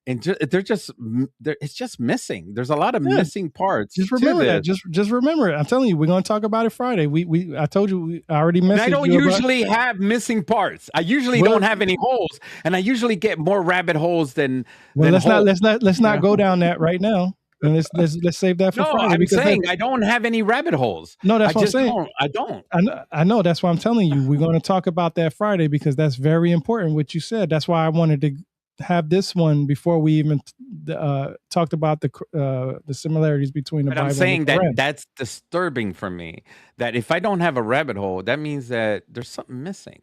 and it's just missing. There's a lot of Yeah. missing parts Just to remember that. this. Just remember it. I'm telling you, we're going to talk about it Friday. I told you. I already And I messaged don't you about. usually have missing parts. I usually Well, don't have any holes, and I usually get more rabbit holes than let's holes. not go down that right now. And let's save that for No, Friday I'm because saying I don't have any rabbit holes. no, I that's what I'm just saying. don't. I don't. I know. That's why I'm telling you. We're going to talk about that Friday because that's very important. What you said. That's why I wanted to have this one before we even talked about the similarities between the But I'm Bible and saying the that Quran. that's disturbing for me. That if I don't have a rabbit hole, that means that there's something missing.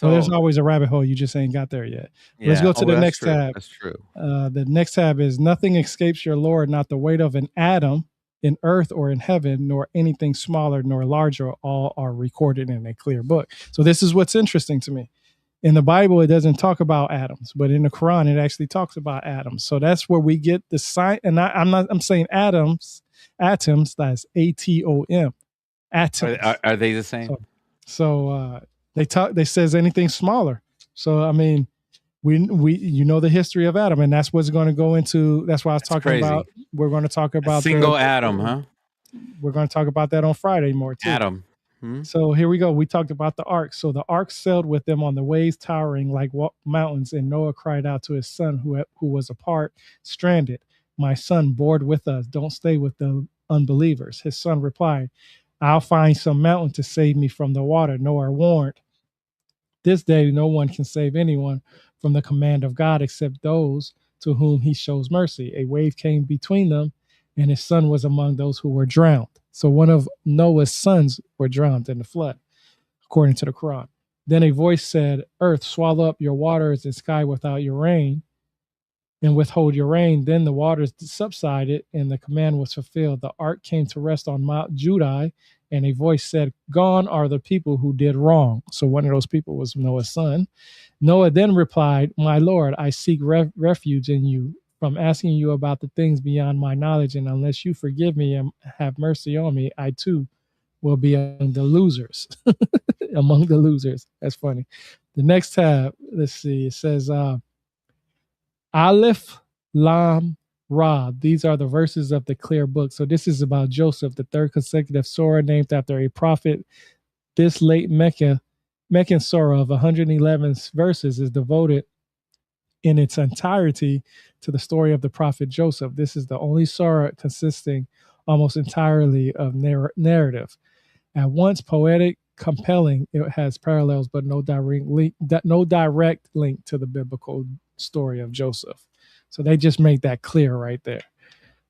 Well, there's So always a rabbit hole. You just ain't got there yet. Let's yeah. go to Oh, the that's next true. tab. That's true. The next tab is nothing escapes your Lord, not the weight of an atom in earth or in heaven, nor anything smaller nor larger. All are recorded in a clear book. So this is what's interesting to me. In the Bible, it doesn't talk about atoms, but in the Quran, it actually talks about atoms. So that's where we get the sign. And I'm saying atoms. That's ATOM. Atoms. Are they the same? So they says anything smaller. So I mean, we the history of Adam, and that's what's going to go into. That's why I was talking crazy. about. We're going to talk about A single atom, huh? We're going to talk about that on Friday more too. Atom. So here we go. We talked about the ark. So the ark sailed with them on the waves towering like mountains, and Noah cried out to his son who was apart, stranded. My son, board with us. Don't stay with the unbelievers. His son replied, I'll find some mountain to save me from the water. Noah warned. This day, no one can save anyone from the command of God except those to whom he shows mercy. A wave came between them, and his son was among those who were drowned. So one of Noah's sons were drowned in the flood, according to the Quran. Then a voice said, Earth, swallow up your waters, and sky without your rain, and withhold your rain. Then the waters subsided, and the command was fulfilled. The ark came to rest on Mount Judai, and a voice said, Gone are the people who did wrong. So one of those people was Noah's son. Noah then replied, My Lord, I seek refuge in you from asking you about the things beyond my knowledge, and unless you forgive me and have mercy on me, I too will be among the losers. Among the losers. That's funny. The next tab, let's see, it says, Aleph, Lam, Ra. These are the verses of the clear book. So this is about Joseph, the third consecutive surah named after a prophet. This late Meccan surah of 111 verses is devoted in its entirety to the story of the prophet Joseph. This is the only surah consisting almost entirely of narrative. At once poetic, compelling, it has parallels, but no direct link to the biblical story of Joseph. So they just make that clear right there.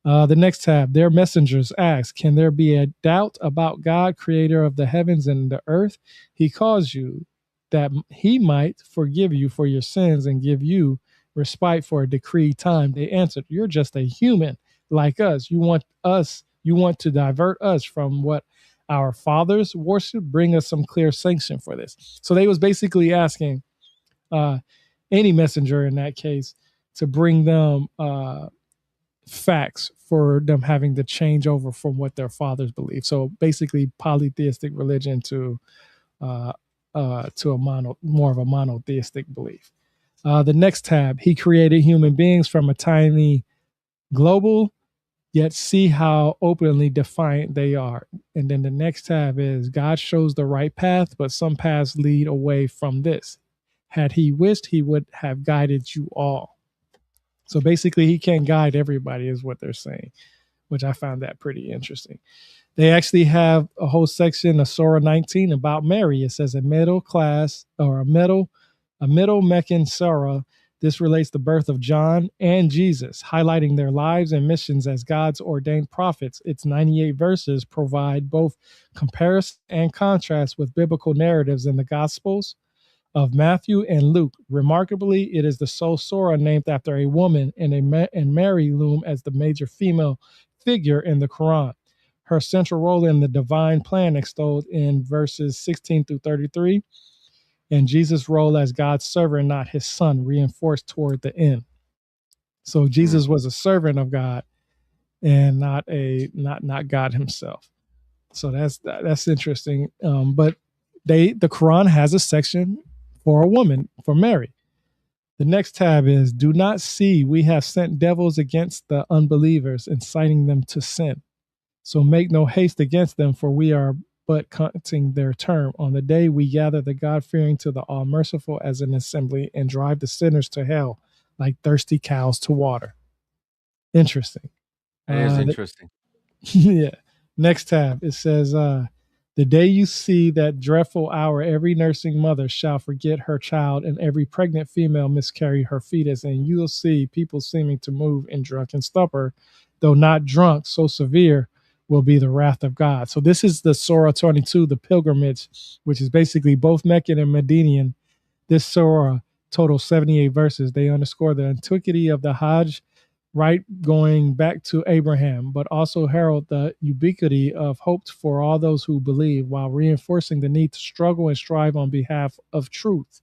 The next tab, their messengers ask, Can there be a doubt about God, creator of the heavens and the earth? He calls you that he might forgive you for your sins and give you respite for a decreed time. They answered, You're just a human like us. You want to divert us from what our fathers worship. Bring us some clear sanction for this. So they was basically asking any messenger in that case to bring them facts for them having to change over from what their fathers believe. So basically, polytheistic religion uh, to a more of a monotheistic belief. The next tab, he created human beings from a tiny global, yet see how openly defiant they are. And then the next tab is God shows the right path, but some paths lead away from this. Had he wished, he would have guided you all. So basically, he can't guide everybody, is what they're saying, which I found that pretty interesting. They actually have a whole section of Surah 19 about Mary. It says a middle class or a middle Meccan Surah. This relates the birth of John and Jesus, highlighting their lives and missions as God's ordained prophets. Its 98 verses provide both comparison and contrast with biblical narratives in the Gospels of Matthew and Luke. Remarkably, it is the sole surah named after a woman, and Mary loom as the major female figure in the Quran. Her central role in the divine plan extolled in verses 16 through 33, and Jesus' role as God's servant, not his son, reinforced toward the end. So Mm. Jesus was a servant of God and not God himself. So that's interesting. But the Quran has a section for a woman, for Mary. The next tab is do not see we have sent devils against the unbelievers, inciting them to sin. So make no haste against them, for we are but counting their term. On the day we gather the God fearing to the all merciful as an assembly and drive the sinners to hell like thirsty cows to water. Interesting. That is Uh, interesting. yeah. Next tab. It says, the day you see that dreadful hour, every nursing mother shall forget her child, and every pregnant female miscarry her fetus, and you'll see people seeming to move in drunken stupor, though not drunk, so severe will be the wrath of God. So this is the Surah 22, the pilgrimage, which is basically both Meccan and Medinian. This surah totals 78 verses. They underscore the antiquity of the Hajj, right, going back to Abraham, but also herald the ubiquity of hope for all those who believe, while reinforcing the need to struggle and strive on behalf of truth.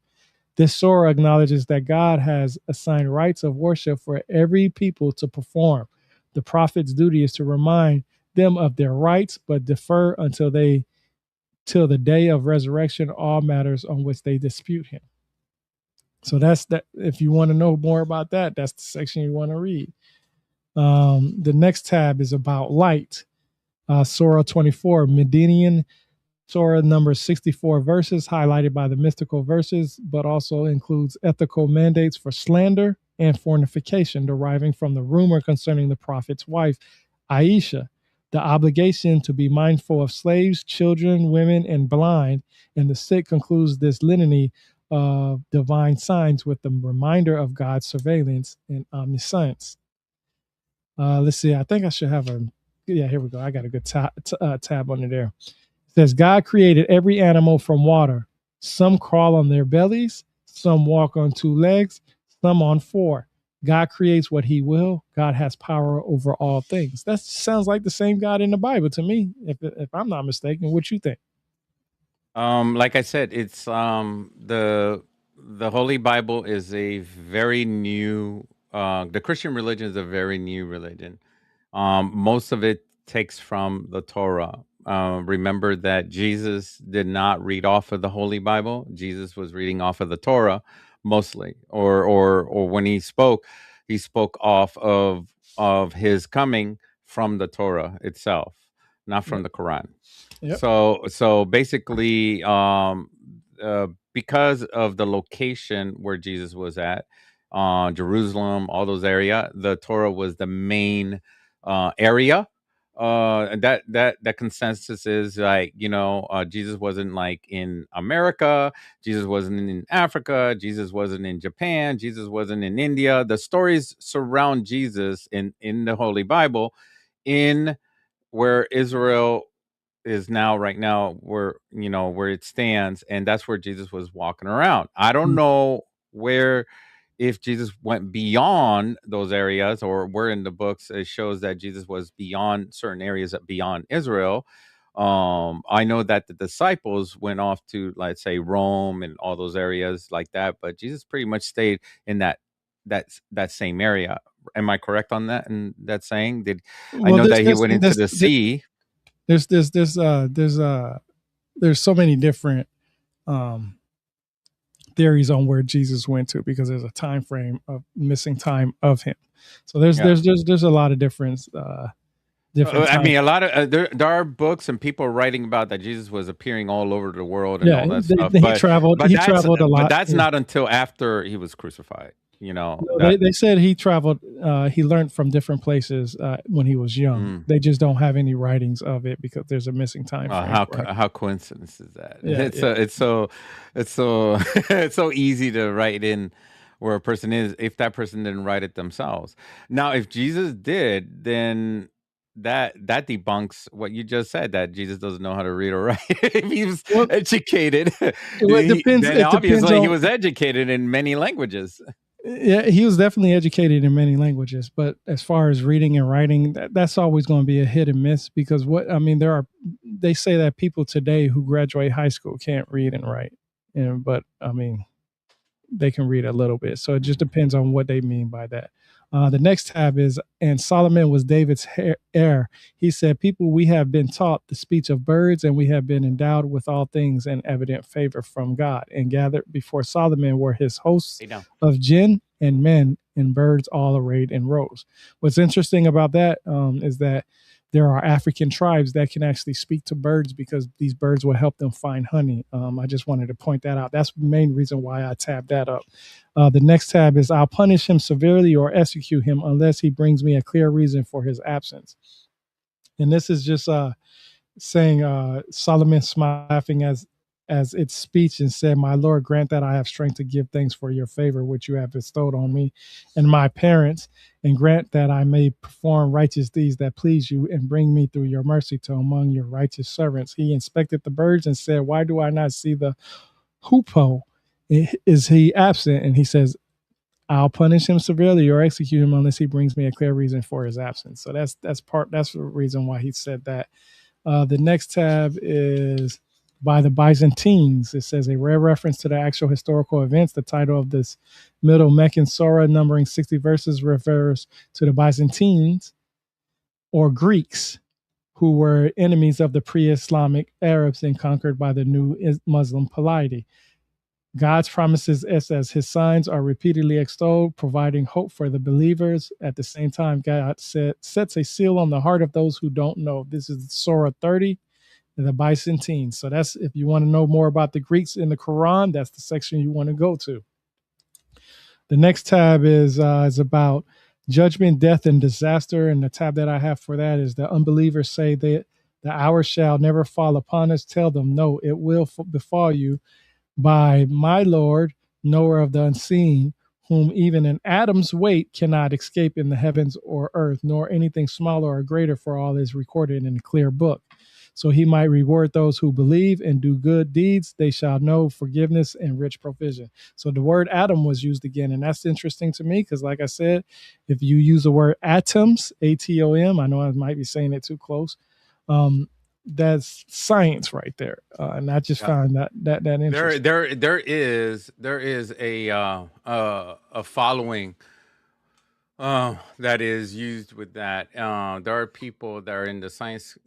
This surah acknowledges that God has assigned rites of worship for every people to perform. The prophet's duty is to remind them of their rights, but defer until they till the day of resurrection all matters on which they dispute him. So that's that. If you want to know more about that, that's the section you want to read. The next tab is about light. Surah 24, Medinian Surah number 64 verses, highlighted by the mystical verses, but also includes ethical mandates for slander and fornication, deriving from the rumor concerning the prophet's wife, Aisha, the obligation to be mindful of slaves, children, women, and blind. And the sick concludes this litany of divine signs with the reminder of God's surveillance and omniscience. Let's see. I think I should have a. Yeah, here we go. I got a good tab under there. It says God created every animal from water. Some crawl on their bellies, some walk on two legs, some on four. God creates what he will. God has power over all things. That sounds like the same God in the Bible to me, if I'm not mistaken. What you think? Like I said, it's the Holy Bible is a very new. The Christian religion is a very new religion. Most of it takes from the Torah. Remember that Jesus did not read off of the Holy Bible. Jesus was reading off of the Torah mostly, or when he spoke off of his coming from the Torah itself, not from Yep. the Quran. Yep. So basically, because of the location where Jesus was at, Jerusalem, all those area, the Torah was the main area. And that consensus is like, Jesus wasn't like in America, Jesus wasn't in Africa, Jesus wasn't in Japan, Jesus wasn't in India. The stories surround Jesus in the Holy Bible, in where Israel is now, right now, where it stands, and that's where Jesus was walking around. I don't Mm. know where, if Jesus went beyond those areas, or where in the books it shows that Jesus was beyond certain areas, beyond Israel. I know that the disciples went off to, let's say, Rome and all those areas like that, but Jesus pretty much stayed in that same area, Am I correct on that? And that saying, did I Well, know that he went into the sea? there's there's there's uh there's uh there's so many different um theories on where Jesus went to, because there's a time frame of missing time of him. So Yeah. there's a lot of different I time. mean, a lot of there are books and people writing about that Jesus was appearing all over the world and Yeah, all that stuff, he traveled. He traveled a but lot. that's Yeah. not until after he was crucified. You know No, that. they said he traveled. He learned from different places when he was young. Mm. They just don't have any writings of it because there's a missing time frame for it. How coincidence is that? Yeah, yeah. It's so it's so easy to write in where a person is if that person didn't write it themselves. Now, if Jesus did, then that debunks what you just said, that Jesus doesn't know how to read or write. If he was Well, educated, it depends. then It depends obviously he on. was educated in many languages. Yeah, he was definitely educated in many languages, but as far as reading and writing, that's always going to be a hit and miss, because what I mean, they say that people today who graduate high school can't read and write, and but I mean, they can read a little bit. So it just depends on what they mean by that. The next tab is, and Solomon was David's heir. He said, people, we have been taught the speech of birds, and we have been endowed with all things in evident favor from God. And gathered before Solomon were his hosts Hey, now. of jinn and men and birds all arrayed in rows. What's interesting about that is that there are African tribes that can actually speak to birds, because these birds will help them find honey. I just wanted to point that out. That's the main reason why I tabbed that up. The next tab is, I'll punish him severely or execute him unless he brings me a clear reason for his absence. And this is just saying Solomon laughing as its speech, and said, my Lord, grant that I have strength to give thanks for your favor which you have bestowed on me and my parents, and grant that I may perform righteous deeds that please you, and bring me through your mercy to among your righteous servants. He inspected the birds and said, why do I not see the hoopoe? Is he absent? And he says, I'll punish him severely or execute him unless he brings me a clear reason for his absence. So that's the reason why he said that. The next tab is by the Byzantines. It says, a rare reference to the actual historical events. The title of this Middle Meccan Surah, numbering 60 verses, refers to the Byzantines or Greeks, who were enemies of the pre-Islamic Arabs and conquered by the new Muslim polity. God's promises as his signs are repeatedly extolled, providing hope for the believers. At the same time, God sets a seal on the heart of those who don't know. This is Surah 30, the Byzantines. So that's, if you want to know more about the Greeks in the Quran, that's the section you want to go to. The next tab is about judgment, death, and disaster. And the tab that I have for that is, the unbelievers say that the hour shall never fall upon us. Tell them, no, it will befall you by my Lord, knower of the unseen, whom even an atom's weight cannot escape in the heavens or earth, nor anything smaller or greater, for all is recorded in a clear book. So he might reward those who believe and do good deeds. They shall know forgiveness and rich provision. So the word atom was used again. And that's interesting to me because, like I said, if you use the word atoms, ATOM, I know I might be saying it too close. That's science right there. And I just found that interesting. There is a following that is used with that. There are people that are in the science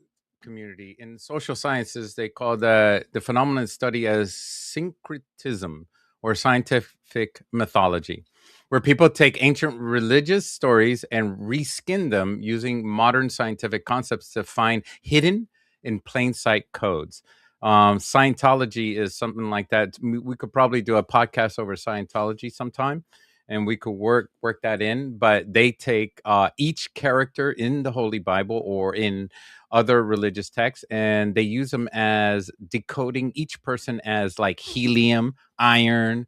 community. In social sciences, they call the phenomenon study as syncretism, or scientific mythology, where people take ancient religious stories and reskin them using modern scientific concepts to find hidden in plain sight codes. Scientology is something like that. We could probably do a podcast over Scientology sometime, and we could work that in. But they take each character in the Holy Bible or in other religious texts, and they use them as decoding each person as like helium, iron,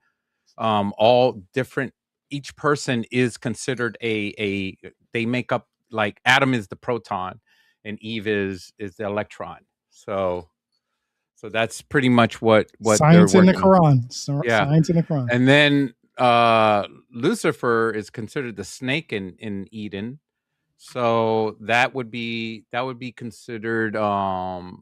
all different. Each person is considered a. They make up, like Adam is the proton, and Eve is the electron. So that's pretty much what they're Science in the working on. Quran. Yeah, Science in the Quran. and then Lucifer is considered the snake in Eden. So that would be considered the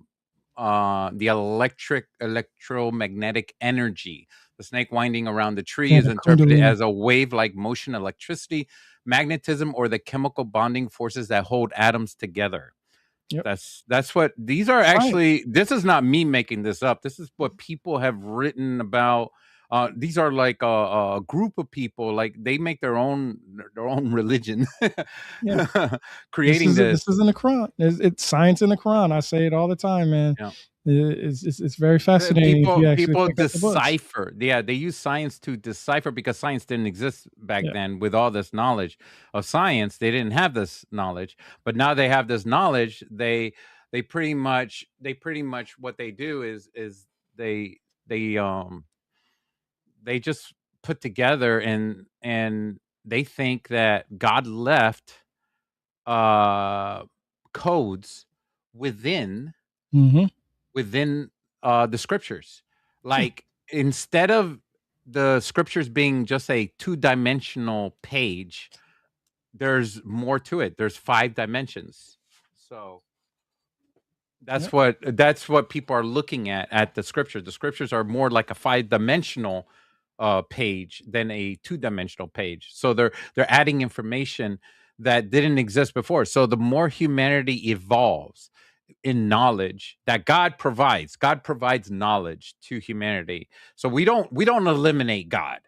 electromagnetic energy. The snake winding around the tree Yeah, is the interpreted Kundalini. as a wave like motion electricity, magnetism or the chemical bonding forces that hold atoms together. Yep. That's what these are Science. actually. This is not me making this up. This is what people have written about. These are like a group of people, like they make their own religion, Yeah. creating This this. is in the Quran. It's science in the Quran. I say it all the time, man. Yeah. It's very fascinating if you actually People pick up the books. decipher. Yeah, they use science to decipher because science didn't exist back Yeah. then. With all this knowledge of science, they didn't have this knowledge, but now they have this knowledge. They pretty much what they do is they they um they just put together, and they think that God left uh codes within Mm-hmm. within the scriptures. Like, instead of the scriptures being just a two-dimensional page, there's more to it. There's five dimensions. So Yep. that's what people are looking at the scriptures. The scriptures are more like a five-dimensional page than a two-dimensional page. So they're adding information that didn't exist before. So the more humanity evolves in knowledge that God provides knowledge to humanity. So we don't eliminate God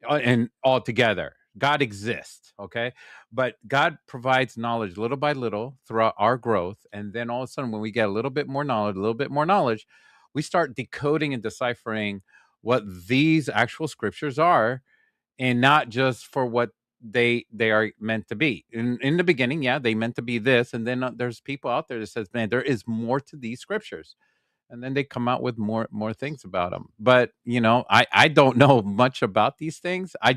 and altogether. God exists, okay? But God provides knowledge little by little throughout our growth, and then all of a sudden, when we get a little bit more knowledge, a little bit more knowledge, we start decoding and deciphering what these actual scriptures are, and not just for what they are meant to be. In the beginning, yeah, they meant to be this, and then there's people out there that says, man, there is more to these scriptures, and then they come out with more things about them. But I don't know much about these things. I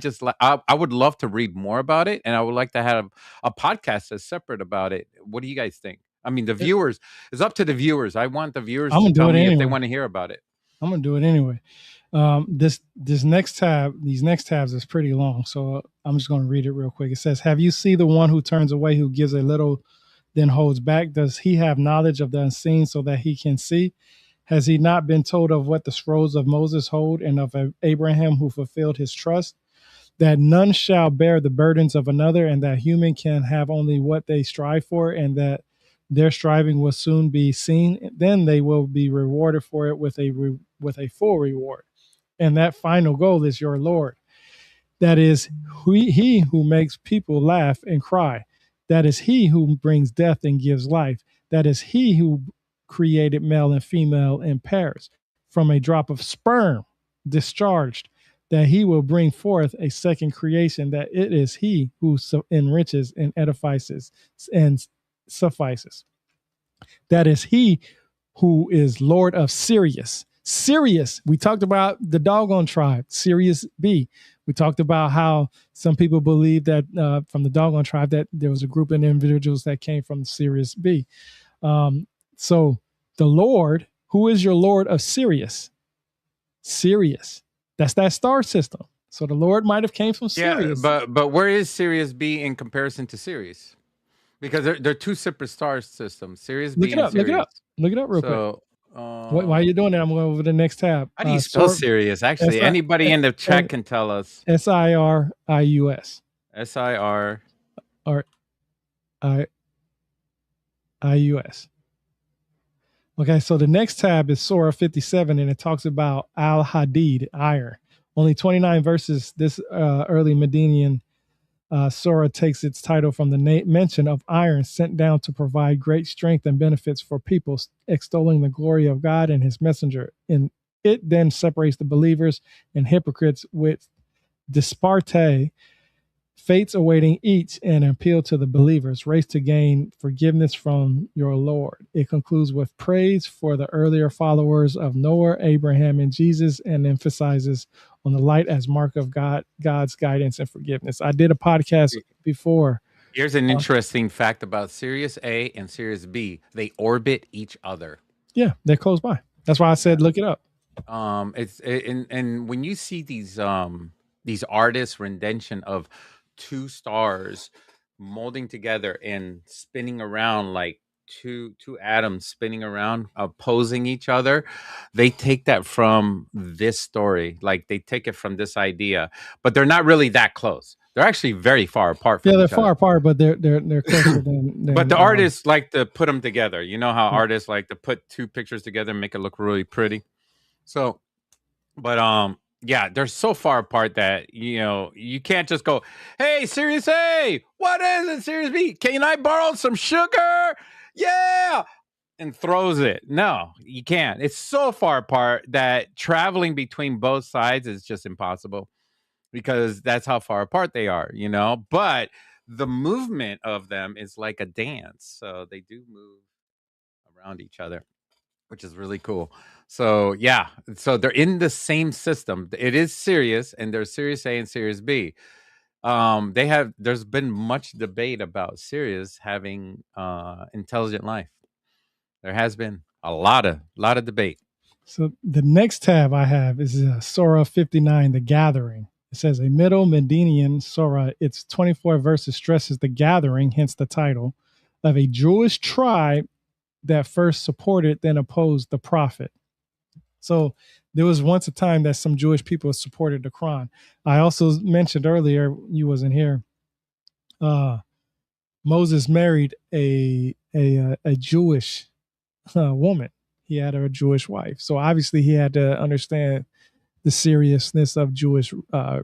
would love to read more about it, and I would like to have a podcast that's separate about it. What do you guys think? I mean, the Yep. viewers, it's up to the viewers. I want the viewers I'm to gonna do tell it me if they anyway. want to hear about it. I'm gonna do it anyway. This next tab, these next tabs is pretty long, so I'm just gonna read it real quick. It says, "Have you seen the one who turns away, who gives a little, then holds back? Does he have knowledge of the unseen, so that he can see? Has he not been told of what the scrolls of Moses hold, and of Abraham who fulfilled his trust? That none shall bear the burdens of another, and that human can have only what they strive for, and that their striving will soon be seen. Then they will be rewarded for it with a full reward. And that final goal is your Lord. That is he who makes people laugh and cry. That is he who brings death and gives life. That is he who created male and female in pairs from a drop of sperm discharged. That he will bring forth a second creation. That it is he who enriches and edifies and suffices. That is he who is Lord of Sirius. Sirius, we talked about the doggone tribe, Sirius B. We talked about how some people believe that from the doggone tribe that there was a group of individuals that came from Sirius B. So the Lord, who is your Lord of Sirius? Sirius. That's that star system. So the Lord might have came from Yeah, Sirius. but where is Sirius B in comparison to Sirius? Because they're two separate star systems, Sirius Look B it and up. Look it up. Sirius. Look it up real quick. So, While you're doing that, I'm going over the next tab. how do you spell Sirius? S Actually, I anybody in the chat can tell us. SIRIUS SIR. or I IUS. Okay, so the next tab is Surah 57, and it talks about Al Hadid, iron. Only 29 verses. This early Medinian Surah takes its title from the mention of iron sent down to provide great strength and benefits for people, extolling the glory of God and his messenger. And it then separates the believers and hypocrites with disparate fates awaiting each, and appeal to the believers, race to gain forgiveness from your Lord. It concludes with praise for the earlier followers of Noah, Abraham, and Jesus, and emphasizes on the light as mark of God's guidance and forgiveness. I did a podcast before. Here's an interesting fact about Sirius A and Sirius B. They orbit each other. Yeah, they're close by. That's why I said look it up. And when you see these artists' rendition of two stars molding together and spinning around like two atoms spinning around opposing each other, they take that from this story. Like, they take it from this idea, but they're not really that close. They're actually very far apart Yeah, from they're each far other. apart, but they're closer than But the artists like to put them together. You know how yeah. artists like to put two pictures together and make it look really pretty. So, but yeah, they're so far apart that you can't just go, "Hey, Sirius A, what is it, Sirius B? Can I borrow some sugar?" Yeah, and throws it. No, you can't. It's so far apart that traveling between both sides is just impossible because that's how far apart they are. But the movement of them is like a dance. So they do move around each other, which is really cool. So yeah, so they're in the same system. It is Sirius, and there's Sirius A and Sirius B. There's been much debate about Sirius having intelligent life. There has been a lot of debate. So the next tab I have is Surah 59, The Gathering. It says a middle Medinian Surah. Its 24 verses stresses the gathering, hence the title, of a Jewish tribe that first supported, then opposed the prophet. So there was once a time that some Jewish people supported the Quran. I also mentioned earlier, you wasn't here, Moses married a Jewish woman. He had a Jewish wife. So obviously he had to understand the seriousness of Jewish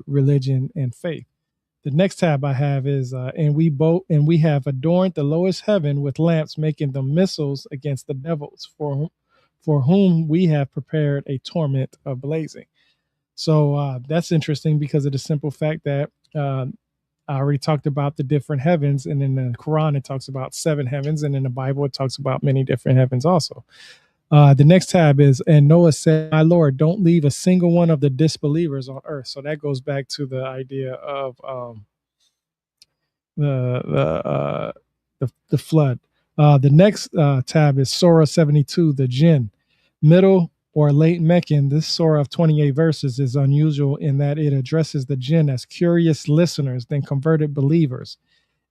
religion and faith. The next tab I have is and we have adorned the lowest heaven with lamps, making them missiles against the devils, for whom we have prepared a torment of blazing. So that's interesting because of the simple fact that I already talked about the different heavens, and in the Quran it talks about 7 heavens, and in the Bible it talks about many different heavens also. The next tab is, and Noah said, "My Lord, don't leave a single one of the disbelievers on earth." So that goes back to the idea of the the flood. The next tab is Surah 72, the Jinn. Middle or late Meccan, this surah of 28 verses is unusual in that it addresses the Jinn as curious listeners, then converted believers.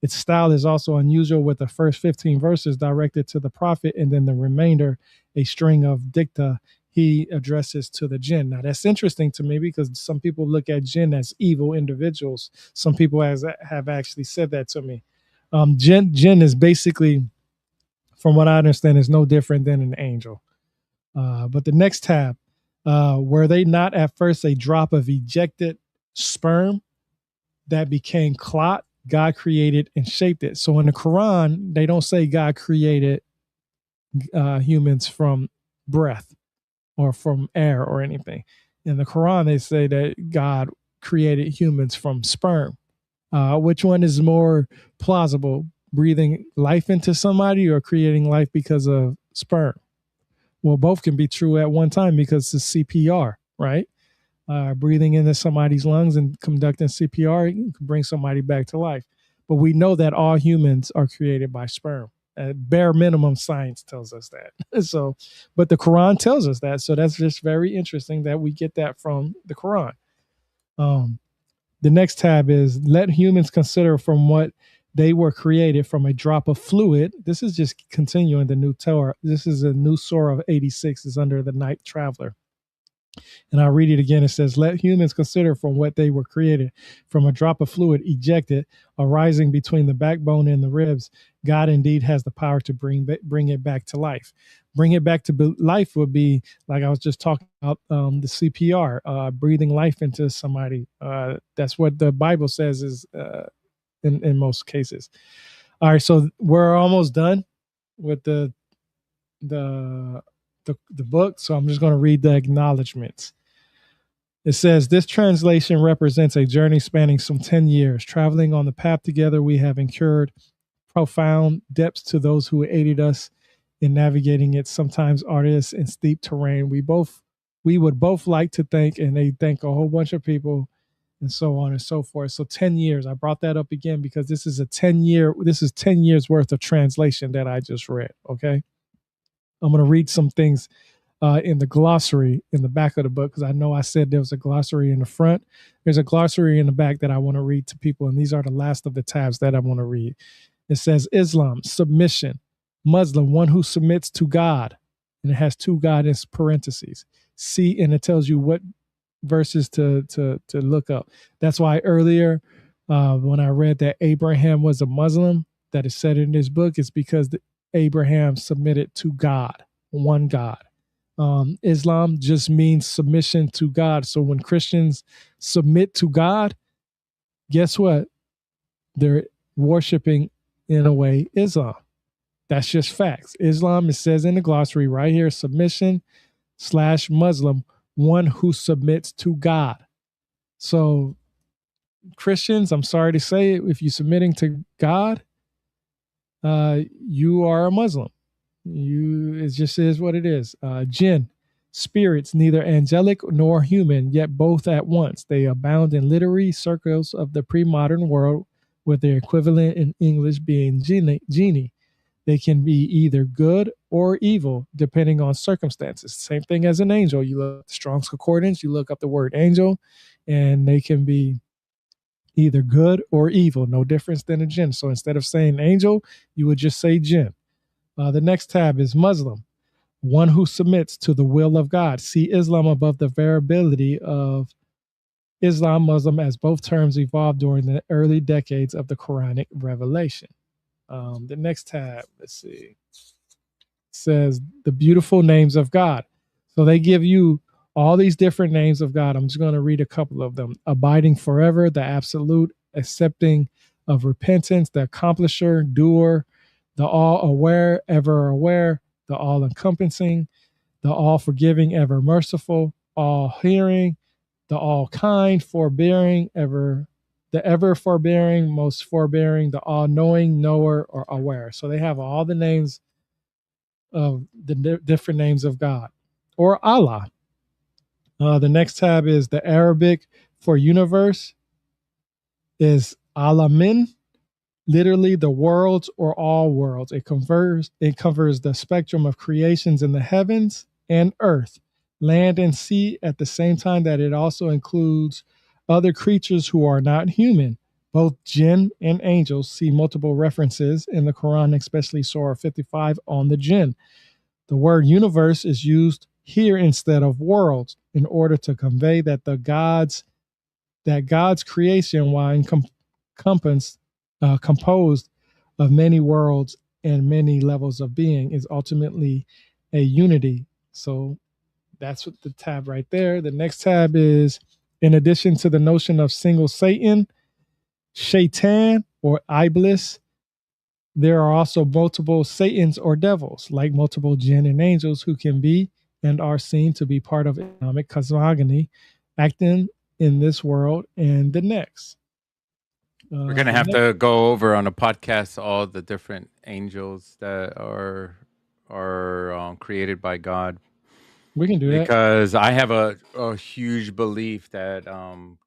Its style is also unusual, with the first 15 verses directed to the prophet and then the remainder a string of dicta he addresses to the jinn. Now, that's interesting to me because some people look at jinn as evil individuals. Some people have actually said that to me. Jinn is basically, from what I understand, is no different than an angel. But the next tab, were they not at first a drop of ejected sperm that became clot? God created and shaped it. So in the Quran, they don't say God created humans from breath or from air or anything. In the Quran, they say that God created humans from sperm. Which one is more plausible, breathing life into somebody or creating life because of sperm? Well, both can be true at one time because it's CPR, right? Breathing into somebody's lungs and conducting CPR can bring somebody back to life. But we know that all humans are created by sperm. Bare minimum, science tells us that. So, but the Quran tells us that. So that's just very interesting that we get that from the Quran. Um, the next tab is let humans consider from what they were created from a drop of fluid. This is just continuing the new Torah. This is a new surah of 86 is under the night traveler. And I'll read it again. It says, let humans consider from what they were created, from a drop of fluid ejected, arising between the backbone and the ribs. God indeed has the power to bring it back to life. Bring it back to life would be, like I was just talking about, the CPR, breathing life into somebody. That's what the Bible says is in most cases. All right, so we're almost done with the book. So I'm just going to read the acknowledgments. It says, this translation represents a journey spanning some 10 years. Traveling on the path together, we have incurred profound depths to those who aided us in navigating it, sometimes arduous and steep terrain. We would both like to thank, and they thank a whole bunch of people, and so on and so forth. So 10 years. I brought that up again because this is 10 years worth of translation that I just read. Okay. I'm going to read some things in the glossary in the back of the book, because I know I said there was a glossary in the front. There's a glossary in the back that I want to read to people, and these are the last of the tabs that I want to read. It says Islam, submission. Muslim, one who submits to God. And it has to God in parentheses. See, and it tells you what verses to look up. That's why earlier When I read that Abraham was a Muslim, that is said in this book, is because Abraham submitted to God, one God. Islam just means submission to God. So when Christians submit to God, guess what? They're worshiping, in a way, Islam. That's just facts. Islam, it says in the glossary right here, submission slash Muslim, one who submits to God. So Christians, I'm sorry to say it, if you're submitting to God, you are a Muslim. It just is what it is. Jinn, spirits, neither angelic nor human, yet both at once. They abound in literary circles of the pre-modern world, with their equivalent in English being genie. They can be either good or evil, depending on circumstances. Same thing as an angel. You look at the Strong's Concordance, you look up the word angel, and they can be either good or evil, no difference than a jinn. So instead of saying angel, you would just say jinn. The next tab is Muslim, one who submits to the will of God. See Islam above the variability of Islam, Muslim, as both terms evolved during the early decades of the Quranic revelation. The next tab, let's see, says the beautiful names of God. So they give you all these different names of God. I'm just going to read a couple of them. Abiding forever, the absolute, accepting of repentance, the accomplisher, doer, the all aware, ever aware, the all encompassing, the all forgiving, ever merciful, all hearing, the all kind, forbearing, the ever forbearing, most forbearing, the all knowing, knower, or aware. So they have all the names of the different names of God or Allah. The next tab is the Arabic for universe is Alamin, literally the worlds or all worlds. It covers the spectrum of creations in the heavens and earth, land and sea, at the same time that it also includes other creatures who are not human. Both jinn and angels see multiple references in the Quran, especially Surah 55 on the jinn. The word universe is used here instead of worlds in order to convey that God's creation, while composed of many worlds and many levels of being, is ultimately a unity. So that's what the tab right there. The next tab is, in addition to the notion of single Satan, Shaitan, or Iblis, there are also multiple Satans or devils, like multiple jinn and angels, who can be and are seen to be part of Islamic cosmogony, acting in this world and the next. We're gonna have to go over on a podcast all the different angels that are created by God, We can do that. because I have a huge belief that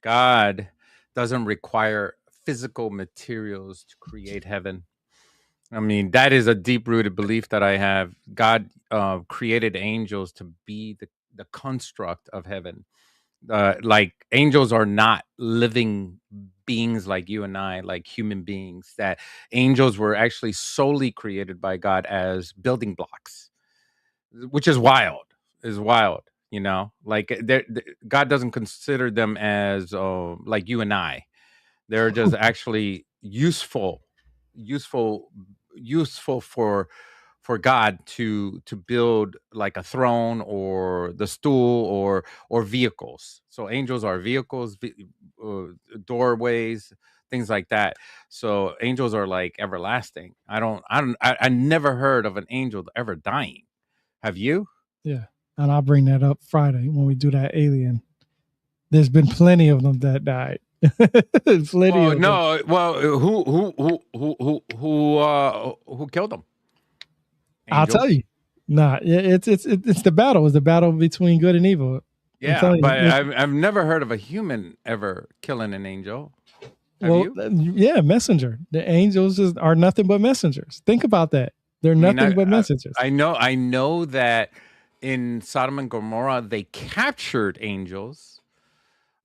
God doesn't require physical materials to create heaven. I mean, that is a deep rooted belief that I have. God created angels to be the construct of heaven. Like angels are not living beings like you and I, like human beings. That angels were actually solely created by God as building blocks, which is wild. Is wild, you know. Like God doesn't consider them as like you and I. They're just actually useful, useful for God to build like a throne or the stool or vehicles. So angels are vehicles, doorways, things like that. So angels are like everlasting. I never heard of an angel ever dying. Have you? Yeah. And I'll bring that up Friday when we do that alien. There's been plenty of them that died. Plenty Well, of them. no. Well, who killed them? I'll tell Angels. you. Nah, it's the battle. It's the battle between good and evil. I'm Yeah, telling but you. I've never heard of a human ever killing an angel. Have Well, you? yeah, messenger. The angels are nothing but messengers. Think about that. They're I mean, nothing but messengers. I know that in Sodom and Gomorrah they captured angels.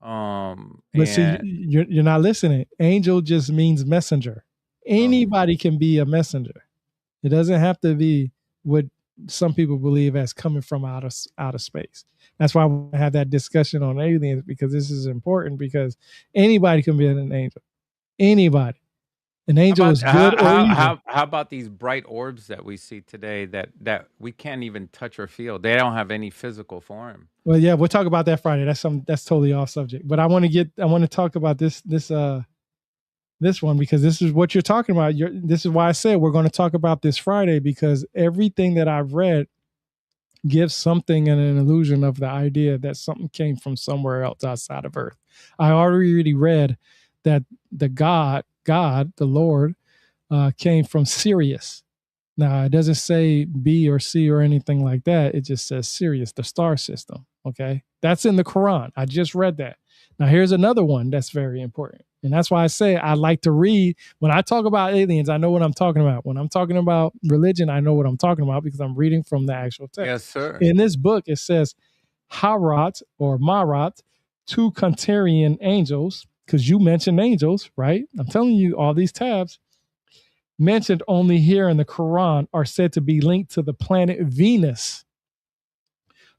But see, And you're not listening. Angel just means messenger. oh, Anybody can be a messenger. It doesn't have to be what some people believe as coming from outer space. That's why we have that discussion on aliens, because this is important, because anybody can be an angel. Anybody. An How angel about is good or evil. how about these bright orbs that we see today that we can't even touch or feel? They don't have any physical form. Well, yeah, we'll talk about that Friday. That's totally off subject. But I want to talk about this one because this is what you're talking about. This is why I said we're going to talk about this Friday, because everything that I've read gives something and an illusion of the idea that something came from somewhere else outside of Earth. I already read that God, the Lord, came from Sirius. Now, it doesn't say B or C or anything like that. It just says Sirius, the star system. Okay. That's in the Quran. I just read that. Now, here's another one that's very important. And that's why I say I like to read. When I talk about aliens, I know what I'm talking about. When I'm talking about religion, I know what I'm talking about because I'm reading from the actual Yes, text. sir. In this book, it says Harat or Marat, two Kantarian angels, because you mentioned angels, right? I'm telling you, all these tabs mentioned only here in the Quran are said to be linked to the planet Venus.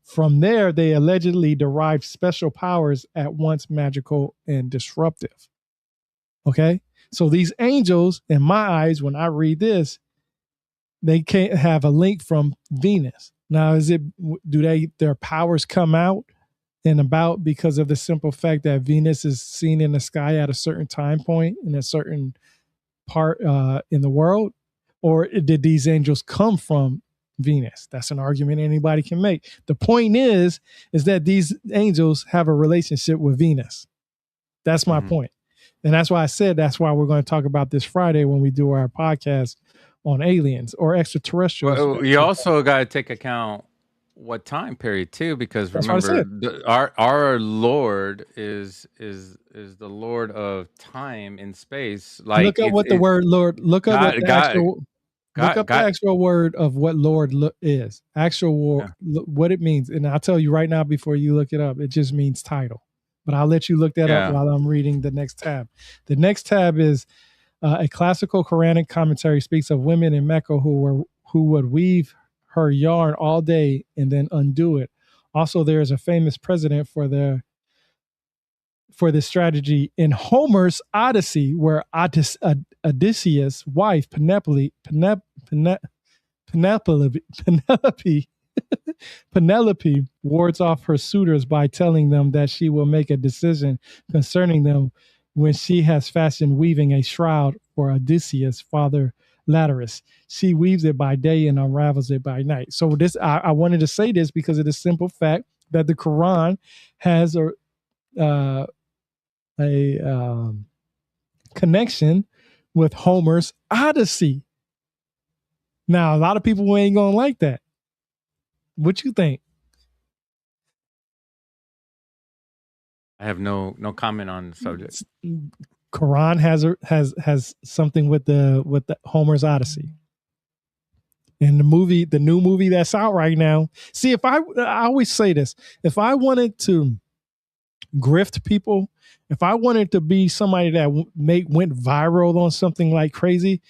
From there, they allegedly derived special powers at once magical and disruptive. Okay? So these angels, in my eyes, when I read this, they can't have a link from Venus. Now, their powers come out and about because of the simple fact that Venus is seen in the sky at a certain time point in a certain part in the world, or did these angels come from Venus? That's an argument anybody can make. The point is that these angels have a relationship with Venus. That's my point. And that's why I said that's why we're going to talk about this Friday when we do our podcast on aliens or extraterrestrials. Well, you also got to take account what time period too, because That's what I remember, said. our Lord is the Lord of time and space. Look Like up what the word Lord. God, God, Look up the God. actual word of what Lord is. Yeah. What it means, and I'll tell you right now before you look it up. It just means title. But I'll let you look that up Yeah. while I'm reading the next tab. The next tab is a classical Quranic commentary speaks of women in Mecca who would weave her yarn all day and then undo it. Also, there is a famous precedent for this strategy in Homer's Odyssey, where Odysseus' wife Penelope wards off her suitors by telling them that she will make a decision concerning them when she has fashioned weaving a shroud for Odysseus' father Laterus. She weaves it by day and unravels it by night. So I wanted to say this because of the simple fact that the Quran has a connection with Homer's Odyssey. Now, a lot of people ain't gonna like that. What you think? I have no comment on the subject. Quran has something with the Homer's Odyssey. And the new movie that's out right now. See, I always say this, if I wanted to grift people, if I wanted to be somebody that went viral on something like crazy,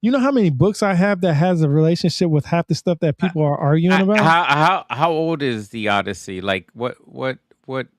you know how many books I have that has a relationship with half the stuff that people are arguing about? How old is the Odyssey? Like what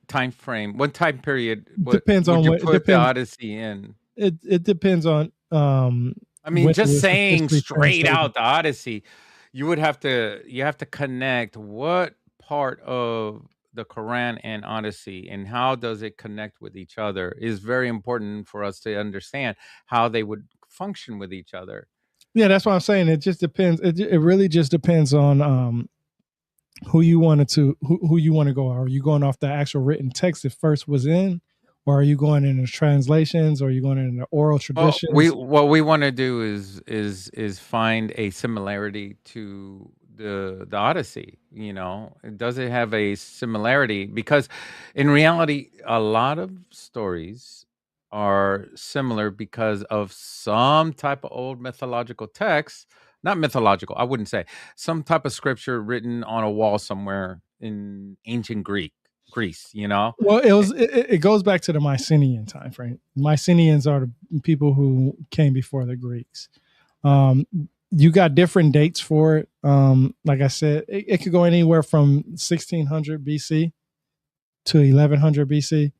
time frame? What time period? Depends would on you what it put the depends. Odyssey in? It depends on I mean, when it just was saying officially straight translated. out the Odyssey, you have to connect what part of the Quran and Odyssey and how does it connect with each other is very important for us to understand how they would function with each other. Yeah, that's what I'm saying. It just depends. It really just depends on who you who you want to go. Are you going off the actual written text that first was in, or are you going into translations, or are you going into oral Well, traditions? what we want to do is find a similarity to the Odyssey. You know, does it have a similarity? Because in reality, a lot of stories are similar because of some type of old mythological text. Not mythological, I wouldn't say. Some type of scripture written on a wall somewhere in ancient Greece. You know. Well, it goes back to the Mycenaean time frame. Mycenaeans are the people who came before the Greeks. You got different dates for it. Like I said, it could go anywhere from 1600 BC to 1100 BC.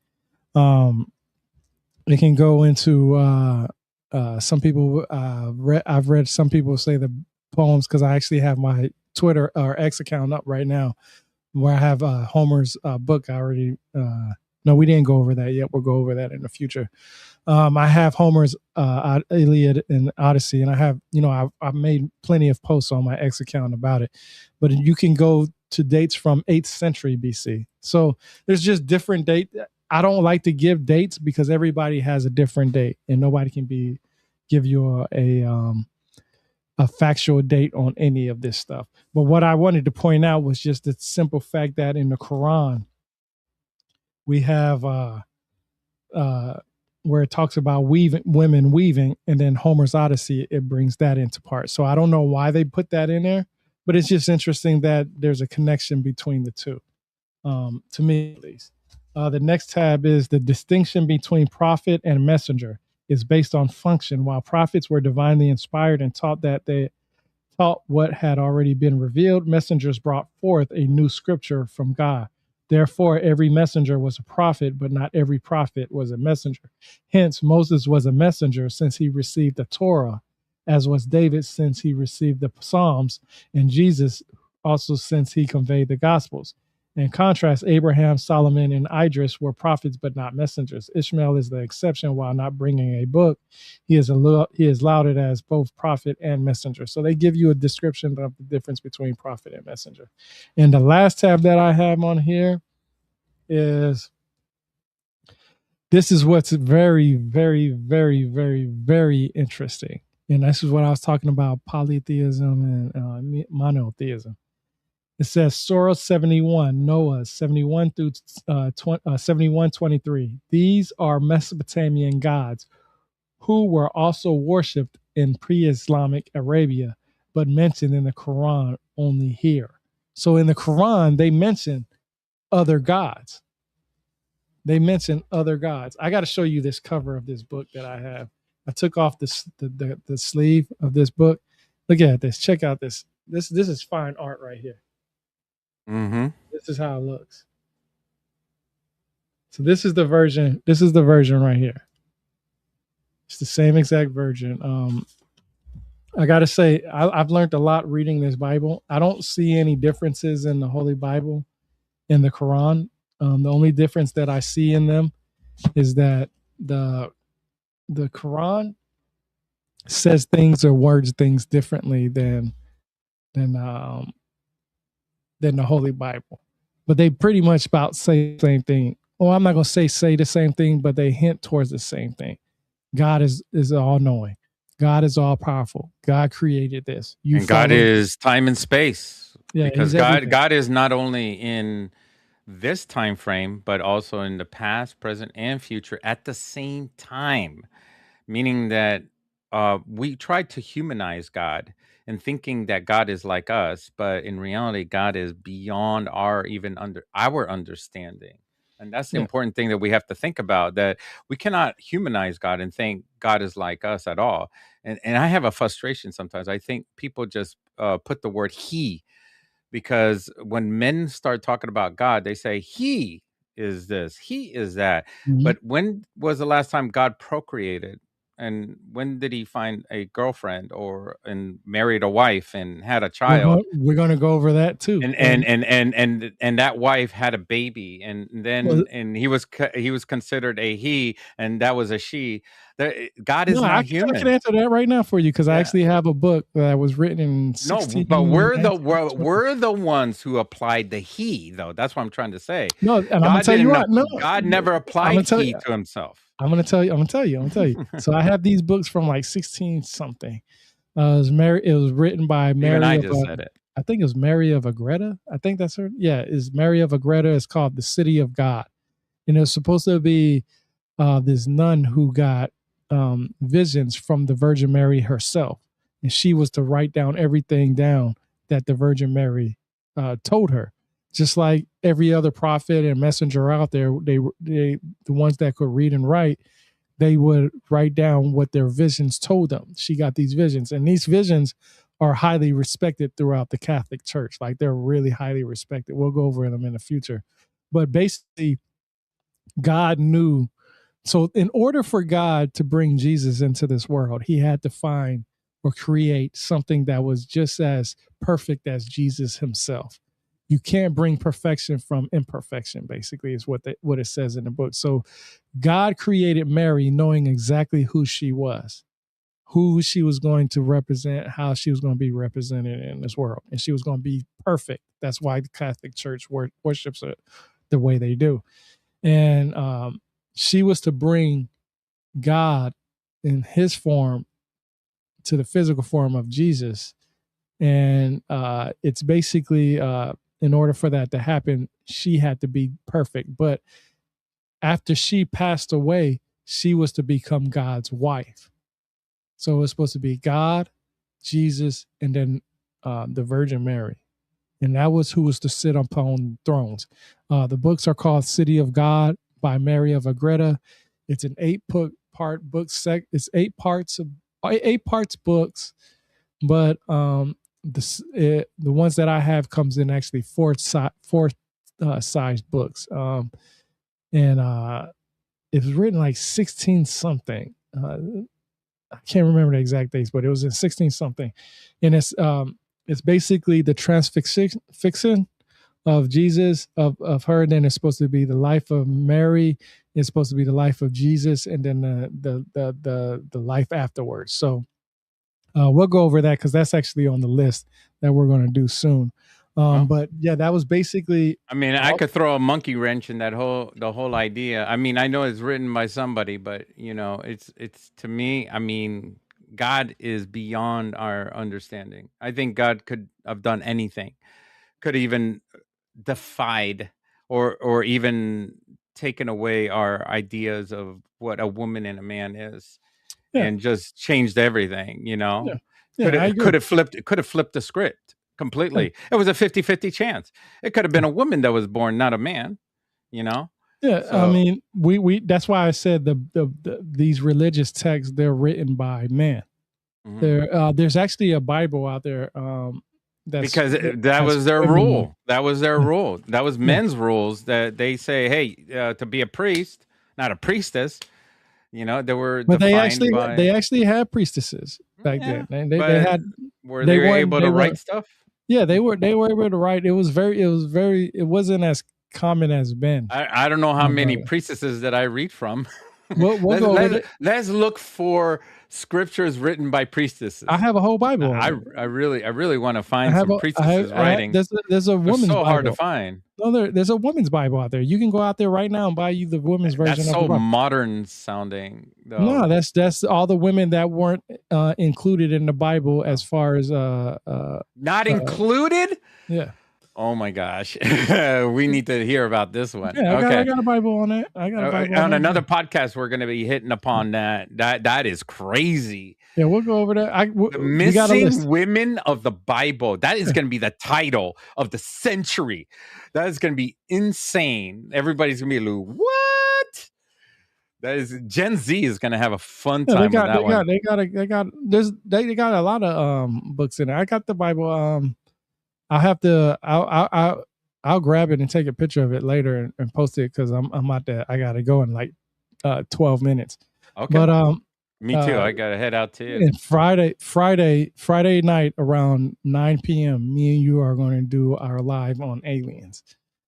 It can go into some people. I've read some people say the poems because I actually have my Twitter or X account up right now where I have Homer's book. I already. No, we didn't go over that yet. We'll go over that in the future. I have Homer's Iliad and Odyssey, and I have, I've made plenty of posts on my X account about it. But you can go to dates from 8th century BC. So there's just different date. I don't like to give dates because everybody has a different date, and nobody can give you a factual date on any of this stuff. But what I wanted to point out was just the simple fact that in the Quran we have uh, where it talks about women weaving, and then Homer's Odyssey, it brings that into part. So I don't know why they put that in there, but it's just interesting that there's a connection between the two, to me at least. The next tab is the distinction between prophet and messenger is based on function. While prophets were divinely inspired and taught what had already been revealed, messengers brought forth a new scripture from God. Therefore, every messenger was a prophet, but not every prophet was a messenger. Hence, Moses was a messenger since he received the Torah, as was David since he received the Psalms, and Jesus also since he conveyed the Gospels. In contrast, Abraham, Solomon, and Idris were prophets but not messengers. Ishmael is the exception. While not bringing a book, he is lauded as both prophet and messenger. So they give you a description of the difference between prophet and messenger. And the last tab that I have on here is this is what's very, very, very, very, very interesting. And this is what I was talking about, polytheism and monotheism. It says Surah 71, Noah 71 through 71:23. These are Mesopotamian gods who were also worshipped in pre-Islamic Arabia, but mentioned in the Quran only here. So in the Quran, they mention other gods. They mention other gods. I got to show you this cover of this book that I have. I took off the sleeve of this book. Look at this. Check out this. This is fine art right here. Mm-hmm. This is how it looks. So this is the version. This is the version right here. It's the same exact version. I gotta say, I've learned a lot reading this Bible. I don't see any differences in the Holy Bible and the Quran. The only difference that I see in them is that the Quran says things or words things differently than the Holy Bible, but they pretty much about say the same thing. Well, I'm not gonna say the same thing, but they hint towards the same thing. God is all knowing. God is all powerful. God created this. You And God follow. is time and space, Yeah, because he's God everything. God is not only in this time frame, but also in the past, present, and future at the same time. Meaning that we try to humanize God and thinking that God is like us, but in reality, God is beyond our even under our understanding. And that's the Yeah. important thing that we have to think about, that we cannot humanize God and think God is like us at all. And I have a frustration sometimes. I think people just put the word he, because when men start talking about God, they say he is this, he is that. Mhm. But when was the last time God procreated? And when did he find a girlfriend or and married a wife and had a child? We're going to go over that too. And that wife had a baby, and Well, then and he was considered a he, and that was a she. God no, is not I can human. answer that right now for you because I Yeah. actually have a book that was written in No, but 1920. we're the ones who applied the he, though. That's what I'm trying to say. No, and I'm gonna God tell you didn't. what. No, God never I'm applied gonna tell he you. to himself. I'm gonna tell you. I'm gonna tell you. I'm gonna tell you. So I have these books from like 16 something. It was Mary. It was written by Even Mary I of. just said it. I think it was Mary of Agreda. I think that's her. Yeah, is Mary of Agreda. It's called The City of God, and it was supposed to be this nun who got visions from the Virgin Mary herself, and she was to write down everything down that the Virgin Mary told her. Just like every other prophet and messenger out there, they the ones that could read and write, they would write down what their visions told them. She got these visions, and these visions are highly respected throughout the Catholic Church. Like they're really highly respected. We'll go over them in the future, but basically, God knew So in order for God to bring Jesus into this world, he had to find or create something that was just as perfect as Jesus himself. You can't bring perfection from imperfection, basically, is what it says in the book. So God created Mary knowing exactly who she was, who she was going to represent, how she was going to be represented in this world. And she was going to be perfect. That's why the Catholic Church worships her the way they do. And she was to bring God in his form to the physical form of Jesus. And it's basically, in order for that to happen, she had to be perfect. But after she passed away, she was to become God's wife. So it was supposed to be God, Jesus, and then the Virgin Mary. And that was who was to sit upon thrones. The books are called City of God by Mary of Agreda. It's an 8-part book. It's 8 parts books, but the ones that I have comes in actually four sized books. And it was written like 16 something. I can't remember the exact dates, but it was in 16 something, and it's basically the transfixion of Jesus, of her. Then it's supposed to be the life of Mary. It's supposed to be the life of Jesus, and then the life afterwards. So we'll go over that because that's actually on the list that we're going to do soon. Well, But yeah, that was basically. I mean, I could throw a monkey wrench in the whole idea. I mean, I know it's written by somebody, but it's to me. I mean, God is beyond our understanding. I think God could have done anything, could even defied or even taken away our ideas of what a woman and a man is, Yeah, and just changed everything. yeah, Could yeah. I it agree. could have flipped the script Yeah, completely. It was a 50-50 chance. It could have been a woman that was born, not a man, you know? yeah. I So, mean, we. That's why I said these religious texts, they're written by men. mhm. There's actually a Bible out there that's Because that that has was their women. rule. That was their Yeah, rule. That was yeah. men's rules, that they say, hey, to be a priest, not a priestess, they were But defined by, they actually had priestesses back yeah, then. They but had were they able they to write weren't. stuff? Yeah, they were able to write. It wasn't as common as men. I don't know how But many priestesses that I read from. we'll let's go over let's it. let's look for scriptures written by I priestesses. have a whole Bible on I it. I really I really want to find some priestesses writings. There's a They're woman's so hard to Bible. find. No, there's a woman's Bible out there. You can go out there right now and buy you the women's That's version of the so Bible. modern sounding, No, though. that's all the women that weren't included in the Bible as far as Not included? yeah. Oh my gosh. We need to hear about this one. Yeah, I Okay. got a Bible on that. I got a Bible on On that. another podcast, we're going to be hitting upon that. That is crazy. Yeah, we'll go over that. The We got a missing list. women of the Bible. That is Yeah. going to be the title of the century. That is going to be insane. Everybody's going to be like, what? That is, Gen Z is going to have a fun Yeah, time with that one. they got a lot of books in there. I got the Bible. I'll have to I'll grab it and take a picture of it later and post it because I'm out there. I gotta go in like 12 minutes. Okay. But Me too. I got to head out too. and Friday night around 9 p.m. me and you are going to do our live on aliens.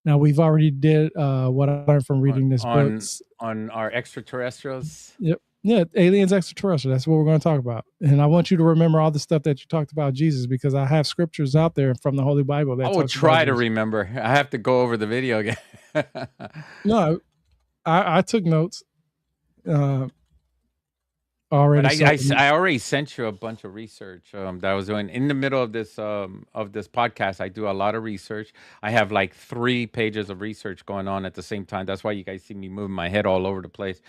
Now we've already did what I learned from reading this book. On our extraterrestrials. Yep. Yeah, aliens extraterrestrial. That's what we're going to talk about. And I want you to remember all the stuff that you talked about Jesus because I have scriptures out there from the Holy Bible that I will talks try about to Jesus. remember. I have to go over the video again. No, I took notes But already. I already sent you a bunch of research that I was doing in the middle of this podcast. I do a lot of research. I have like 3 pages of research going on at the same time. That's why you guys see me moving my head all over the place.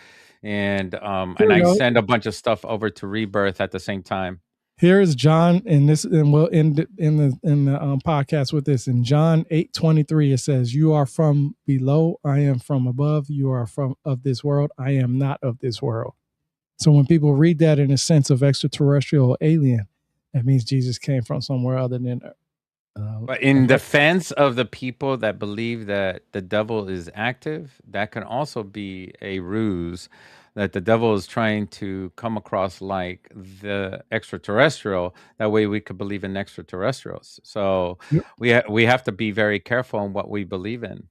And Here we I go. send a bunch of stuff over to Rebirth at the same time. Here is John, and we'll end in the podcast with this. In John 8:23, it says, "You are from below, I am from above. You are from of this world, I am not of this world." So when people read that in a sense of extraterrestrial alien, that means Jesus came from somewhere other than But in And that, defense of the people that believe that the devil is active, that can also be a ruse that the devil is trying to come across like the extraterrestrial. That way we could believe in extraterrestrials. So yep, we have to be very careful in what we believe in.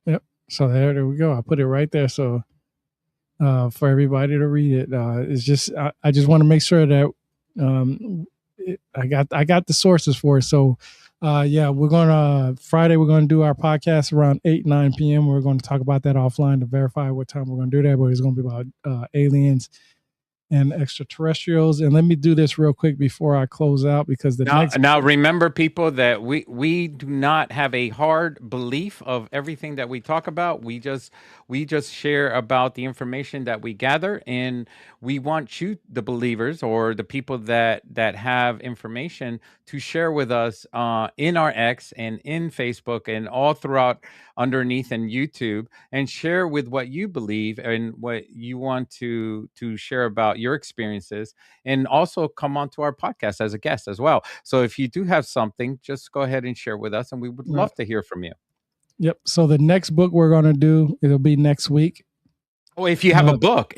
yep. So there we go. I put it right there. So for everybody to read it, it's just I just want to make sure that I got the sources for it. So yeah, we're gonna Friday. We're gonna do our podcast around 8-9 p.m. We're going to talk about that offline to verify what time we're going to do that. But it's going to be about aliens and extraterrestrials. And let me do this real quick before I close out because the next Now remember, people, that we do not have a hard belief of everything that we talk about. We just share about the information that we gather, and we want you, the believers, or the people that have information, to share with us in our X and in Facebook and all throughout underneath and YouTube, and share with what you believe and what you want to share about your experiences, and also come onto our podcast as a guest as well. So if you do have something, just go ahead and share with us, and we would right. love to hear from you. Yep. So the next book we're going to do, it'll be next week. Oh, if you have a book,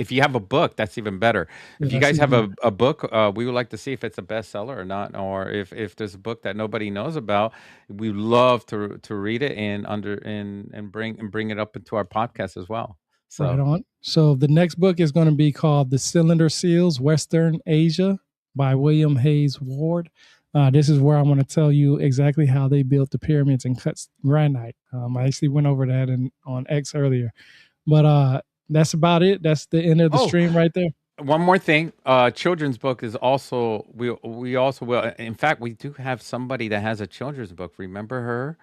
that's even better. Yeah, If you guys have a book, we would like to see if it's a bestseller or not, or if there's a book that nobody knows about. We love to read it and bring it up into our podcast as well. Right So on. So the next book is going to be called The Cylinder Seals, Western Asia by William Hayes Ward. This is where I want to tell you exactly how they built the pyramids and cut granite. I actually went over that on X earlier. But that's about it. That's the end of the stream right there. one more thing, children's book is also we also will. In fact, we do have somebody that has a children's book. Remember her?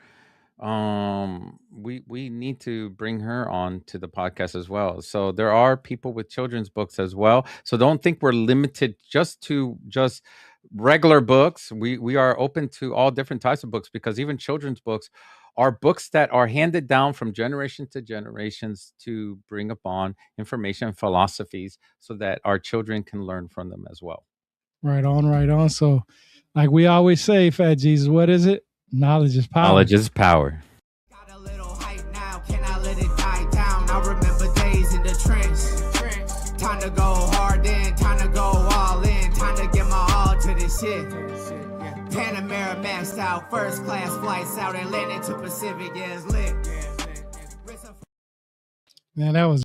We need to bring her on to the podcast as well. So there are people with children's books as well. So don't think we're limited just regular books. We are open to all different types of books, because even children's books are books that are handed down from generation to generations to bring upon information and philosophies so that our children can learn from them as well. Right on, right on. So, like we always say, Fat Jesus, what is it? Knowledge is power. Knowledge is power. Got a little hype now, can I let it die down? I remember days in the trench. Time to go hard in, time to go all in, time to get my all to this shit. Panamera maxed out, first class flights out, Atlantic to Pacific, yeah, it's lit. Man, that was